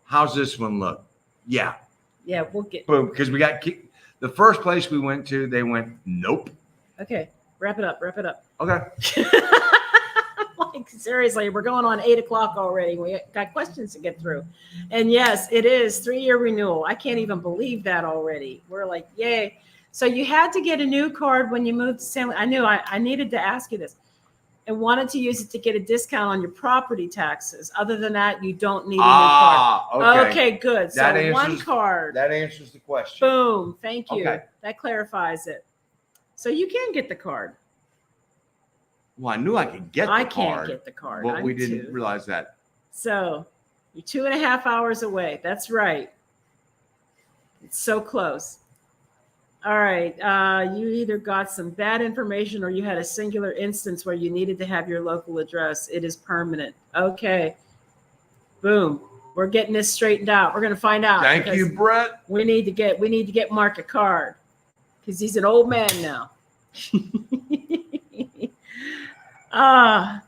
how's this one look? Yeah. Yeah, we'll get. Boom. Because we got the first place we went to, they went, nope. Okay. Wrap it up. Okay. Like, seriously, we're going on 8:00 already. We got questions to get through. And yes, it is 3-year renewal. I can't even believe that already. We're like, yay. So you had to get a new card when you moved to San Luis. I knew I needed to ask you this. And wanted to use it to get a discount on your property taxes. Other than that, you don't need a new card. Okay, good. So one card. That answers the question. Boom. Thank you. Okay. That clarifies it. So you can get the card. Well, I knew I could get the card. I can't get the card. But we didn't realize that. So you're 2.5 hours away. That's right. It's so close. All right. You either got some bad information or you had a singular instance where you needed to have your local address. It is permanent. Okay. Boom. We're getting this straightened out. We're going to find out. Thank you, Brett. We need to get Mark a card because he's an old man now. Now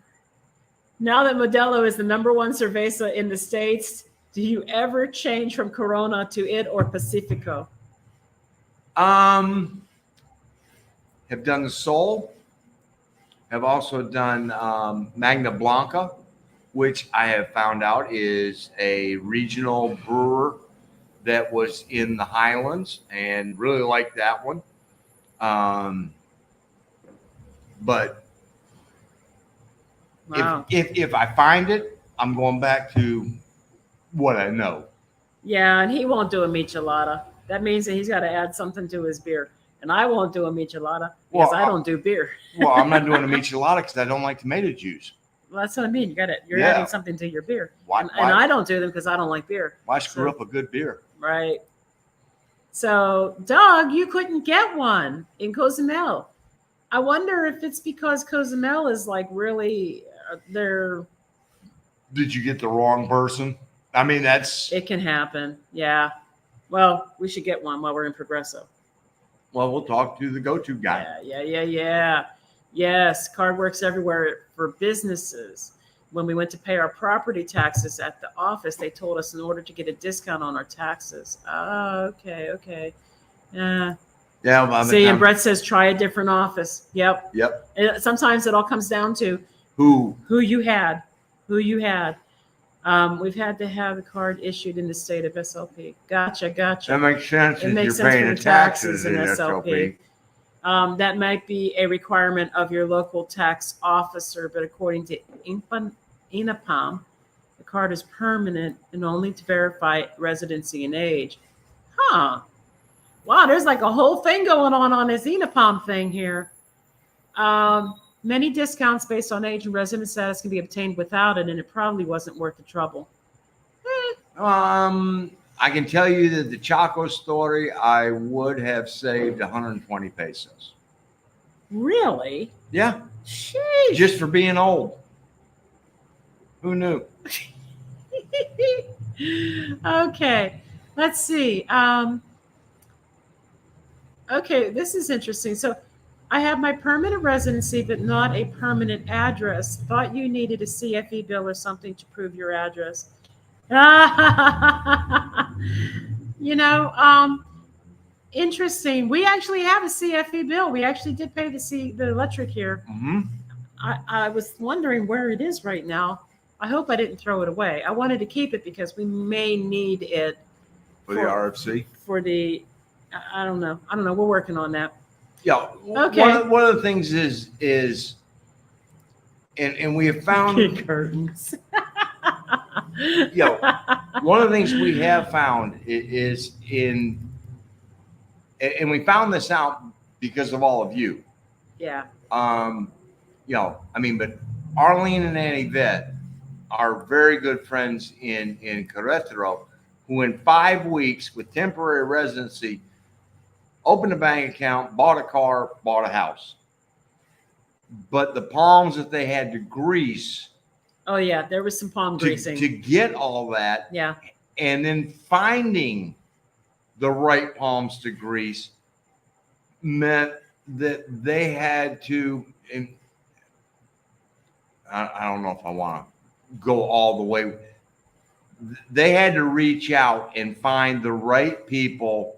that Modelo is the #1 cerveza in the States, do you ever change from Corona to it or Pacifico? Have done the Sol. have also done Magna Blanca, which I have found out is a regional brewer that was in the Highlands, and really like that one. But Wow. if I find it, I'm going back to what I know. Yeah, and he won't do a michelada. That means that he's got to add something to his beer. And I won't do a michelada because Well, I don't do beer. Well, I'm not doing a michelada because I don't like tomato juice. Well, that's what I mean. You're Yeah. adding something to your beer. Why, And I don't do them because I don't like beer. why screw up a good beer? Right. So, Doug, you couldn't get one in Cozumel. I wonder if it's because Cozumel is like really they're. Did you get the wrong person? I mean, It can happen. Yeah. Well, we should get one while we're in Progresso. well, we'll talk to the go-to guy. Yeah. Yes, card works everywhere for businesses. When we went to pay our property taxes at the office, they told us in order to get a discount on our taxes. Oh, okay. Yeah. Yeah. Well, See, and Brett says try a different office. Yep. Yep. Sometimes it all comes down to Who you had. We've had to have the card issued in the state of SLP. Gotcha. That makes sense. It If makes you're sense paying for the the taxes taxes in in SLP. SLP. That might be a requirement of your local tax officer, but according to INAPAM, the card is permanent and only to verify residency and age. Huh. Wow, there's like a whole thing going on this INAPAM thing here. Many discounts based on age and resident status can be obtained without it, and it probably wasn't worth the trouble. I can tell you that the Chaco story, I would have saved 120 pesos. Really? Yeah, Sheesh. just for being old. Who knew? Okay, let's see. Okay, this is interesting. So I have my permanent residency, but not a permanent address. Thought you needed a CFE bill or something to prove your address. Interesting. We actually have a CFE bill. We actually did pay the electric here. Mm-hmm. I was wondering where it is right now. I hope I didn't throw it away. I wanted to keep it because we may need it For the RFC. For the, I don't know. We're working on that. Yeah. Okay. One of the things is, and we have found curtains. One of the things we have found is and we found this out because of all of you. Yeah. But Arlene and Annie Vet are very good friends in Querétaro, who in 5 weeks with temporary residency opened a bank account, bought a car, bought a house. But the palms that they had to grease. Oh yeah, there was some palm greasing to get all that. Yeah. And then finding the right palms to grease meant that they had to, and I don't know if I want to go all the way. They had to reach out and find the right people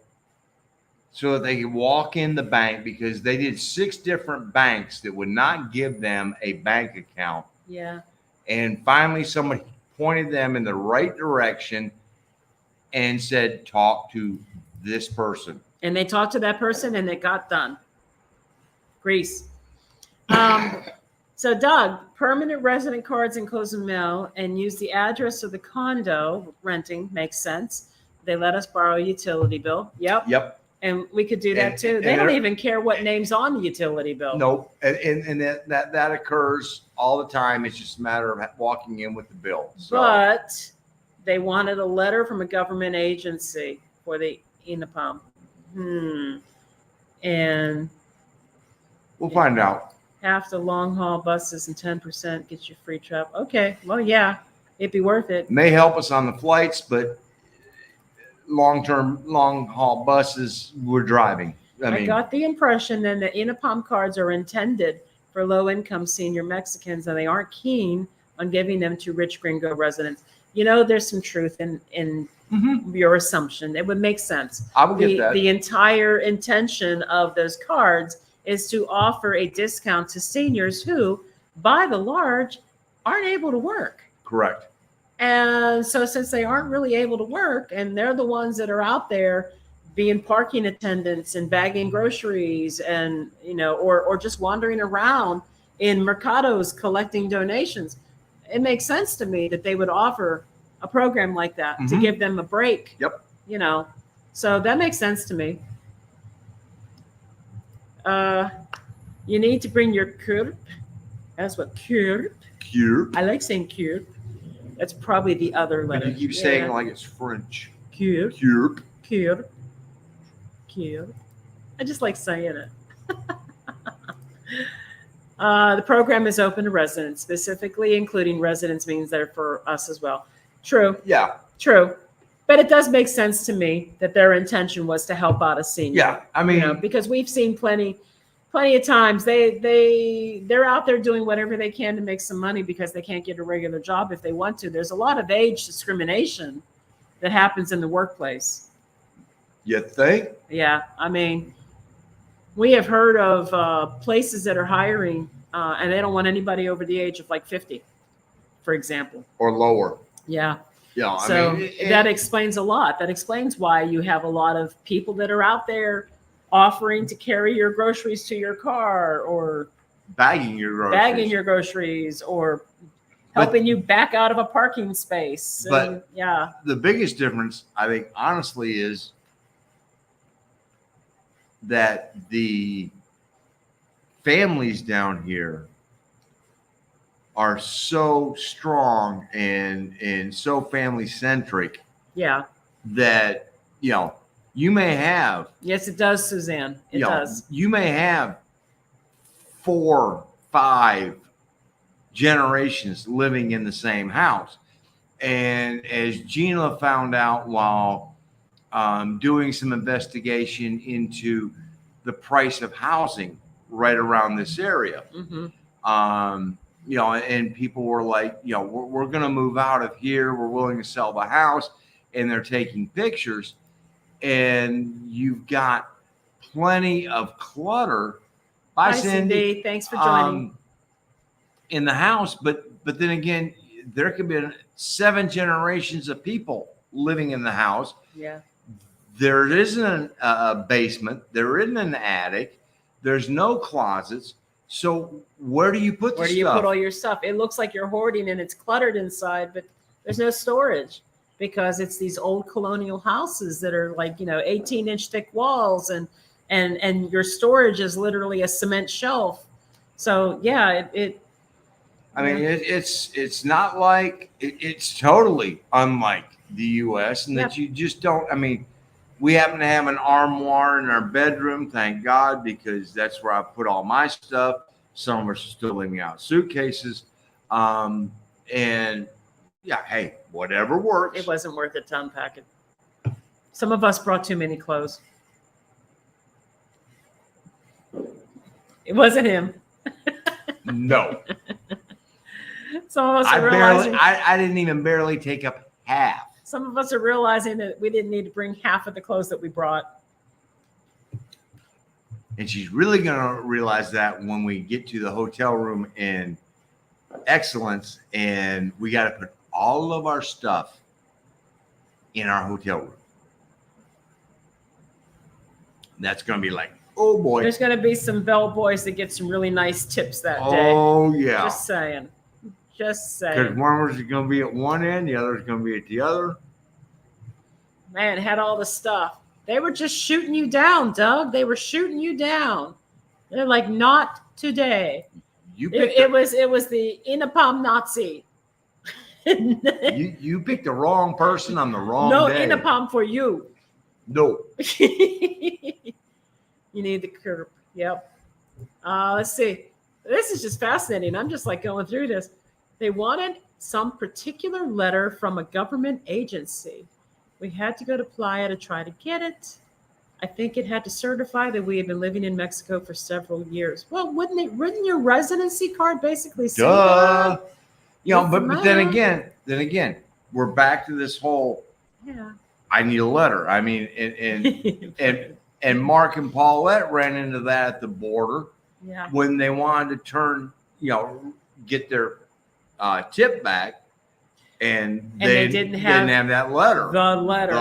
so that they could walk in the bank, because they did 6 different banks that would not give them a bank account. Yeah. And finally, somebody pointed them in the right direction and said, talk to this person. And they talked to that person and it got done. Grease. So Doug, permanent resident cards in Cozumel and use the address of the condo renting makes sense. They let us borrow a utility bill. Yep. And we could do that too. They don't even care what name's on the utility bill. Nope. And that occurs all the time. It's just a matter of walking in with the bill. So. But they wanted a letter from a government agency for the INAPAM. And we'll find out. Half the long haul buses and 10% gets you free travel. Okay. Well, yeah, it'd be worth it. May help us on the flights, but long haul buses we're driving. I got the impression then that INAPAM cards are intended for low income senior Mexicans, and they aren't keen on giving them to rich gringo residents. There's some truth in your assumption. It would make sense. I would get that. The entire intention of those cards is to offer a discount to seniors who, by the large, aren't able to work. Correct. And so since they aren't really able to work and they're the ones that are out there being parking attendants and bagging groceries and, or just wandering around in mercados collecting donations, it makes sense to me that they would offer a program like that to give them a break. Yep. So that makes sense to me. You need to bring your curp. That's what curp. Curp. I like saying curp. That's probably the other letter. You keep saying it like it's French. Curp. Curp. Curp. Curp. I just like saying it. The program is open to residents, specifically including residents means that are for us as well. True. Yeah. True. But it does make sense to me that their intention was to help out a senior. Yeah. I mean, because we've seen plenty of times they're out there doing whatever they can to make some money because they can't get a regular job if they want to. There's a lot of age discrimination that happens in the workplace. You think? Yeah. I mean, we have heard of places that are hiring and they don't want anybody over the age of like 50, for example. Or lower. Yeah. Yeah. So that explains a lot. That explains why you have a lot of people that are out there offering to carry your groceries to your car or bagging your groceries or helping you back out of a parking space. But yeah, the biggest difference, I think, honestly, is that the families down here are so strong and so family centric. Yeah. That, you may have. Yes, it does, Suzanne. It does. You may have 4, 5 generations living in the same house. And as Gina found out while doing some investigation into the price of housing right around this area, and people were like, we're going to move out of here. We're willing to sell the house. And they're taking pictures. And you've got plenty of clutter. Hi, Cindy. Thanks for joining. In the house. But then again, there could be 7 generations of people living in the house. Yeah. There isn't a basement. There isn't an attic. There's no closets. So where do you put the stuff? Where do you put all your stuff? It looks like you're hoarding and it's cluttered inside, but there's no storage because it's these old colonial houses that are like, 18-inch thick walls and your storage is literally a cement shelf. So yeah, it's not like it's totally unlike the U.S. and that you just don't. I mean, we happen to have an armoire in our bedroom, thank God, because that's where I put all my stuff. Some of us are still leaving out suitcases, and yeah, hey, whatever works. It wasn't worth it to unpack it. Some of us brought too many clothes. It wasn't him. No. Some of us are realizing I didn't even barely take up half. Some of us are realizing that we didn't need to bring half of the clothes that we brought. And she's really going to realize that when we get to the hotel room in Excellence and we got to put all of our stuff in our hotel room. That's going to be like, oh boy. There's going to be some bellboys that get some really nice tips that day. Oh, yeah. Just saying. Just saying. Because one is going to be at one end, the other is going to be at the other. Man, had all the stuff. They were just shooting you down, Doug. They were shooting you down. They're like, not today. It was the Inapam Nazi. you picked the wrong person on the wrong day. No Inapam for you. No. You need the curb. Yep. Let's see. This is just fascinating. I'm just like going through this. They wanted some particular letter from a government agency. We had to go to Playa to try to get it. I think it had to certify that we had been living in Mexico for several years. Well, wouldn't your residency card basically say that? But then again, we're back to this whole. Yeah. I need a letter. I mean, and And Mark and Paulette ran into that at the border Yeah. when they wanted to get their tip back, and they didn't didn't have have that letter. The letter.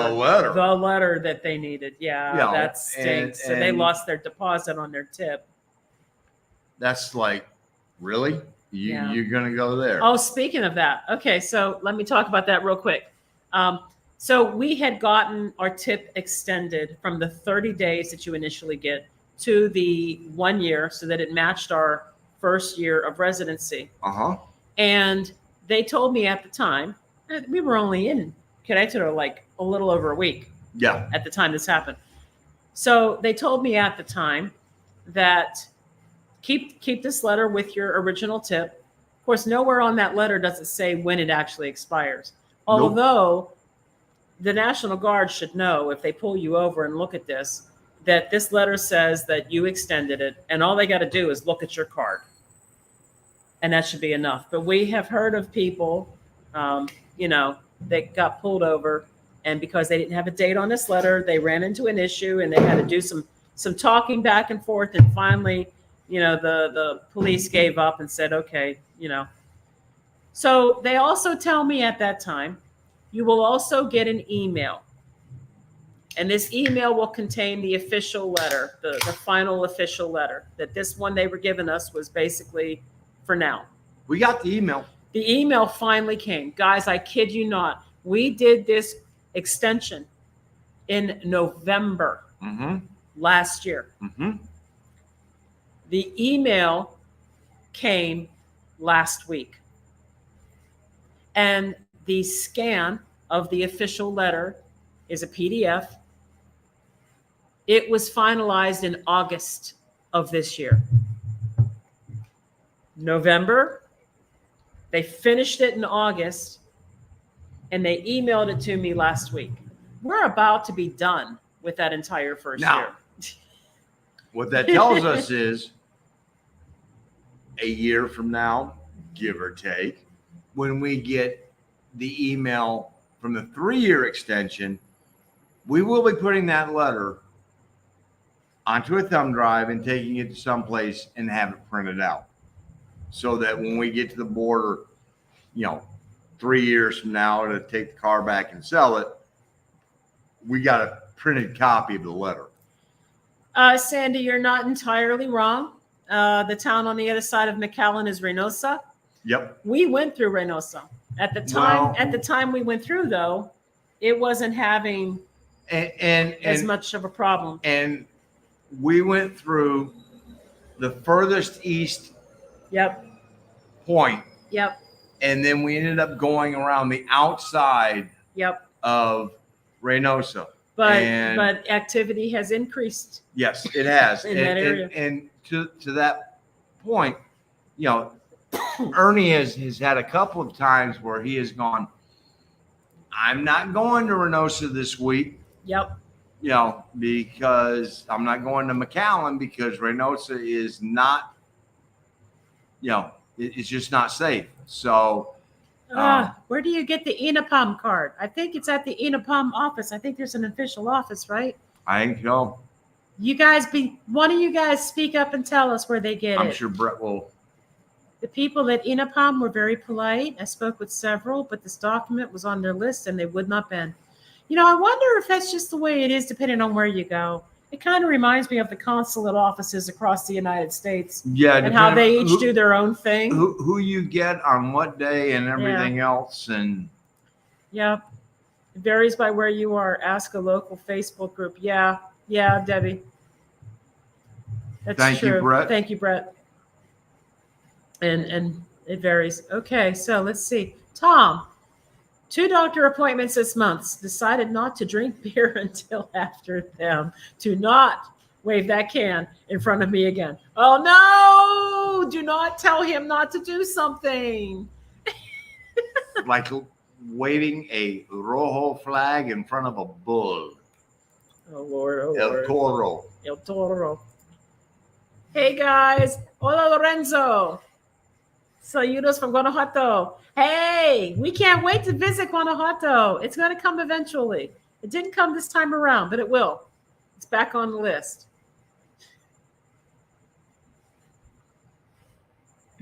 The letter. That they needed. Yeah, You know, that stinks. So they and- lost their deposit on their tip. That's like, really? Yeah. You're going to go there? Oh, speaking of that. Okay, so let me talk about that real quick. So we had gotten our tip extended from the 30 days that you initially get to the 1 year so that it matched our first year of residency. Uh-huh. And they told me at the time, we were only in Querétaro like a little over a week. Yeah. At the time this happened. So they told me at the time that keep this letter with your original tip. Of course, nowhere on that letter does it say when it actually expires. Nope. Although the National Guard should know, if they pull you over and look at this, that this letter says that you extended it, and all they got to do is look at your card. And that should be enough. But we have heard of people, that got pulled over, and because they didn't have a date on this letter, they ran into an issue, and they had to do some talking back and forth, and finally, the police gave up and said, okay, So they also tell me at that time, you will also get an email. And this email will contain the official letter, the final official letter, that this one they were giving us was basically for now. We got the email. The email finally came. Guys, I kid you not. We did this extension in November last year. The email came last week. And the scan of the official letter is a PDF. It was finalized in August of this year. November, they finished it in August, and they emailed it to me last week. We're about to be done with that entire first year. What that tells us is a year from now, give or take, when we get the email from the 3-year extension, we will be putting that letter onto a thumb drive and taking it to someplace and have it printed out, so that when we get to the border, 3 years from now to take the car back and sell it, we got a printed copy of the letter. Sandy, you're not entirely wrong. The town on the other side of McAllen is Reynosa. Yep. We went through Reynosa. At the time we went through, though, it wasn't having as much of a problem. And we went through the furthest east point. Yep. And then we ended up going around the outside of Reynosa. But activity has increased. Yes, it has. In that area. And to that point, Ernie has had a couple of times where he has gone, I'm not going to Reynosa this week. Yep. Because I'm not going to McAllen because Reynosa is not, it's just not safe. So, where do you get the INAPOM card? I think it's at the INAPOM office. I think there's an official office, right? I think so. One of you guys speak up and tell us where they get it. I'm sure Brett will. The people at INAPOM were very polite. I spoke with several, but this document was on their list and they would not bend. I wonder if that's just the way it is depending on where you go. It kind of reminds me of the consulate offices across the United States. Yeah. And how they each do their own thing. Who you get on what day and everything else. And yeah. It varies by where you are. Ask a local Facebook group. Yeah, Debbie. That's Thank true. you, Brett. Thank you, Brett. And it varies. Okay, so let's see. Tom, 2 doctor appointments this month. Decided not to drink beer until after them. Do not wave that can in front of me again. Oh, no! Do not tell him not to do something. Like waving a rojo flag in front of a bull. Oh, Lord. Oh, El Lord. Toro. El Toro. Hey, guys. Hola, Lorenzo. Saludos from Guanajuato. Hey, we can't wait to visit Guanajuato. It's going to come eventually. It didn't come this time around, but it will. It's back on the list.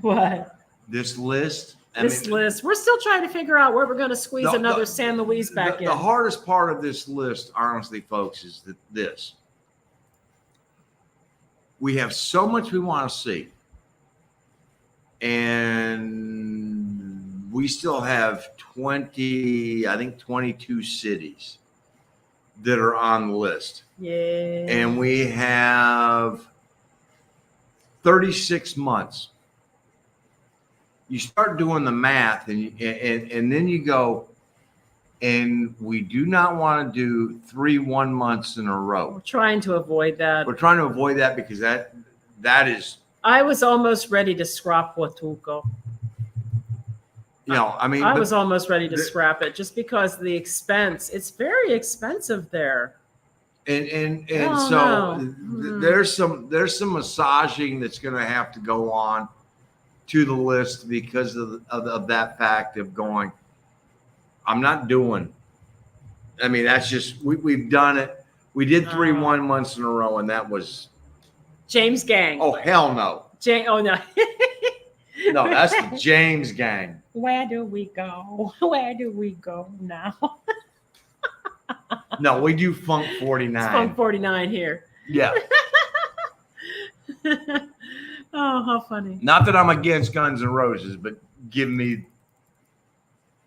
What? This list. This list. We're still trying to figure out where we're going to squeeze another San Luis back in. The hardest part of this list, honestly, folks, is this. We have so much we want to see. And we still have 22 cities that are on the list. Yeah. And we have 36 months. You start doing the math and then you go, and we do not want to do 3 1 months in a row. We're trying to avoid that. We're trying to avoid that because that is. I was almost ready to scrap Huatulco. I was almost ready to scrap it just because the expense. It's very expensive there. And Oh, so no. there's some massaging that's going to have to go on to the list because of that fact of going. I'm not doing. I mean, that's just we've done it. We did 3 1 months in a row, and that was James Gang. Oh hell no! Oh no. No, that's the James Gang. Where do we go? Where do we go now? No, we do Funk 49. It's Funk 49 here. Yeah. Oh, how funny. Not that I'm against Guns N' Roses, but give me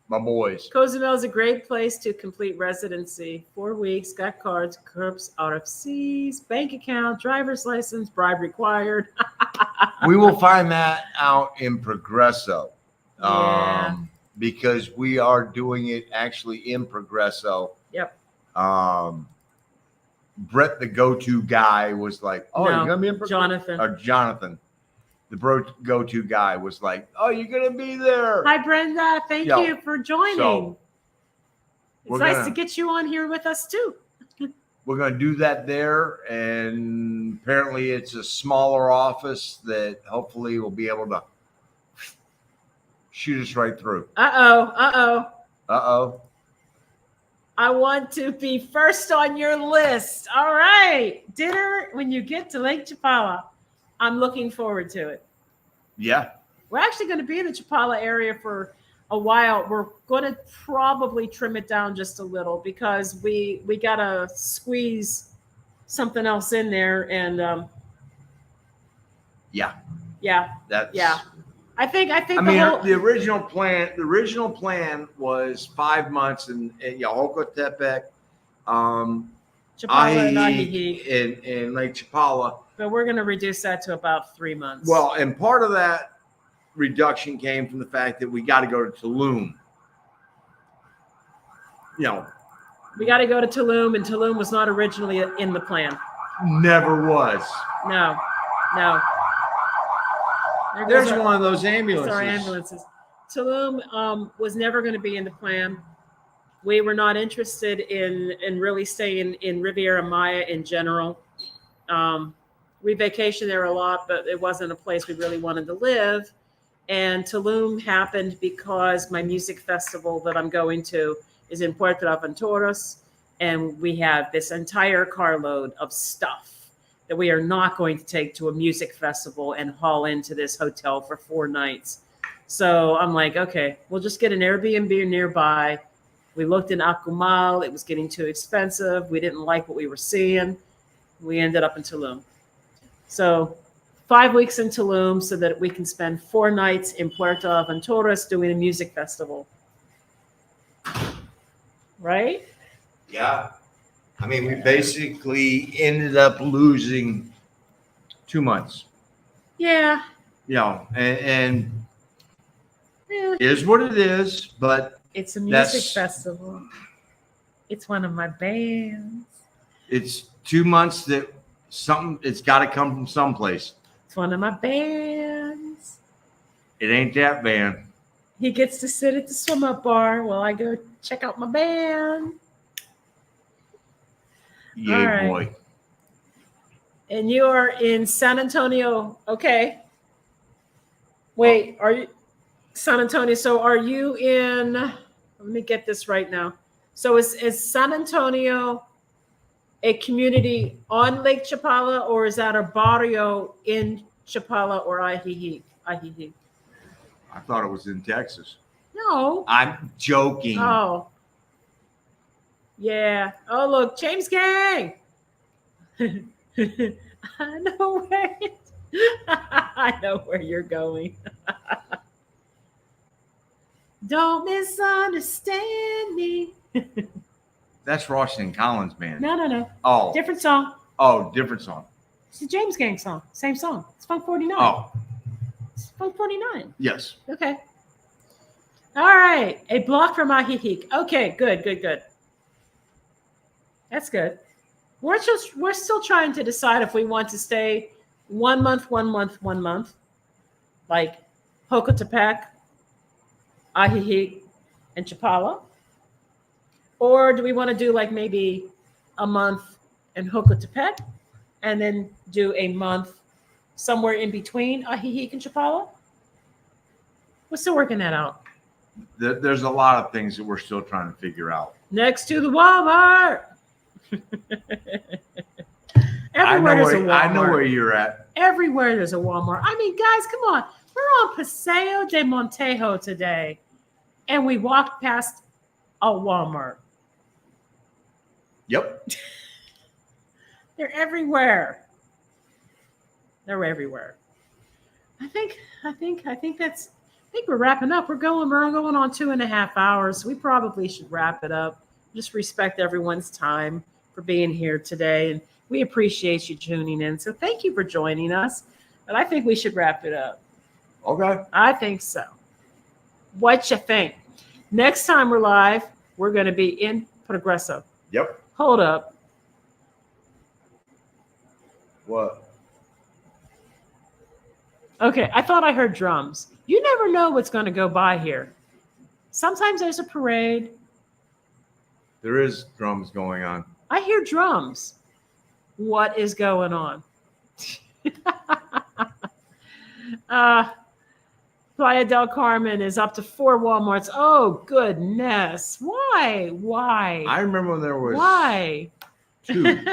my boys. Cozumel is a great place to complete residency. 4 weeks, got cards, curbs out of seas, bank account, driver's license, bribe required. We will find that out in Progresso. Yeah. Because we are doing it actually in Progresso. Yep. Brett, the go-to guy, was like, "Oh, you're gonna be in Progresso?" Jonathan, the go-to guy, was like, "Oh, you're gonna be there." Hi, Brenda. Thank you for joining. So it's nice to get you on here with us too. We're gonna do that there, and apparently it's a smaller office that hopefully will be able to shoot us right through. Uh-oh. I want to be first on your list. All right. Dinner when you get to Lake Chapala. I'm looking forward to it. Yeah. We're actually going to be in the Chapala area for a while. We're going to probably trim it down just a little because we got to squeeze something else in there. And yeah. I mean, the original plan was 5 months in Yahokotepec, Chapala and Ajijic, and Lake Chapala. But we're going to reduce that to about 3 months. Well, and part of that reduction came from the fact that we got to go to Tulum. We got to go to Tulum, and Tulum was not originally in the plan. Never was. No. There's one of those ambulances. Sorry, ambulances. Tulum was never going to be in the plan. We were not interested in really staying in Riviera Maya in general. We vacationed there a lot, but it wasn't a place we really wanted to live. And Tulum happened because my music festival that I'm going to is in Puerto Aventuras, and we have this entire carload of stuff that we are not going to take to a music festival and haul into this hotel for 4 nights. So I'm like, okay, we'll just get an Airbnb nearby. We looked in Akumal. It was getting too expensive. We didn't like what we were seeing. We ended up in Tulum. So 5 weeks in Tulum so that we can spend 4 nights in Puerto Aventuras doing a music festival. Right? Yeah. I mean, we basically ended up losing 2 months. Yeah. And it is what it is, but it's a music festival. It's one of my bands. It's 2 months that it's got to come from someplace. It's one of my bands. It ain't that band. He gets to sit at the swim-up bar while I go check out my band. Yeah, right. Boy. And you are in San Antonio. Okay. Wait, are you San Antonio? So are you in, let me get this right now. So is San Antonio a community on Lake Chapala, or is that a barrio in Chapala or Ajijic? Ajijic. I thought it was in Texas. No. I'm joking. Oh. Yeah. Oh, look, James Gang. I know where I know where you're going. Don't misunderstand me. That's Washington Collins, man. No. Oh. Different song. Oh, different song. It's a James Gang song. Same song. It's Funk 49. Oh. It's Funk 49. Yes. Okay. All right. A block from Ajijic. Okay, good. That's good. We're still trying to decide if we want to stay 1 month, like Jocotepec, Ajijic, and Chapala. Or do we want to do like maybe a month in Jocotepec and then do a month somewhere in between Ajijic and Chapala? We're still working that out. There's a lot of things that we're still trying to figure out. Next to the Walmart. Everywhere there's a Walmart. I know where you're at. Everywhere there's a Walmart. I mean, guys, come on. We're on Paseo de Montejo today, and we walked past a Walmart. Yep. They're everywhere. They're everywhere. I think we're wrapping up. We're going on 2.5 hours. We probably should wrap it up. Just respect everyone's time for being here today. And we appreciate you tuning in. So thank you for joining us. But I think we should wrap it up. Okay. I think so. What you think? Next time we're live, we're going to be in Progreso. Yep. Hold up. What? Okay, I thought I heard drums. You never know what's going to go by here. Sometimes there's a parade. There is drums going on. I hear drums. What is going on? Playa del Carmen is up to 4 Walmarts. Oh, goodness. Why? I remember when there was Why? 2.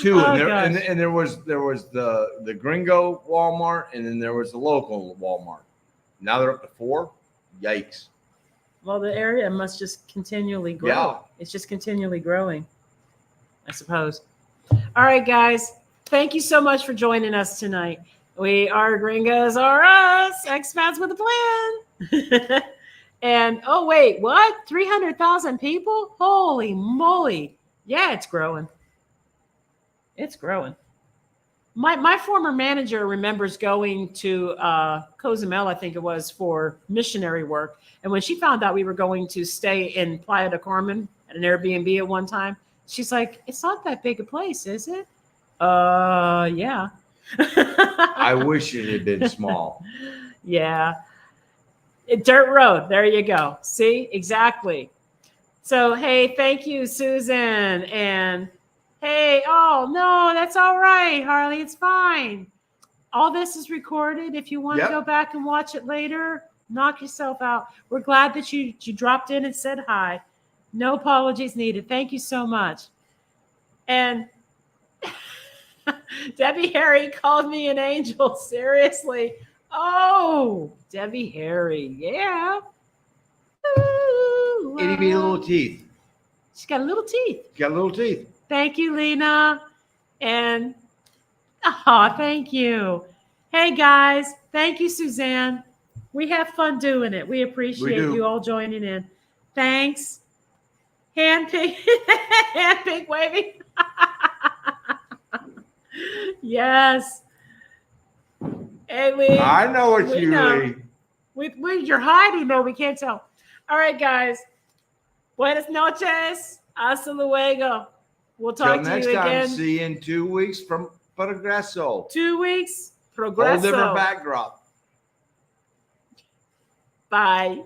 Oh, and there was the Gringo Walmart, and then there was the local Walmart. Now they're up to 4. Yikes. Well, the area must just continually grow. Yeah. It's just continually growing, I suppose. All right, guys. Thank you so much for joining us tonight. We are Gringos are us, expats with a plan. And, oh, wait, what? 300,000 people? Holy moly. Yeah, it's growing. It's growing. My former manager remembers going to Cozumel, I think it was, for missionary work. And when she found out we were going to stay in Playa del Carmen at an Airbnb at one time, she's like, it's not that big a place, is it? Yeah. I wish it had been small. Yeah. Dirt road. There you go. See? Exactly. So, hey, thank you, Susan. And hey, oh, no, that's all right, Harley. It's fine. All this is recorded. If you want to go back and watch it later, knock yourself out. We're glad that you dropped in and said hi. No apologies needed. Thank you so much. And Debbie Harry called me an angel. Seriously. Oh, Debbie Harry. Yeah. Ooh, Itty bitty little teeth. She's got little teeth. Got little teeth. Thank you, Lena. And thank you. Hey, guys. Thank you, Suzanne. We have fun doing it. We appreciate you all joining in. Thanks. Hand pink waving. Yes. Hey, I know it's you, know. Lee. You're hiding, though. We can't tell. All right, guys. Buenas noches. Hasta luego. We'll talk to you again. See you in 2 weeks from Progreso. 2 weeks. Progreso. Whole different backdrop. Bye.